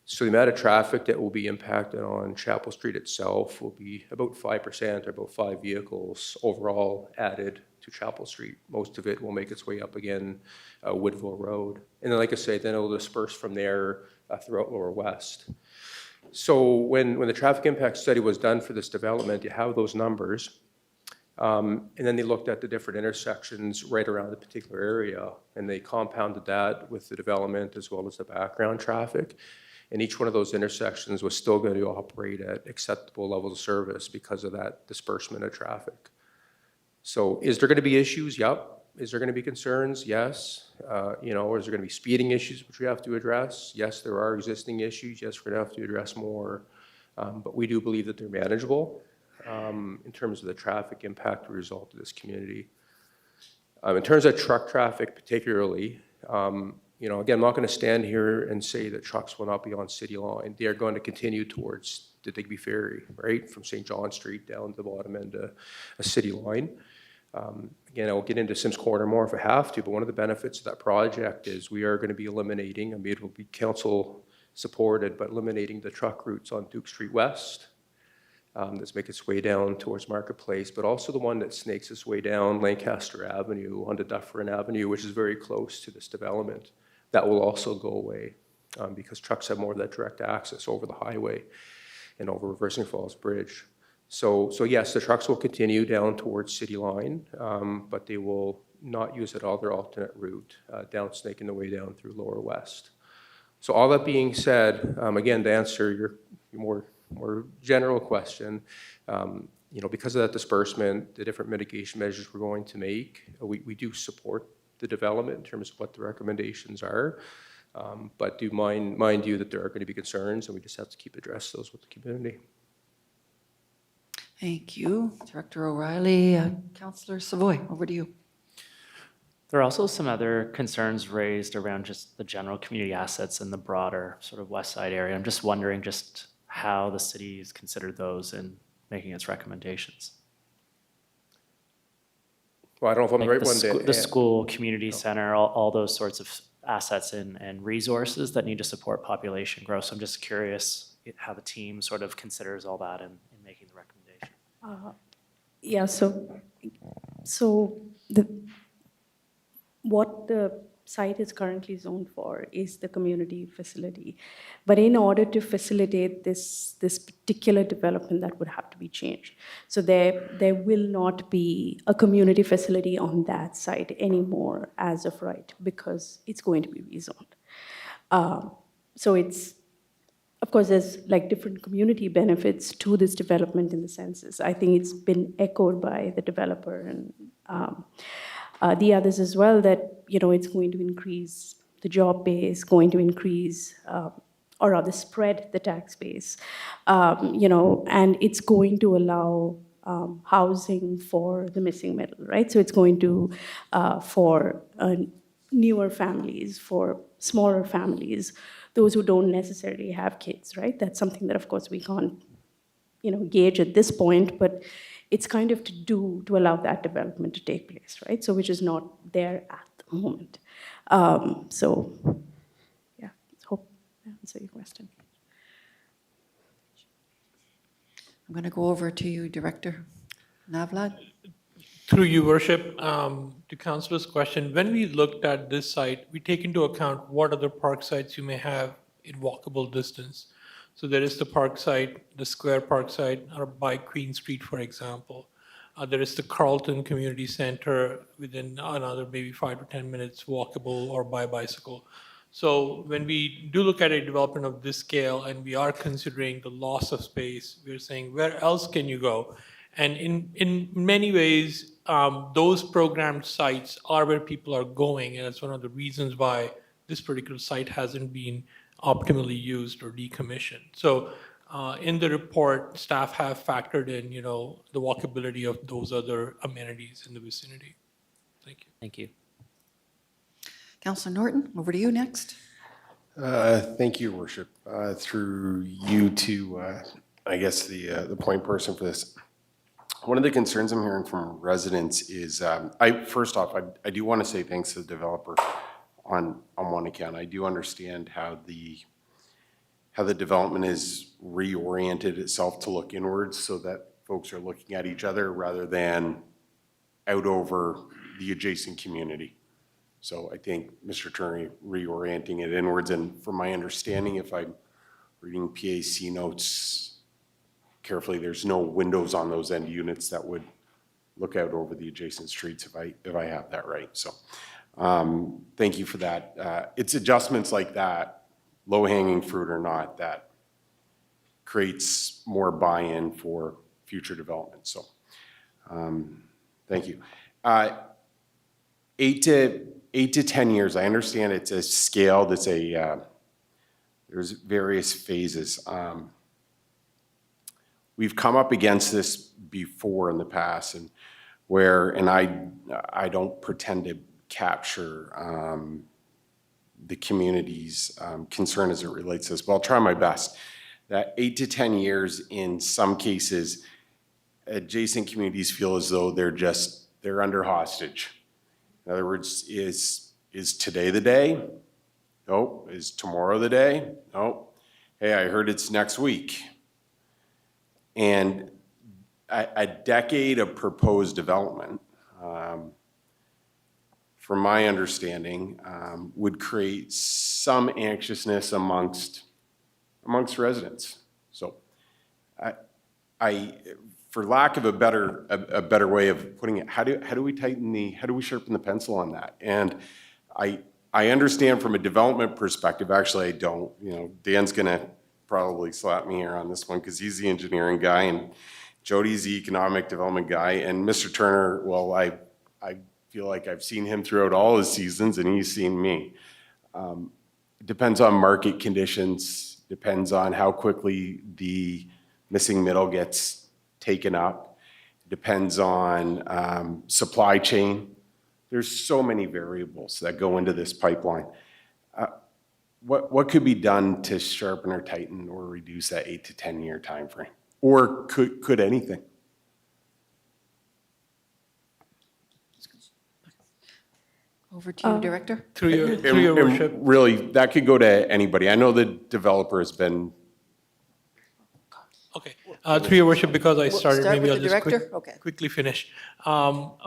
So the amount of traffic that will be impacted on Chapel Street itself will be about 5%, or about 5 vehicles overall added to Chapel Street. Most of it will make its way up again Woodville Road. And then, like I say, then it'll disperse from there throughout Lower West. So when the traffic impact study was done for this development, you have those numbers. And then they looked at the different intersections right around the particular area, and they compounded that with the development as well as the background traffic. And each one of those intersections was still going to operate at acceptable levels of service because of that disbursement of traffic. So is there going to be issues? Yep. Is there going to be concerns? Yes. Or is there going to be speeding issues which we have to address? Yes, there are existing issues. Yes, we're going to have to address more. But we do believe that they're manageable in terms of the traffic impact result of this community. In terms of truck traffic particularly, again, I'm not going to stand here and say that trucks will not be on City Line. They are going to continue towards the Digby Ferry, right, from St. John Street down to the bottom end of a City Line. Again, I'll get into Sims Corner more if I have to, but one of the benefits of that project is we are going to be eliminating, it will be council supported, but eliminating the truck routes on Duke Street West. That's make its way down towards Marketplace, but also the one that snakes its way down Lancaster Avenue onto Dufferin Avenue, which is very close to this development. That will also go away because trucks have more of that direct access over the highway and over Reversing Falls Bridge. So yes, the trucks will continue down towards City Line, but they will not use that other alternate route down, snaking the way down through Lower West. So all that being said, again, to answer your more general question, because of that disbursement, the different mitigation measures we're going to make, we do support the development in terms of what the recommendations are, but do mind you that there are going to be concerns, and we just have to keep address those with the community. Thank you, Director O'Reilly. Councillor Savoy, over to you. There are also some other concerns raised around just the general community assets in the broader sort of west side area. I'm just wondering just how the city has considered those in making its recommendations. Well, I don't know if I'm the Like right one to. the school, community center, all those sorts of assets and resources that need to support population growth. So I'm just curious how the team sort of considers all that in making the recommendation. Yeah, so what the site is currently zoned for is the community facility. But in order to facilitate this particular development, that would have to be changed. So there will not be a community facility on that site anymore as of right, because it's going to be rezoned. So it's, of course, there's like different community benefits to this development in the census. I think it's been echoed by the developer and the others as well, that, you know, it's going to increase the job base, going to increase, or rather spread the tax base, you know, and it's going to allow housing for the missing middle, right? So it's going to, for newer families, for smaller families, those who don't necessarily have kids, right? That's something that, of course, we can't, you know, gauge at this point, but it's kind of to allow that development to take place, right? So which is not there at the moment. So, yeah, hope that answers your question. I'm going to go over to you, Director Navlad. Through you, Worship, to Councilor's question, when we looked at this site, we take into account what other park sites you may have in walkable distance. So there is the park site, the Square Park site, or by Queen Street, for example. There is the Carlton Community Center within another maybe 5 to 10 minutes walkable or by bicycle. So when we do look at a development of this scale and we are considering the loss of space, we're saying, where else can you go? And in many ways, those programmed sites are where people are going, and it's one of the reasons why this particular site hasn't been optimally used or decommissioned. So in the report, staff have factored in, you know, the walkability of those other amenities in the vicinity. Thank you. Thank you. Councilor Norton, over to you next. Thank you, Worship. Through you to, I guess, the point person for this. One of the concerns I'm hearing from residents is, first off, I do want to say thanks to the developer on one account. I do understand how the development has reoriented itself to look inwards so that folks are looking at each other rather than out over the adjacent community. So I think Mr. Turner reorienting it inwards, and from my understanding, if I'm reading PAC notes carefully, there's no windows on those end units that would look out over the adjacent streets if I have that right. So thank you for that. It's adjustments like that, low-hanging fruit or not, that creates more buy-in for future development. So thank you. 8 to 10 years, I understand it's a scaled, there's various phases. We've come up against this before in the past, and I don't pretend to capture the community's concern as it relates to this, but I'll try my best. That 8 to 10 years, in some cases, adjacent communities feel as though they're under hostage. In other words, is today the day? Nope. Is tomorrow the day? Nope. Hey, I heard it's next week. And a decade of proposed development, from my understanding, would create some anxiousness amongst residents. So for lack of a better way of putting it, how do we sharpen the pencil on that? And I understand from a development perspective, actually I don't, you know, Dan's gonna probably slap me here on this one because he's the engineering guy and Jody's the economic development guy, and Mr. Turner, well, I feel like I've seen him throughout all his seasons and he's seen me. It depends on market conditions, depends on how quickly the missing middle gets taken up, depends on supply chain there's so many variables that go into this pipeline. What could be done to sharpen or tighten or reduce that 8 to 10 year timeframe? Or could anything? Over to you, Director. Through your And worship. really, that could go to anybody. I know the developer has been. Okay, through your worship, because I We'll started, start maybe with I'll the just director? Okay. quickly finish.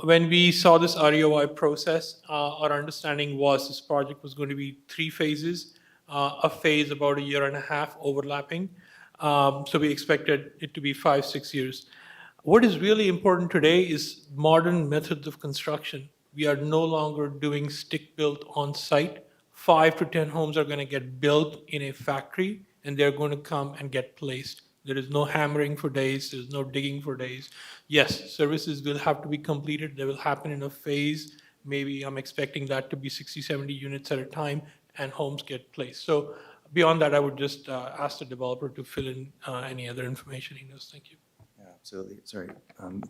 When we saw this REOI process, our understanding was this project was going to be 3 phases, a phase about 1.5 years overlapping. So we expected it to be 5-6 years. What is really important today is modern methods of construction. We are no longer doing stick-built on-site. 5 to 10 homes are going to get built in a factory, and they're going to come and get placed. There is no hammering for days, there's no digging for days. Yes, services will have to be completed, they will happen in a phase. Maybe I'm expecting that to be 60, 70 units at a time, and homes get placed. So beyond that, I would just ask the developer to fill in any other information he knows. Thank you. Yeah, absolutely. Sorry,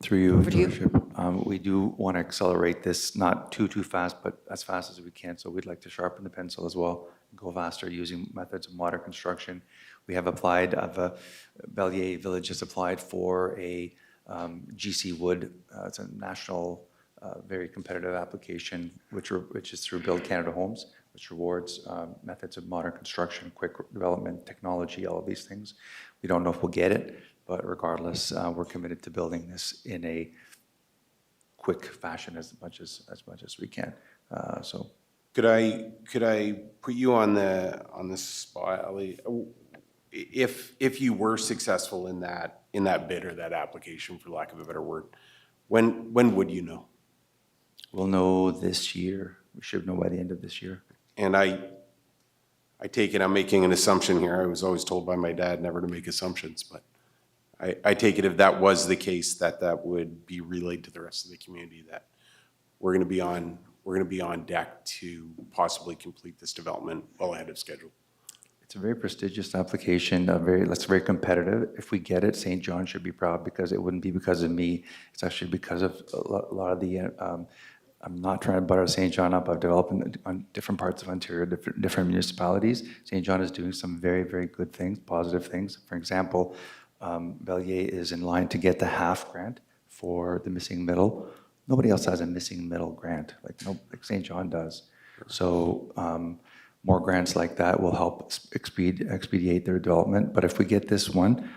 through you, Your Worship. We do want to accelerate this, not too fast, but as fast as we can. So we'd like to sharpen the pencil as well, go faster using methods of modern construction. We have applied, Bellier Village has applied for a GC Wood. It's a national, very competitive application, which is through Build Canada Homes, which rewards methods of modern construction, quick development, technology, all of these things. We don't know if we'll get it, but regardless, we're committed to building this in a quick fashion as much as we can. So, Could I put you on the spot, Ali? If you were successful in that bid or that application, for lack of a better word, when would you know? we'll know this year. We should know by the end of this year. And I take it I'm making an assumption here. I was always told by my dad never to make assumptions, but I take it if that was the case, that would be relayed to the rest of the community, that we're going to be on deck to possibly complete this development well ahead of schedule. It's a very prestigious application, that's very competitive. If we get it, St. John should be proud, because it wouldn't be because of me. It's actually because of a lot of the, I'm not trying to butter St. John up. I've developed on different parts of Ontario, different municipalities. St. John is doing some very, very good things, positive things. For example, Bellier is in line to get the half grant for the missing middle. Nobody else has a missing middle grant, like St. John does. So more grants like that will help expedite their development. But if we get this one,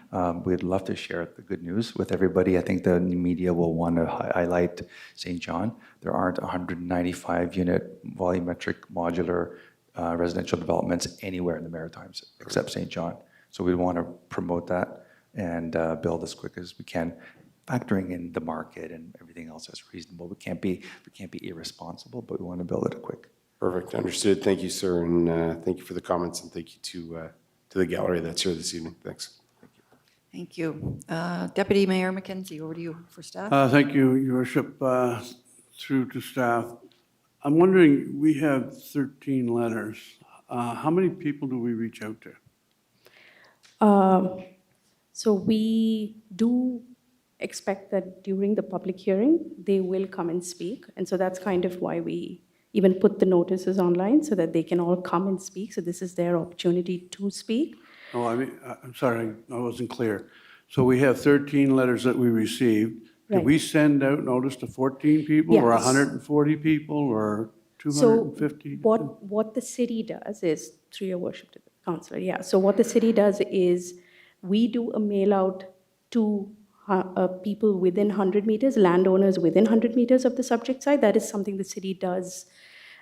we'd love to share the good news with everybody. I think the media will want to highlight St. John. There aren't 195 unit volumetric modular residential developments anywhere in the Maritimes except St. John. So we want to promote that and build as quick as we can, factoring in the market and everything else as reasonable. We can't be irresponsible, but we want to build it quick. Perfect, understood. Thank you, sir, and thank you for the comments, and thank you to the gallery that's here this evening. Thanks. Thank you. Deputy Mayor McKenzie, over to you for staff. Thank you, Your Worship. Through to staff. I'm wondering, we have 13 letters. How many people do we reach out to? So we do expect that during the public hearing, they will come and speak. And so that's kind of why we even put the notices online, so that they can all come and speak. So this is their opportunity to speak. Oh, I mean, I'm sorry, I wasn't clear. So we have 13 letters that we received. Did Right. we send out notice to 14 people, or Yes. 140 people, or 250? So what the city does is, through your worship to the councillor, yeah. So what the city does is, we do a mail out to people within 100 meters, landowners within 100 meters of the subject site. That is something the city does,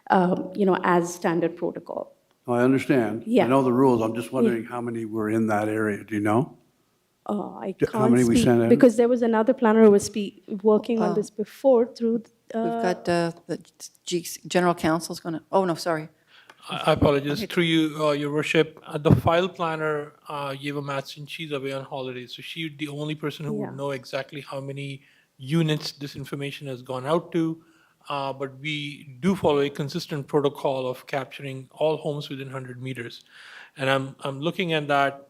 as standard protocol. Oh, I understand. Yeah. I know the rules. I'm just wondering how many were in that area. Do you know? I How can't many we speak, sent out? because there was another planner who was working on this before through. We've got the General Counsel's going to, oh, no, sorry. I apologize. Through you, Your Worship, the file planner, Yeva Matson, she's away on holidays, so she's the only person who would know exactly how many units this information has gone out to. But we do follow a consistent protocol of capturing all homes within 100 meters. And I'm looking at that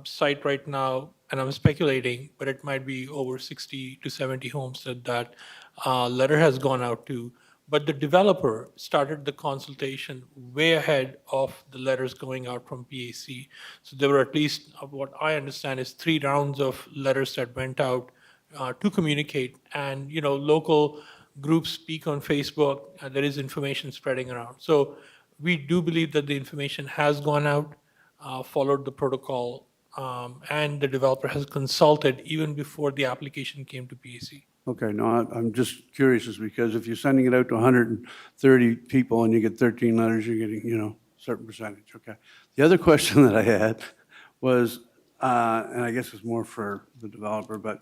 site right now, and I'm speculating, but it might be over 60 to 70 homes that letter has gone out to. but the developer started the consultation way ahead of the letters going out from PAC. So there were at least, what I understand is 3 rounds of letters that went out to communicate. And, local groups speak on Facebook, there is information spreading around. So we do believe that the information has gone out, followed the protocol, and the developer has consulted even before the application came to PAC. Okay, no, I'm just curious, is because if you're sending it out to 130 people and you get 13 letters, you're getting, a certain percentage, okay. The other question that I had was, and I guess it's more for the developer, but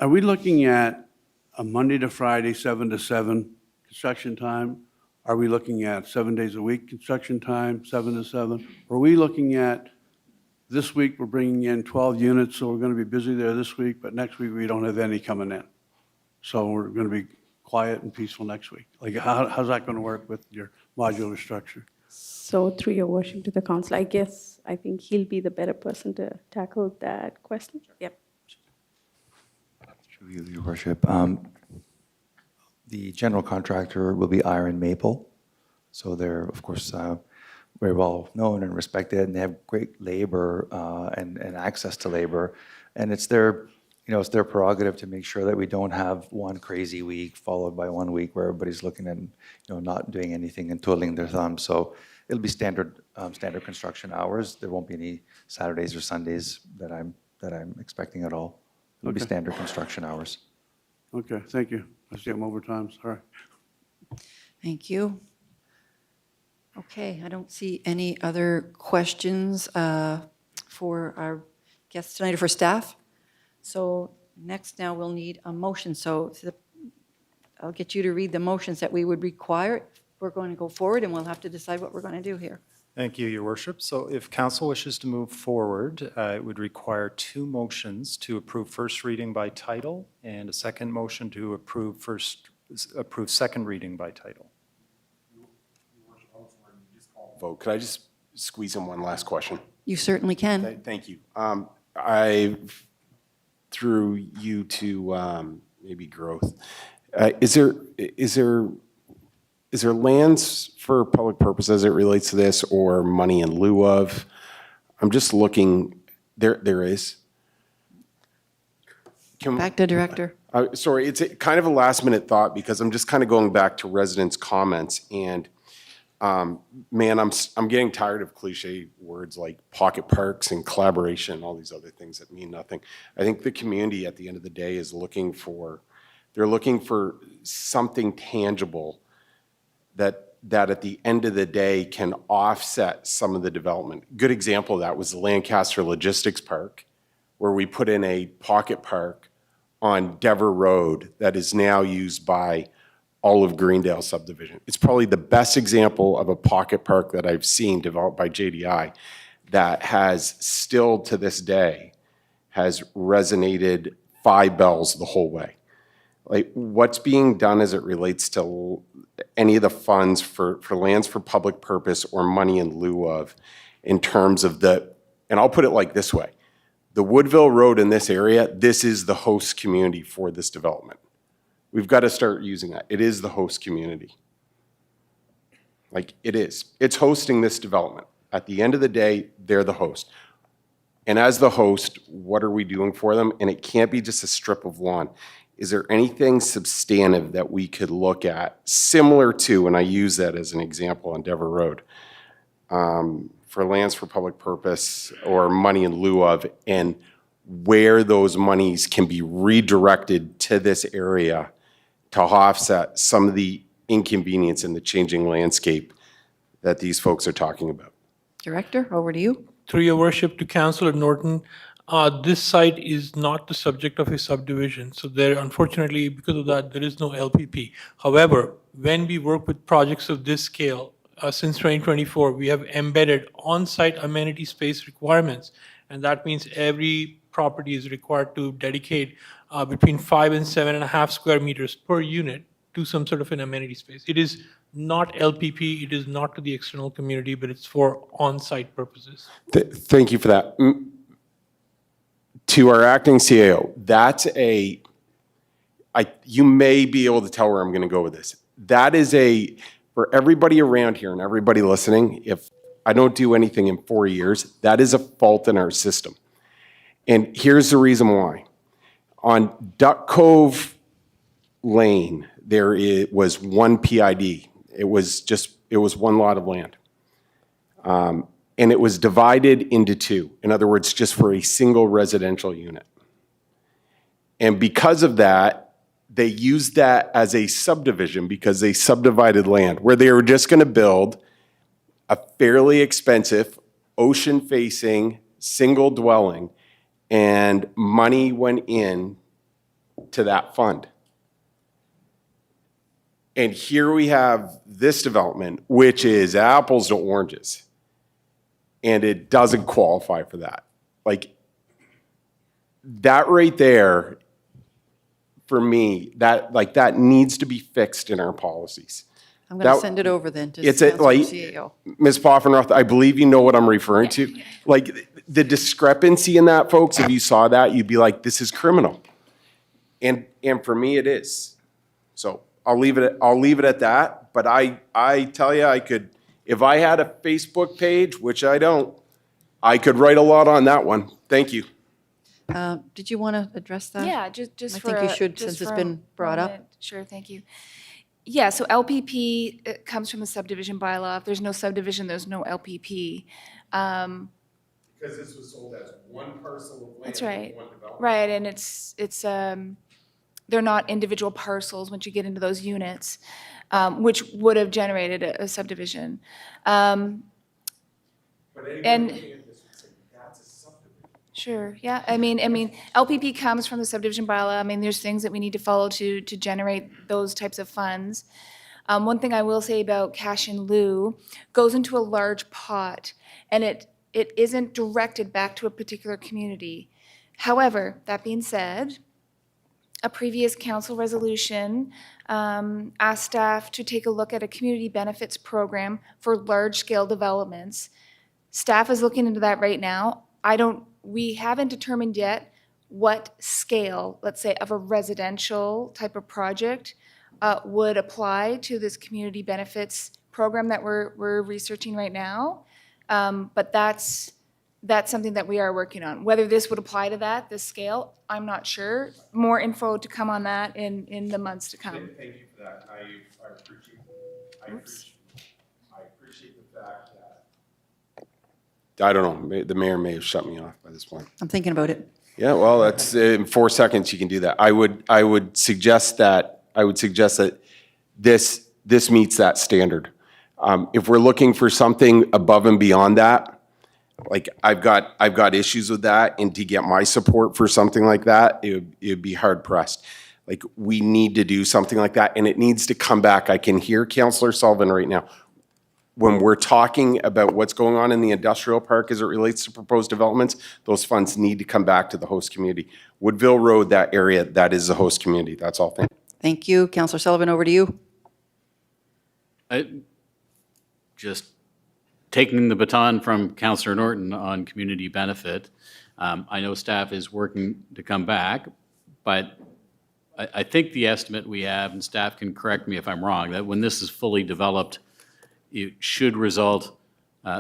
are we looking at a Monday to Friday, 7 to 7 construction time? Are we looking at 7 days a week construction time, 7 to 7? Or are we looking at this week, we're bringing in 12 units, so we're going to be busy there this week, but next week we don't have any coming in. So we're going to be quiet and peaceful next week. Like, how's that going to work with your modular structure? So through your worship to the council, I think he'll be the better person to tackle that question. Yep. Through you, Your Worship. The general contractor will be Iron Maple. So they're, of course, very well known and respected, and they have great labor and access to labor. And it's their prerogative to make sure that we don't have one crazy week followed by one week where everybody's looking and not doing anything and twiddling their thumbs. So it'll be standard construction hours. There won't be any Saturdays or Sundays that I'm expecting at all. It'll be Okay. standard construction hours. Okay, thank you. I see I'm over time, sorry. Thank you. Okay, I don't see any other questions for our guests tonight or for staff. So next now we'll need a motion. So I'll get you to read the motions that we would require. We're going to go forward and we'll have to decide what we're going to do here. Thank you, Your Worship. So if council wishes to move forward, it would require 2 motions to approve first reading by title and a second motion to approve second reading by title. Vote. Could I just squeeze in one last question? You certainly can. Thank you. Through you to maybe growth. Is there lands for public purpose as it relates to this, or money in lieu of? I'm just looking. There is. Back to Director. Sorry, it's kind of a last minute thought because I'm just kind of going back to residents' comments and. Man, I'm getting tired of cliche words like pocket parks and collaboration, all these other things that mean nothing. I think the community at the end of the day is looking for something tangible that at the end of the day can offset some of the development. Good example of that was the Lancaster Logistics Park, where we put in a pocket park on Dever Road that is now used by all of Greendale subdivision. It's probably the best example of a pocket park that I've seen developed by JDI that has still to this day has resonated 5 bells the whole way. Like what's being done as it relates to any of the funds for lands for public purpose or money in lieu of in terms of and I'll put it like this way, the Woodville Road in this area, this is the host community for this development. We've got to start using that. It is the host community. Like it is. It's hosting this development. At the end of the day, they're the host. And as the host, what are we doing for them? And it can't be just a strip of lawn. Is there anything substantive that we could look at similar to, and I use that as an example on Dever Road, for lands for public purpose or money in lieu of, and where those monies can be redirected to this area to offset some of the inconvenience in the changing landscape that these folks are talking about. Director, over to you. Through your worship to Councillor Norton, this site is not the subject of a subdivision. So there, unfortunately, because of that, there is no LPP. However, when we work with projects of this scale, since 2024, we have embedded on-site amenity space requirements. And that means every property is required to dedicate between 5 and 7.5 square meters per unit to some sort of an amenity space. It is not LPP, it is not to the external community, but it's for on-site purposes. Thank you for that. To our acting CAO, you may be able to tell where I'm going to go with this. that is for everybody around here and everybody listening, if I don't do anything in 4 years, that is a fault in our system. And here's the reason why. On Duck Cove Lane, was one PID. It was one lot of land. And it was divided into two. In other words, just for a single residential unit. And because of that, they used that as a subdivision because they subdivided land where they were just going to build a fairly expensive ocean-facing single dwelling, and money went in to that fund. And here we have this development, which is apples to oranges, and it doesn't qualify for that. Like, that right there, for me, that needs to be fixed in our policies. I'm going to send it over then to It's Councilor like, CAO. Ms. Poffenroth, I believe you know what I'm referring to. Like, the discrepancy in that, folks, if you saw that, you'd be like, this is criminal. And for me, it is. So I'll leave it at that. But I tell you, I could, if I had a Facebook page, which I don't, I could write a lot on that one. Thank you. Did you want to address that? Yeah, just I for think you a- should, just since it's for a been brought up. moment. Sure, thank you. Yeah, so LPP comes from the subdivision bylaw. If there's no subdivision, there's no LPP. Because this was sold as one parcel of land. That's right. Right, and it's they're not individual parcels once you get into those units, which would have generated a subdivision. And sure, yeah. I mean, LPP comes from the subdivision bylaw. I mean, there's things that we need to follow to generate those types of funds. One thing I will say about cash in lieu goes into a large pot, and it isn't directed back to a particular community. However, that being said, a previous council resolution asked staff to take a look at a community benefits program for large-scale developments. Staff is looking into that right now. We haven't determined yet what scale, let's say, of a residential type of project would apply to this community benefits program that we're researching right now. But that's something that we are working on. Whether this would apply to this scale, I'm not sure. More info to come on that in the months to come. Thank you for that. I appreciate the fact that, I don't know, the mayor may have shut me off by this point. I'm thinking about it. Yeah, well, that's, in 4 seconds you can do that. I would suggest that this meets that standard. If we're looking for something above and beyond that, like I've got issues with that, and to get my support for something like that, it would be hard pressed. Like, we need to do something like that, and it needs to come back. I can hear Councillor Sullivan right now. When we're talking about what's going on in the industrial park as it relates to proposed developments, those funds need to come back to the host community. Woodville Road, that area, that is the host community. That's all. Thank you. Councillor Sullivan, over to you. Just taking the baton from Councillor Norton on community benefit. I know staff is working to come back, but I think the estimate we have, and staff can correct me if I'm wrong, that when this is fully developed, it should result,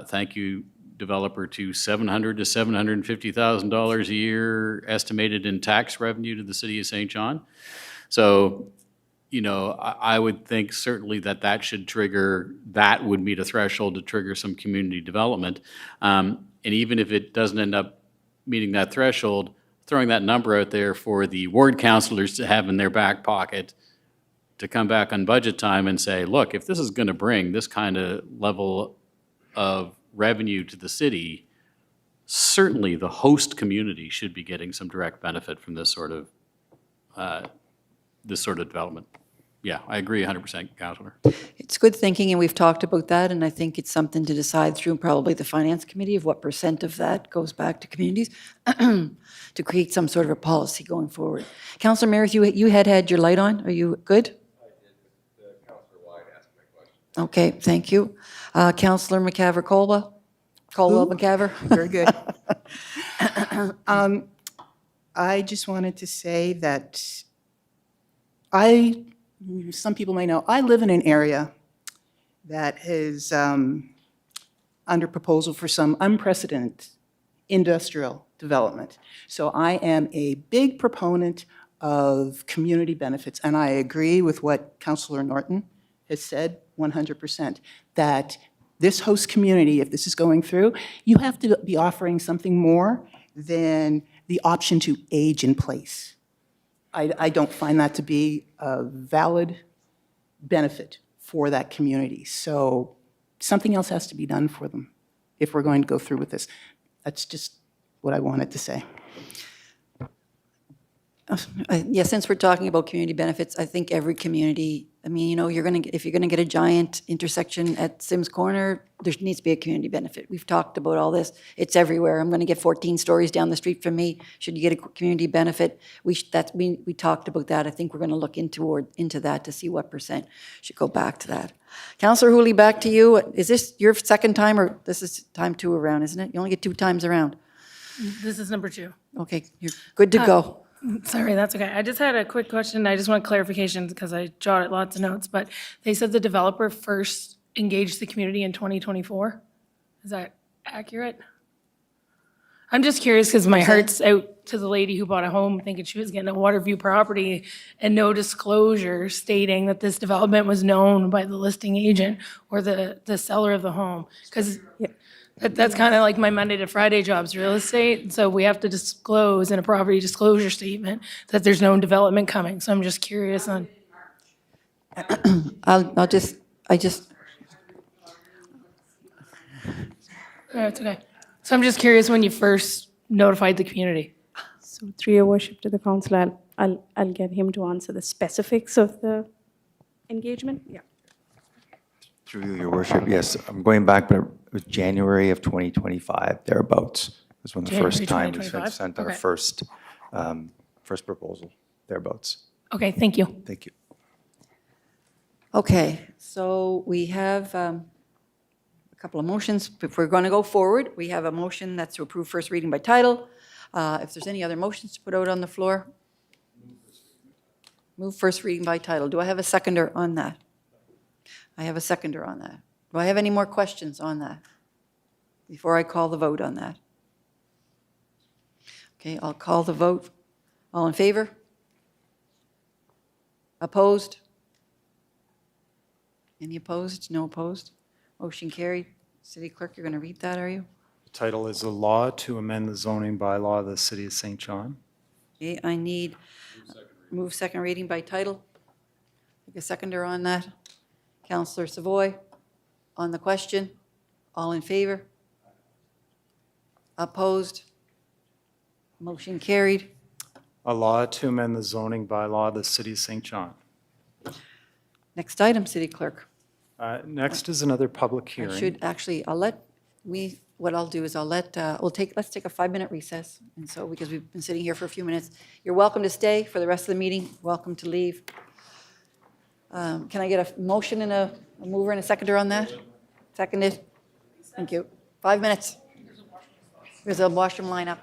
thank you, developer, to $700,000 to $750,000 a year estimated in tax revenue to the city of St. John. So, you know, I would think certainly that should trigger, that would meet a threshold to trigger some community development. And even if it doesn't end up meeting that threshold, throwing that number out there for the ward councilors to have in their back pocket to come back on budget time and say, look, if this is going to bring this kind of level of revenue to the city, certainly the host community should be getting some direct benefit from this sort of development. Yeah, I agree 100%, Councillor. It's good thinking, and we've talked about that, and I think it's something to decide through probably the Finance Committee of what % of that goes back to communities to create some sort of a policy going forward. Councillor Merrick, you had your light on. Are you good? Okay, thank you. Councillor McCaver-Colwell? Colwell-McCaver? Very good. I just wanted to say that I some people may know, I live in an area that is under proposal for some unprecedented industrial development. So I am a big proponent of community benefits, and I agree with what Councillor Norton has said 100%, that this host community, if this is going through, you have to be offering something more than the option to age in place. I don't find that to be a valid benefit for that community. So something else has to be done for them if we're going to go through with this. That's just what I wanted to say. Yeah, since we're talking about community benefits, I think every community, I mean, you know, if you're gonna get a giant intersection at Sims Corner, there needs to be a community benefit. We've talked about all this. It's everywhere. I'm gonna get 14 stories down the street from me. Should you get a community benefit? We talked about that. I think we're gonna look into that to see what percent should go back to that. Councillor Hooley, back to you. Is this your second time, or this is time 2 around, isn't it? You only get 2 times around. This is number 2. Okay, you're good to go. Sorry, that's okay. I just had a quick question. I just want clarification because I jotted lots of notes, but they said the developer first engaged the community in 2024. Is that accurate? I'm just curious because my heart's out to the lady who bought a home thinking she was getting a Waterview property and no disclosure stating that this development was known by the listing agent or the seller of the home. Because that's kind of like my Monday to Friday jobs, real estate. So we have to disclose in a property disclosure statement that there's no development coming. So I'm just curious on. It's okay. So I'm just curious when you first notified the community. So through your worship to the council, I'll get him to answer the specifics of the engagement. Yeah. Through you, your worship, yes, I'm going back, but it was January of 2025, thereabouts. Was when the first January time we 2025? sent our Okay. first proposal, thereabouts. Okay, thank you. Thank you. Okay, so we have a couple of motions. If we're going to go forward, we have a motion that's to approve first reading by title. If there's any other motions to put out on the floor? Move first reading by title. Do I have a seconder on that? I have a seconder on that. Do I have any more questions on that before I call the vote on that? Okay, I'll call the vote. All in favor? Opposed? Any opposed? No opposed? Motion carried. City Clerk, you're going to read that, are you? The title is a law to amend the zoning bylaw of the City of St. John. Okay, I need, move second reading by title. Take a seconder on that. Councillor Savoy, on the question. All in favor? Opposed? Motion carried. A law to amend the zoning bylaw of the City of St. John. Next item, City Clerk. Next is another public I hearing. should, actually, what I'll do is let's take a 5-minute recess. And so, because we've been sitting here for a few minutes, you're welcome to stay for the rest of the meeting, welcome to leave. Can I get a motion and a mover and a seconder on that? Seconded? Thank you. 5 minutes. There's a washroom lineup.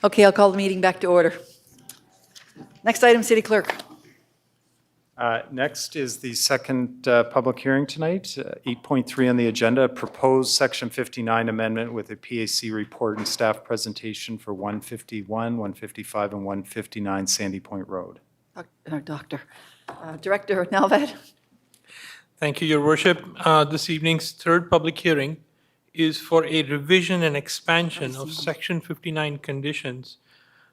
Okay, I'll call the meeting back to order. Next item, City Clerk. Next is the second public hearing tonight, 8.3 on the agenda, proposed Section 59 amendment with a PAC report and staff presentation for 151, 155, and 159 Sandy Point Road. Director Nalvad. Thank you, Your Worship. This evening's third public hearing is for a revision and expansion of Section 59 conditions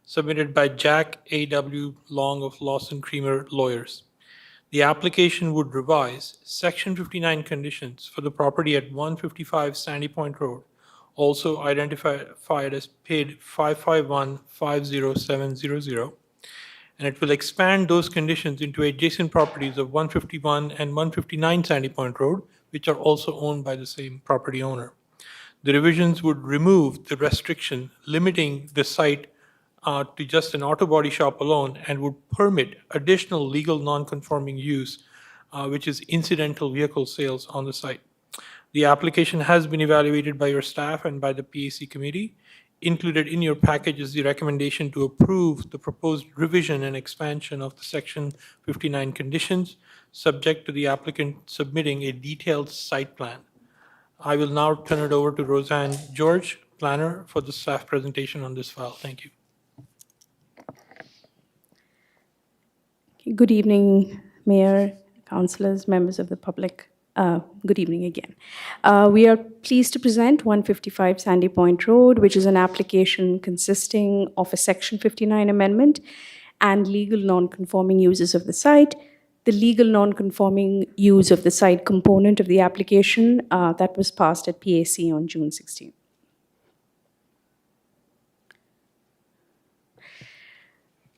submitted by Jack A.W. Long of Lawson Creamer Lawyers. The application would revise Section 59 conditions for the property at 155 Sandy Point Road, also identified as PID 551-50700, and it will expand those conditions into adjacent properties of 151 and 159 Sandy Point Road, which are also owned by the same property owner. The revisions would remove the restriction limiting the site to just an auto body shop alone and would permit additional legal non-conforming use, which is incidental vehicle sales on the site. The application has been evaluated by your staff and by the PAC committee. Included in your package is the recommendation to approve the proposed revision and expansion of the Section 59 conditions, subject to the applicant submitting a detailed site plan. I will now turn it over to Roseanne George, planner, for the staff presentation on this file. Thank you. Good evening, Mayor, councillors, members of the public. Good evening again. We are pleased to present 155 Sandy Point Road, which is an application consisting of a Section 59 amendment and legal non-conforming uses of the site. The legal non-conforming use of the site component of the application that was passed at PAC on June 16.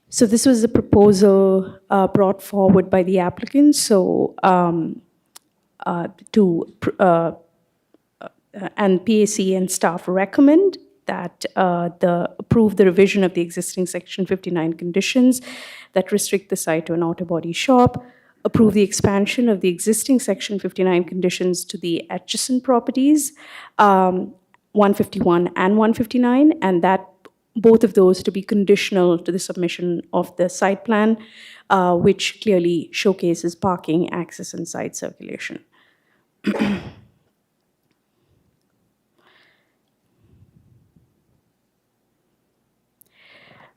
So this was a proposal brought forward by the applicant. So and PAC and staff recommend that approve the revision of the existing Section 59 conditions that restrict the site to an auto body shop, approve the expansion of the existing Section 59 conditions to the adjacent properties, 151 and 159, and that both of those to be conditional to the submission of the site plan, which clearly showcases parking, access, and site circulation.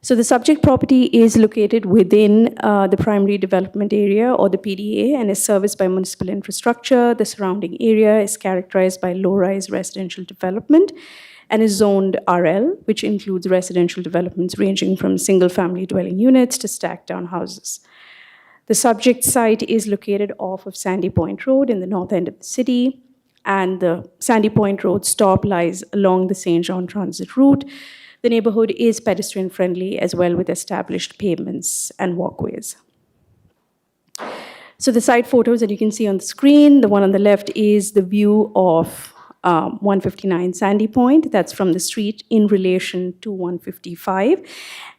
So the subject property is located within the primary development area, or the PDA, and is serviced by municipal infrastructure. The surrounding area is characterized by low-rise residential development and is zoned RL, which includes residential developments ranging from single-family dwelling units to stacked townhouses. The subject site is located off of Sandy Point Road in the north end of the city, and the Sandy Point Road stop lies along the St. John Transit route. The neighborhood is pedestrian-friendly as well, with established pavements and walkways. So the site photos that you can see on the screen, the one on the left is the view of 159 Sandy Point. That's from the street in relation to 155.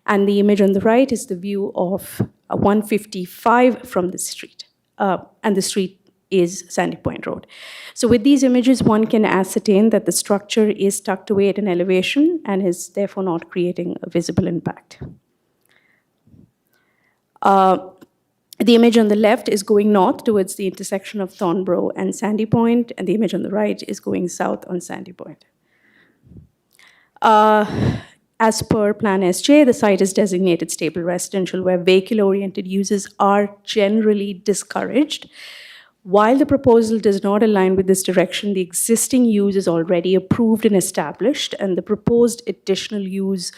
And the image on the right is the view of 155 from the street. And the street is Sandy Point Road. So with these images, one can ascertain that the structure is tucked away at an elevation and is therefore not creating a visible impact. The image on the left is going north towards the intersection of Thornborough and Sandy Point, and the image on the right is going south on Sandy Point. As per Plan SJ, the site is designated stable residential, where vehicle-oriented uses are generally discouraged. While the proposal does not align with this direction, the existing use is already approved and established, and the proposed additional use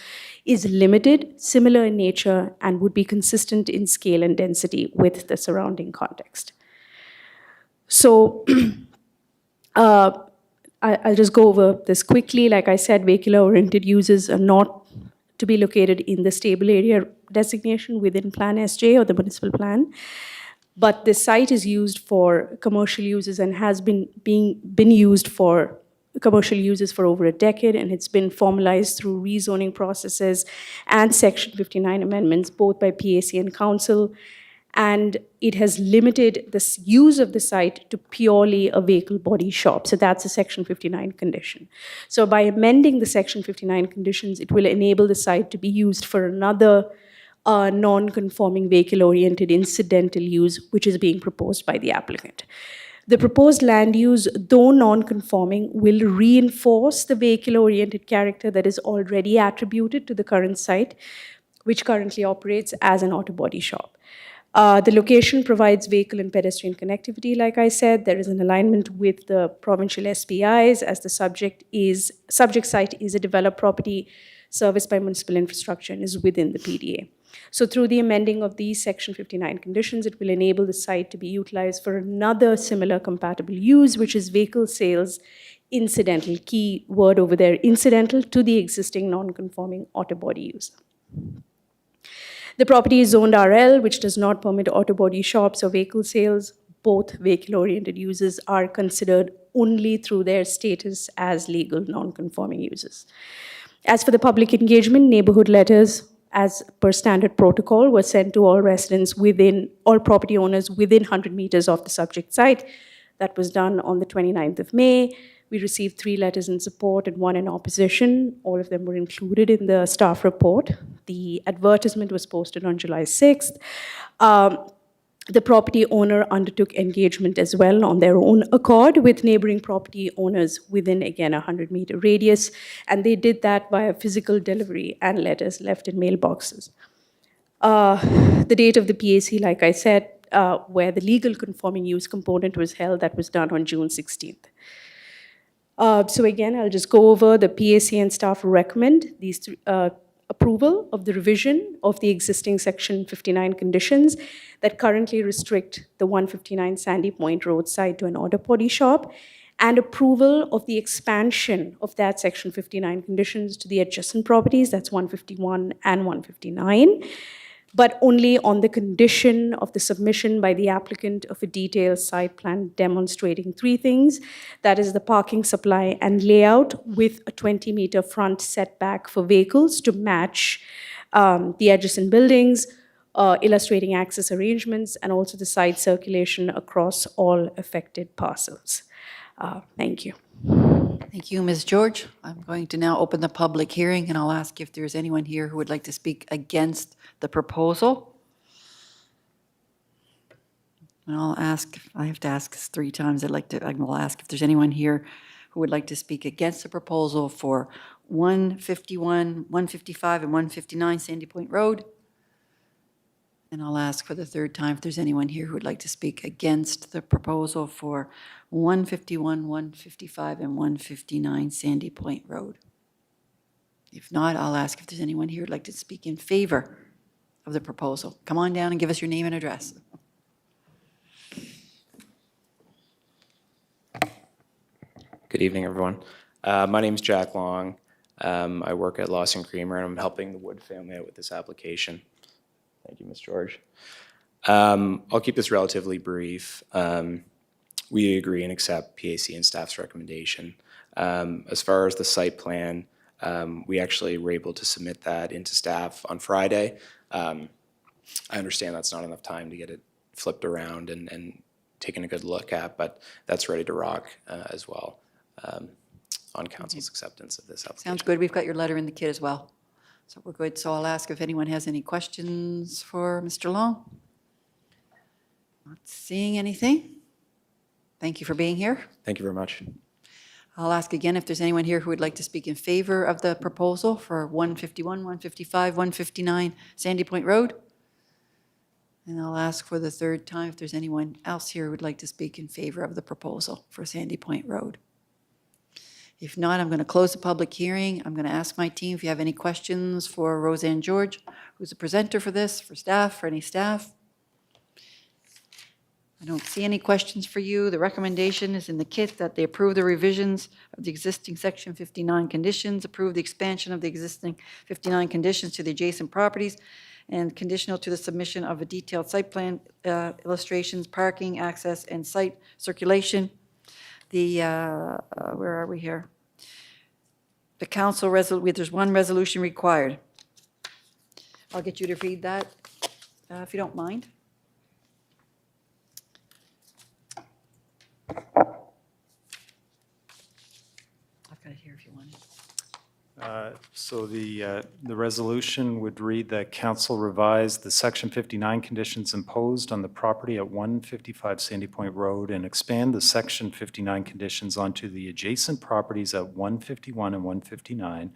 is limited, similar in nature, and would be consistent in scale and density with the surrounding context. So I'll just go over this quickly. Like I said, vehicular-oriented uses are not to be located in the stable area designation within Plan SJ or the municipal plan. But the site is used for commercial uses and has been used for commercial uses for over a decade, and it's been formalized through rezoning processes and Section 59 amendments, both by PAC and Council, and it has limited this use of the site to purely a vehicle body shop. So that's a Section 59 condition. So by amending the Section 59 conditions, it will enable the site to be used for another non-conforming vehicle-oriented incidental use, which is being proposed by the applicant. The proposed land use, though non-conforming, will reinforce the vehicle-oriented character that is already attributed to the current site, which currently operates as an auto body shop. The location provides vehicle and pedestrian connectivity, like I said. There is an alignment with the provincial SPIs, as the subject site is a developed property serviced by municipal infrastructure and is within the PDA. So through the amending of these Section 59 conditions, it will enable the site to be utilized for another similar compatible use, which is vehicle sales incidental, key word over there, incidental to the existing non-conforming auto body use. The property is zoned RL, which does not permit auto body shops or vehicle sales. Both vehicle-oriented uses are considered only through their status as legal non-conforming uses. As for the public engagement, neighborhood letters, as per standard protocol, were sent to all residents all property owners within 100 meters of the subject site. That was done on the 29th of May. We received 3 letters in support and 1 in opposition. All of them were included in the staff report. The advertisement was posted on July 6th. The property owner undertook engagement as well on their own accord with neighboring property owners within, again, a 100-meter radius, and they did that via physical delivery and letters left in mailboxes. The date of the PAC, like I said, where the legal conforming use component was held, that was done on June 16th. So again, I'll just go over the PAC and staff recommend these approval of the revision of the existing Section 59 conditions that currently restrict the 159 Sandy Point roadside to an auto body shop, and approval of the expansion of that Section 59 conditions to the adjacent properties, that's 151 and 159, but only on the condition of the submission by the applicant of a detailed site plan demonstrating 3 things. That is the parking supply and layout with a 20-meter front setback for vehicles to match the adjacent buildings, illustrating access arrangements, and also the site circulation across all affected parcels. Thank you. Thank you, Ms. George. I'm going to now open the public hearing, and I'll ask if there's anyone here who would like to speak against the proposal. And I'll ask, I have to ask this 3 times. I will ask if there's anyone here who would like to speak against the proposal for 151, 155, and 159 Sandy Point Road. And I'll ask for the 3rd time if there's anyone here who would like to speak against the proposal for 151, 155, and 159 Sandy Point Road. If not, I'll ask if there's anyone here who'd like to speak in favor of the proposal. Come on down and give us your name and address. Good evening, everyone. My name is Jack Long. I work at Lawson Creamer, and I'm helping the Wood family out with this application. Thank you, Ms. George. I'll keep this relatively brief. We agree and accept PAC and staff's recommendation. As far as the site plan, we actually were able to submit that into staff on Friday. I understand that's not enough time to get it flipped around and taken a good look at, but that's ready to rock as well on council's acceptance of this application. Sounds good. We've got your letter in the kit as well. So we're good. So I'll ask if anyone has any questions for Mr. Long. Not seeing anything. Thank you for being here. Thank you very much. I'll ask again if there's anyone here who would like to speak in favor of the proposal for 151, 155, 159 Sandy Point Road. And I'll ask for the 3rd time if there's anyone else here who would like to speak in favor of the proposal for Sandy Point Road. If not, I'm going to close the public hearing. I'm going to ask my team if you have any questions for Roseanne George, who's the presenter for this, for staff, for any staff. I don't see any questions for you. The recommendation is in the kit that they approve the revisions of the existing Section 59 conditions, approve the expansion of the existing 59 conditions to the adjacent properties, and conditional to the submission of a detailed site plan illustrations, parking, access, and site circulation. The, where are we here? The council there's 1 resolution required. I'll get you to read that, if you don't mind. So the resolution would read that council revise the Section 59 conditions imposed on the property at 155 Sandy Point Road and expand the Section 59 conditions onto the adjacent properties at 151 and 159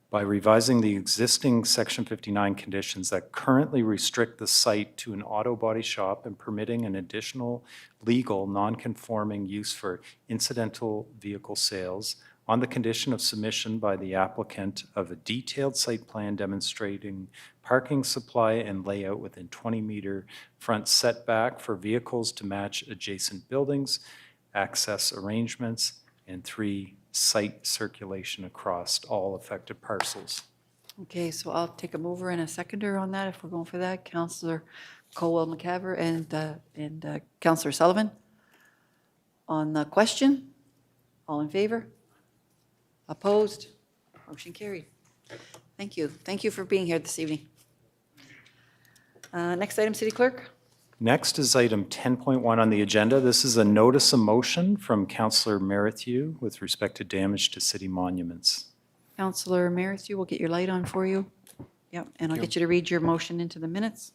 by revising the existing Section 59 conditions that currently restrict the site to an auto body shop and permitting an additional legal non-conforming use for incidental vehicle sales on the condition of submission by the applicant of a detailed site plan demonstrating parking supply and layout within 20-meter front setback for vehicles to match adjacent buildings, access arrangements, and 3, site circulation across all affected parcels. Okay, so I'll take a mover and a seconder on that if we're going for that. Councillor Colwell-McCaver and Councillor Sullivan. On the question, all in favor? Opposed? Motion carried. Thank you. Thank you for being here this evening. Next item, City Clerk. Next is item 10.1 on the agenda. This is a notice of motion from Councillor Merrithew with respect to damage to city monuments. Councillor Merrithew, we'll get your light on for you. Yep, and I'll get you to read your motion into the minutes.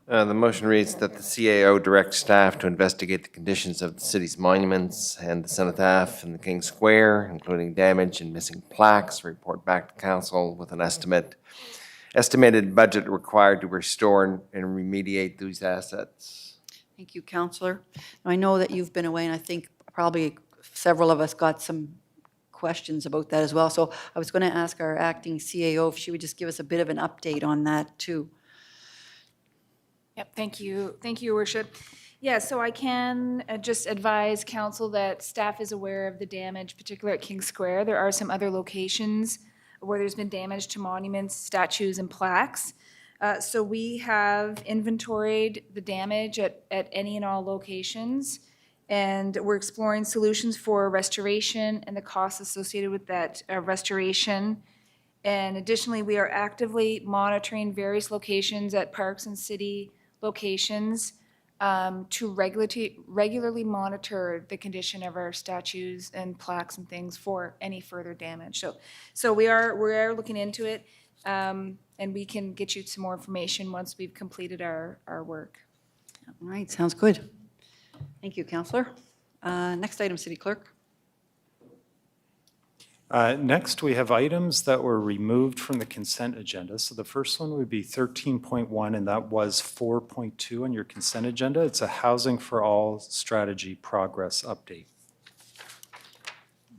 The motion reads that the CAO directs staff to investigate the conditions of the city's monuments and the cenotaph in the King Square, including damage and missing plaques, report back to council with an estimated budget required to restore and remediate these assets. Thank you, Councillor. Now, I know that you've been away, and I think probably several of us got some questions about that as well. So I was going to ask our acting CAO if she would just give us a bit of an update on that, too. Yep, thank you. Thank you, Your Worship. Yeah, so I can just advise council that staff is aware of the damage, particularly at King Square. There are some other locations where there's been damage to monuments, statues, and plaques. So we have inventoried the damage at any and all locations, and we're exploring solutions for restoration and the costs associated with that restoration. And additionally, we are actively monitoring various locations at parks and city locations to regularly monitor the condition of our statues and plaques and things for any further damage. So we are looking into it, and we can get you some more information once we've completed our work. All right, sounds good. Thank you, Councillor. Next item, City Clerk. Next, we have items that were removed from the consent agenda. So the first one would be 13.1, and that was 4.2 on your consent agenda. It's a Housing for All strategy progress update.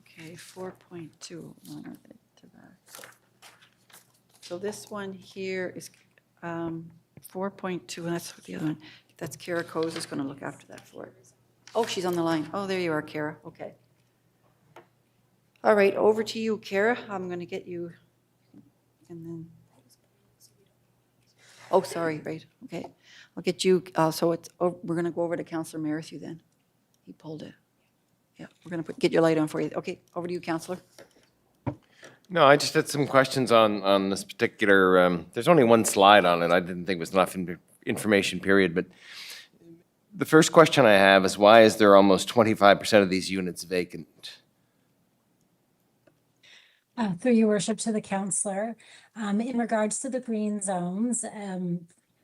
Okay, 4.2. So this one here is 4.2, and that's the other one. That's Kara Coase is going to look after that for it. Oh, she's on the line. Oh, there you are, Kara. Okay. All right, over to you, Kara. I'm going to get you, and then, oh, sorry, right, okay. I'll get you, so it's, we're going to go over to Councillor Merrithew then. He pulled it. Yeah, we're going to get your light on for you. Okay, over to you, Councillor. No, I just had some questions on this particular, there's only one slide on it. I didn't think it was enough information, period. But the first question I have is, why is there almost 25% of these units vacant? Through your worship to the councillor, in regards to the green zones,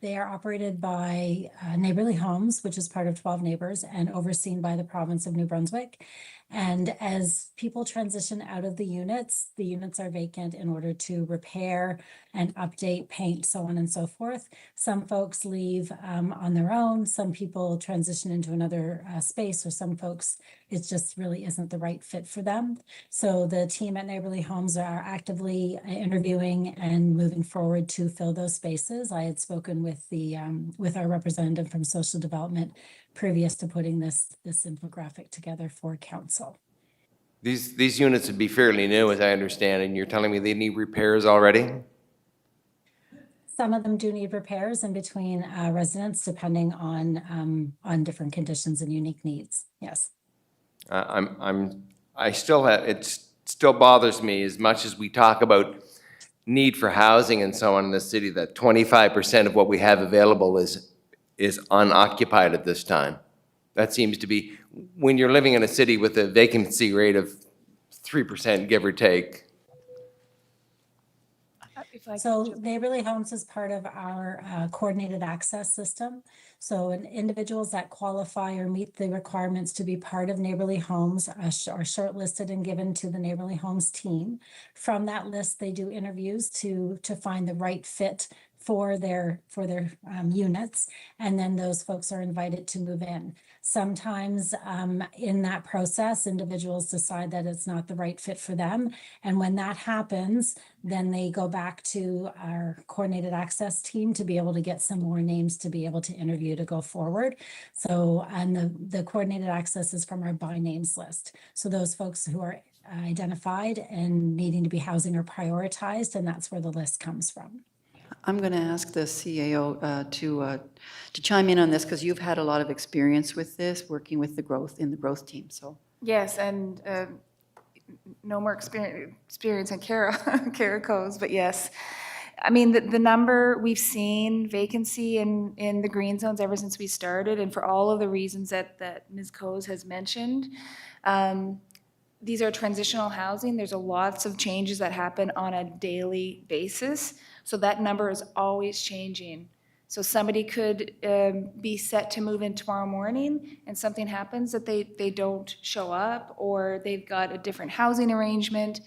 they are operated by Neighborly Homes, which is part of 12 Neighbors and overseen by the province of New Brunswick. And as people transition out of the units are vacant in order to repair and update, paint, so on and so forth. Some folks leave on their own. Some people transition into another space, or some folks, it just really isn't the right fit for them. So the team at Neighborly Homes are actively interviewing and moving forward to fill those spaces. I had spoken with with our representative from Social Development previous to putting this infographic together for council. These units would be fairly new, as I understand, and you're telling me they need repairs already? Some of them do need repairs in between residents, depending on different conditions and unique needs. Yes. It still bothers me, as much as we talk about need for housing and so on in the city, that 25% of what we have available is unoccupied at this time. That seems to be, when you're living in a city with a vacancy rate of 3%, give or take. If I So could- Neighborly Homes is part of our coordinated access system. So individuals that qualify or meet the requirements to be part of Neighborly Homes are shortlisted and given to the Neighborly Homes team. From that list, they do interviews to find the right fit for their units, and then those folks are invited to move in. Sometimes in that process, individuals decide that it's not the right fit for them, and when that happens, then they go back to our coordinated access team to be able to get some more names to be able to interview to go forward. So, and the coordinated access is from our by names list. So those folks who are identified and needing to be housing are prioritized, and that's where the list comes from. I'm going to ask the CAO to chime in on this because you've had a lot of experience with this, working with the growth team, so. Yes, and no more experience in Caraco's, but yes. I mean, the number we've seen vacancy in the green zones ever since we started, and for all of the reasons that Ms. Coase has mentioned, these are transitional housing. There's lots of changes that happen on a daily basis. So that number is always changing. So somebody could be set to move in tomorrow morning and something happens that they don't show up, or they've got a different housing arrangement,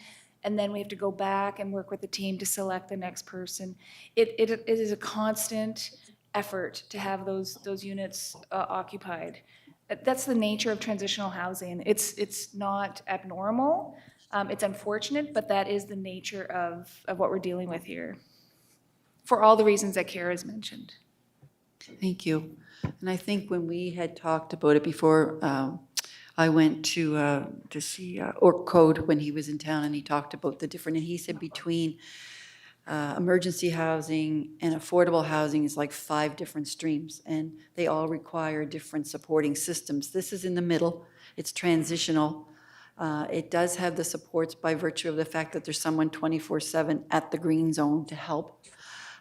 and then we have to go back and work with the team to select the next person. It is a constant effort to have those units occupied. That's the nature of transitional housing. It's not abnormal. It's unfortunate, but that is the nature of what we're dealing with here, for all the reasons that Kara has mentioned. Thank you. And I think when we had talked about it before, I went to see Orc Code when he was in town, and he talked about the different, and he said between emergency housing and affordable housing is like 5 different streams, and they all require different supporting systems. This is in the middle. It's transitional. It does have the supports by virtue of the fact that there's someone 24/7 at the green zone to help.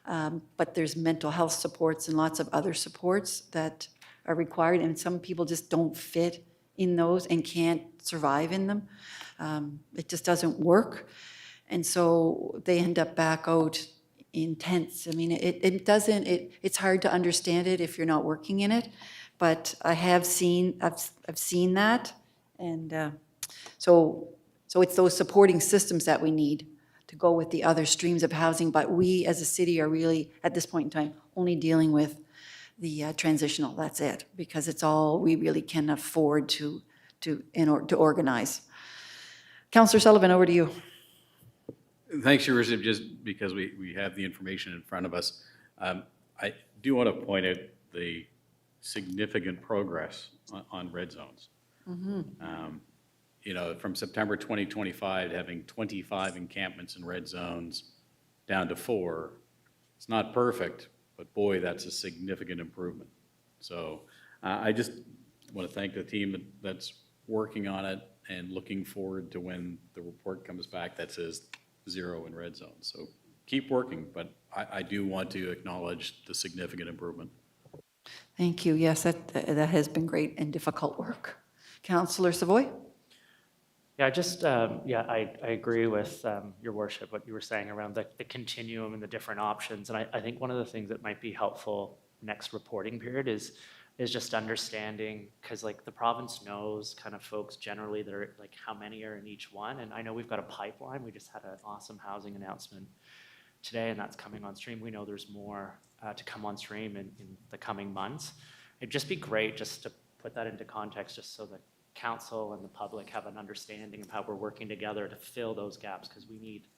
But there's mental health supports and lots of other supports that are required, and some people just don't fit in those and can't survive in them. It just doesn't work. And so they end up back out in tents. I mean, it's hard to understand it if you're not working in it, but I've seen that. And so it's those supporting systems that we need to go with the other streams of housing, but we as a city are really, at this point in time, only dealing with the transitional, that's it, because it's all we really can afford to organize. Councillor Sullivan, over to you. Thanks, Your Worship, just because we have the information in front of us. I do want to point out the significant progress on red zones. You know, from September 2025, having 25 encampments in red zones down to 4, it's not perfect, but boy, that's a significant improvement. So I just want to thank the team that's working on it and looking forward to when the report comes back that says 0 in red zones. So keep working, but I do want to acknowledge the significant improvement. Thank you. Yes, that has been great and difficult work. Councillor Savoy? Yeah, I agree with Your Worship, what you were saying around the continuum and the different options. And I think one of the things that might be helpful next reporting period is just understanding, because like the province knows kind of folks generally that are like how many are in each one. And I know we've got a pipeline. We just had an awesome housing announcement today, and that's coming on stream. We know there's more to come on stream in the coming months. It'd just be great just to put that into context, just so that council and the public have an understanding of how we're working together to fill those gaps, because we need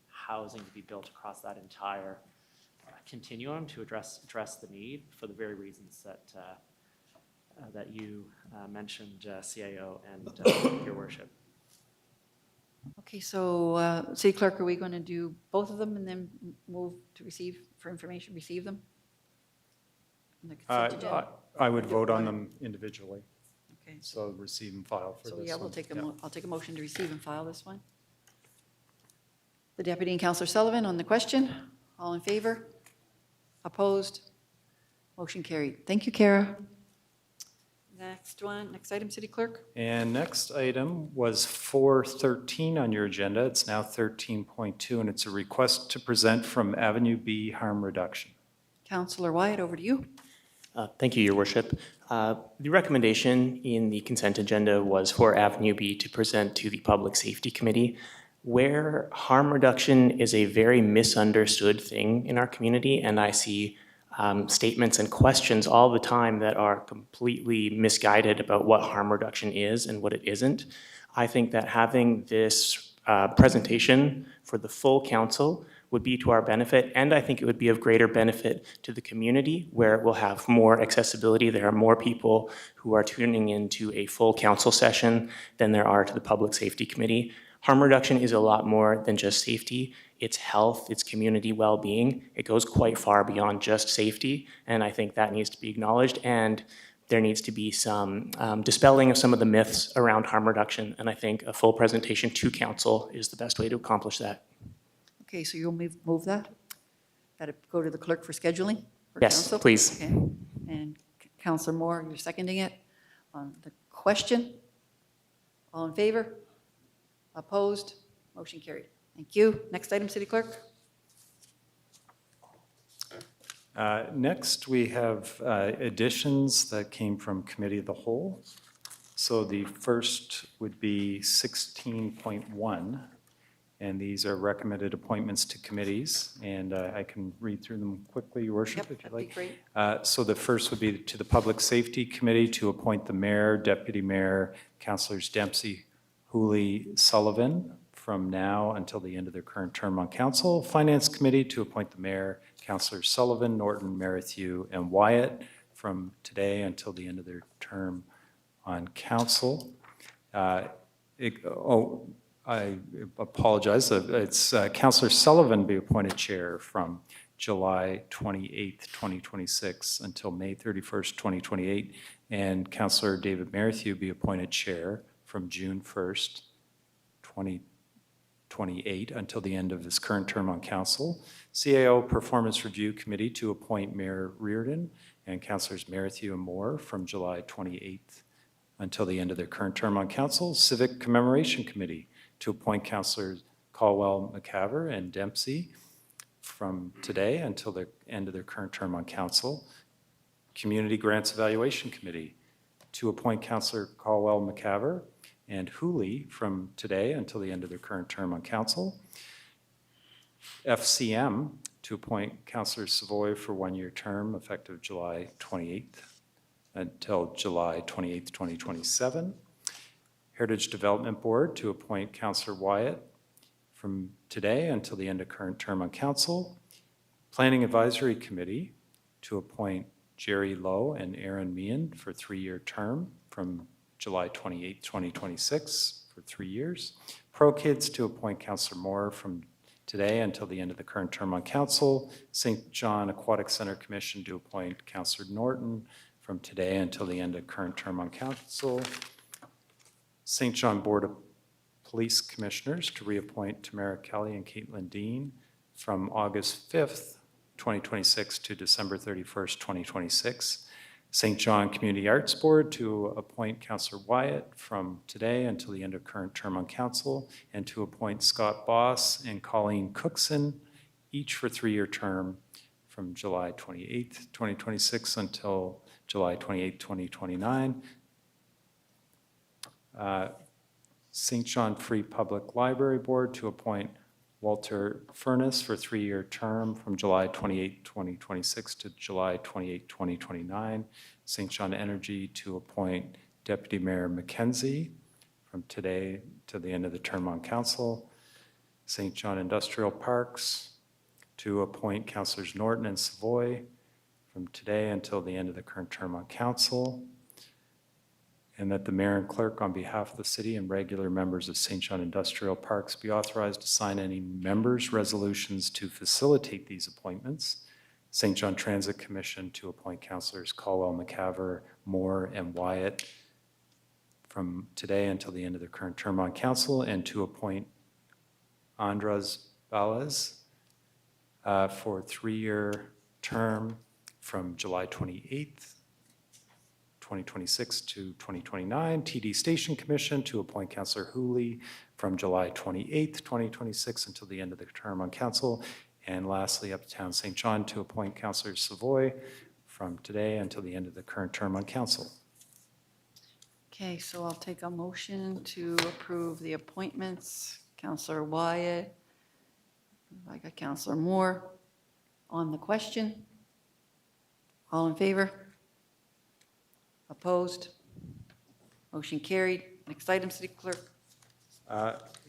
housing to be built across that entire continuum to address the need for the very reasons that you mentioned, CAO and Your Worship. Okay, so City Clerk, are we going to do both of them and then move to receive them? On the consent agenda? I would vote on them individually. Okay. So receive and file for this So one. yeah, I'll take a motion to receive and file this one. The Deputy and Councillor Sullivan on the question. All in favor? Opposed? Motion carried. Thank you, Kara. Next item, City Clerk. And next item was 413 on your agenda. It's now 13.2, and it's a request to present from Avenue B Harm Reduction. Councillor Wyatt, over to you. Thank you, Your Worship. The recommendation in the consent agenda was for Avenue B to present to the Public Safety Committee, where harm reduction is a very misunderstood thing in our community, and I see statements and questions all the time that are completely misguided about what harm reduction is and what it isn't. I think that having this presentation for the full council would be to our benefit, and I think it would be of greater benefit to the community, where it will have more accessibility. There are more people who are tuning into a full council session than there are to the Public Safety Committee. Harm reduction is a lot more than just safety. It's health, it's community well-being. It goes quite far beyond just safety, and I think that needs to be acknowledged, and there needs to be some dispelling of some of the myths around harm reduction, and I think a full presentation to council is the best way to accomplish that. Okay, so you'll move that? Got to go to the clerk for scheduling? For Yes, council? please. Okay. And Councillor Moore, you're seconding it on the question? All in favor? Opposed? Motion carried. Thank you. Next item, City Clerk. Next, we have additions that came from Committee of the Whole. So the first would be 16.1, and these are recommended appointments to committees, and I can read through them quickly, Your Worship, if you'd like. That'd be great. So the first would be to the Public Safety Committee to appoint the mayor, deputy mayor, Councilors Dempsey, Hooley, Sullivan, from now until the end of their current term on council. Finance Committee to appoint the mayor, Councilors Sullivan, Norton, Merrithew, and Wyatt from today until the end of their term on council. I apologize. It's Councilor Sullivan be appointed chair from July 28th, 2026 until May 31st, 2028, and Councilor David Merrithew be appointed chair from June 1st, 2028 until the end of his current term on council. CAO Performance Review Committee to appoint Mayor Reardon and Councilors Merrithew and Moore from July 28th until the end of their current term on council. Civic Commemoration Committee to appoint Councilors Caldwell, McCaver, and Dempsey from today until the end of their current term on council. Community Grants Evaluation Committee to appoint Councilor Caldwell, McCaver, and Hooley from today until the end of their current term on council. FCM to appoint Councilor Savoy for one-year term effective July 28th until July 28th, 2027. Heritage Development Board to appoint Councilor Wyatt from today until the end of current term on council. Planning Advisory Committee to appoint Jerry Lowe and Aaron Meehan for three-year term from July 28, 2026 for 3 years. Pro Kids to appoint Councilor Moore from today until the end of the current term on council. St. John Aquatic Center Commission to appoint Councilor Norton from today until the end of current term on council. St. John Board of Police Commissioners to reappoint Tamara Kelly and Caitlin Dean from August 5th, 2026 to December 31st, 2026. St. John Community Arts Board to appoint Councilor Wyatt from today until the end of current term on council, and to appoint Scott Boss and Colleen Cookson, each for three-year term from July 28th, 2026 until July 28th, 2029. St. John Free Public Library Board to appoint Walter Furness for three-year term from July 28, 2026 to July 28, 2029. St. John Energy to appoint Deputy Mayor Mackenzie from today to the end of the term on council. St. John Industrial Parks to appoint Councilors Norton and Savoy from today until the end of the current term on council. And that the mayor and clerk, on behalf of the city and regular members of St. John Industrial Parks, be authorized to sign any members' resolutions to facilitate these appointments. St. John Transit Commission to appoint Councilors Caldwell, McCaver, Moore, and Wyatt from today until the end of their current term on council, and to appoint Andras Balaz for a three-year term from July 28th, 2026 to 2029. TD Station Commission to appoint Councillor Hooley from July 28th, 2026 until the end of the term on council. And lastly, Uptown St. John to appoint Councillor Savoy from today until the end of the current term on council. Okay, so I'll take a motion to approve the appointments. Counselor Wyatt, I got Counselor Moore on the question. All in favor? Opposed? Motion carried. Next item, City Clerk.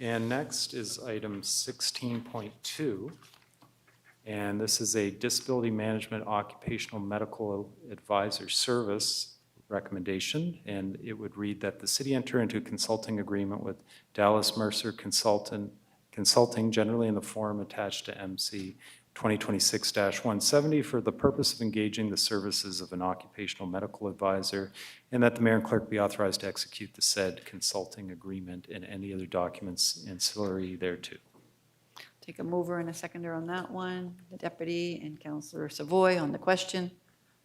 And next is item 16.2. And this is a disability management occupational medical advisor service recommendation. And it would read that the city enter into a consulting agreement with Dallas Mercer Consulting, generally in the form attached to MC 2026-170, for the purpose of engaging the services of an occupational medical advisor, and that the mayor and clerk be authorized to execute the said consulting agreement and any other documents ancillary thereto. Take a mover and a seconder on that one. The deputy and Counselor Savoy on the question.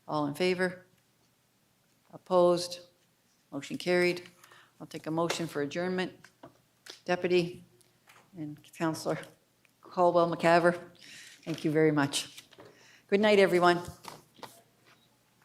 All in favor? Opposed? Motion carried. I'll take a motion for adjournment. Deputy and Counselor Caldwell McCaver, thank you very much. Good night, everyone.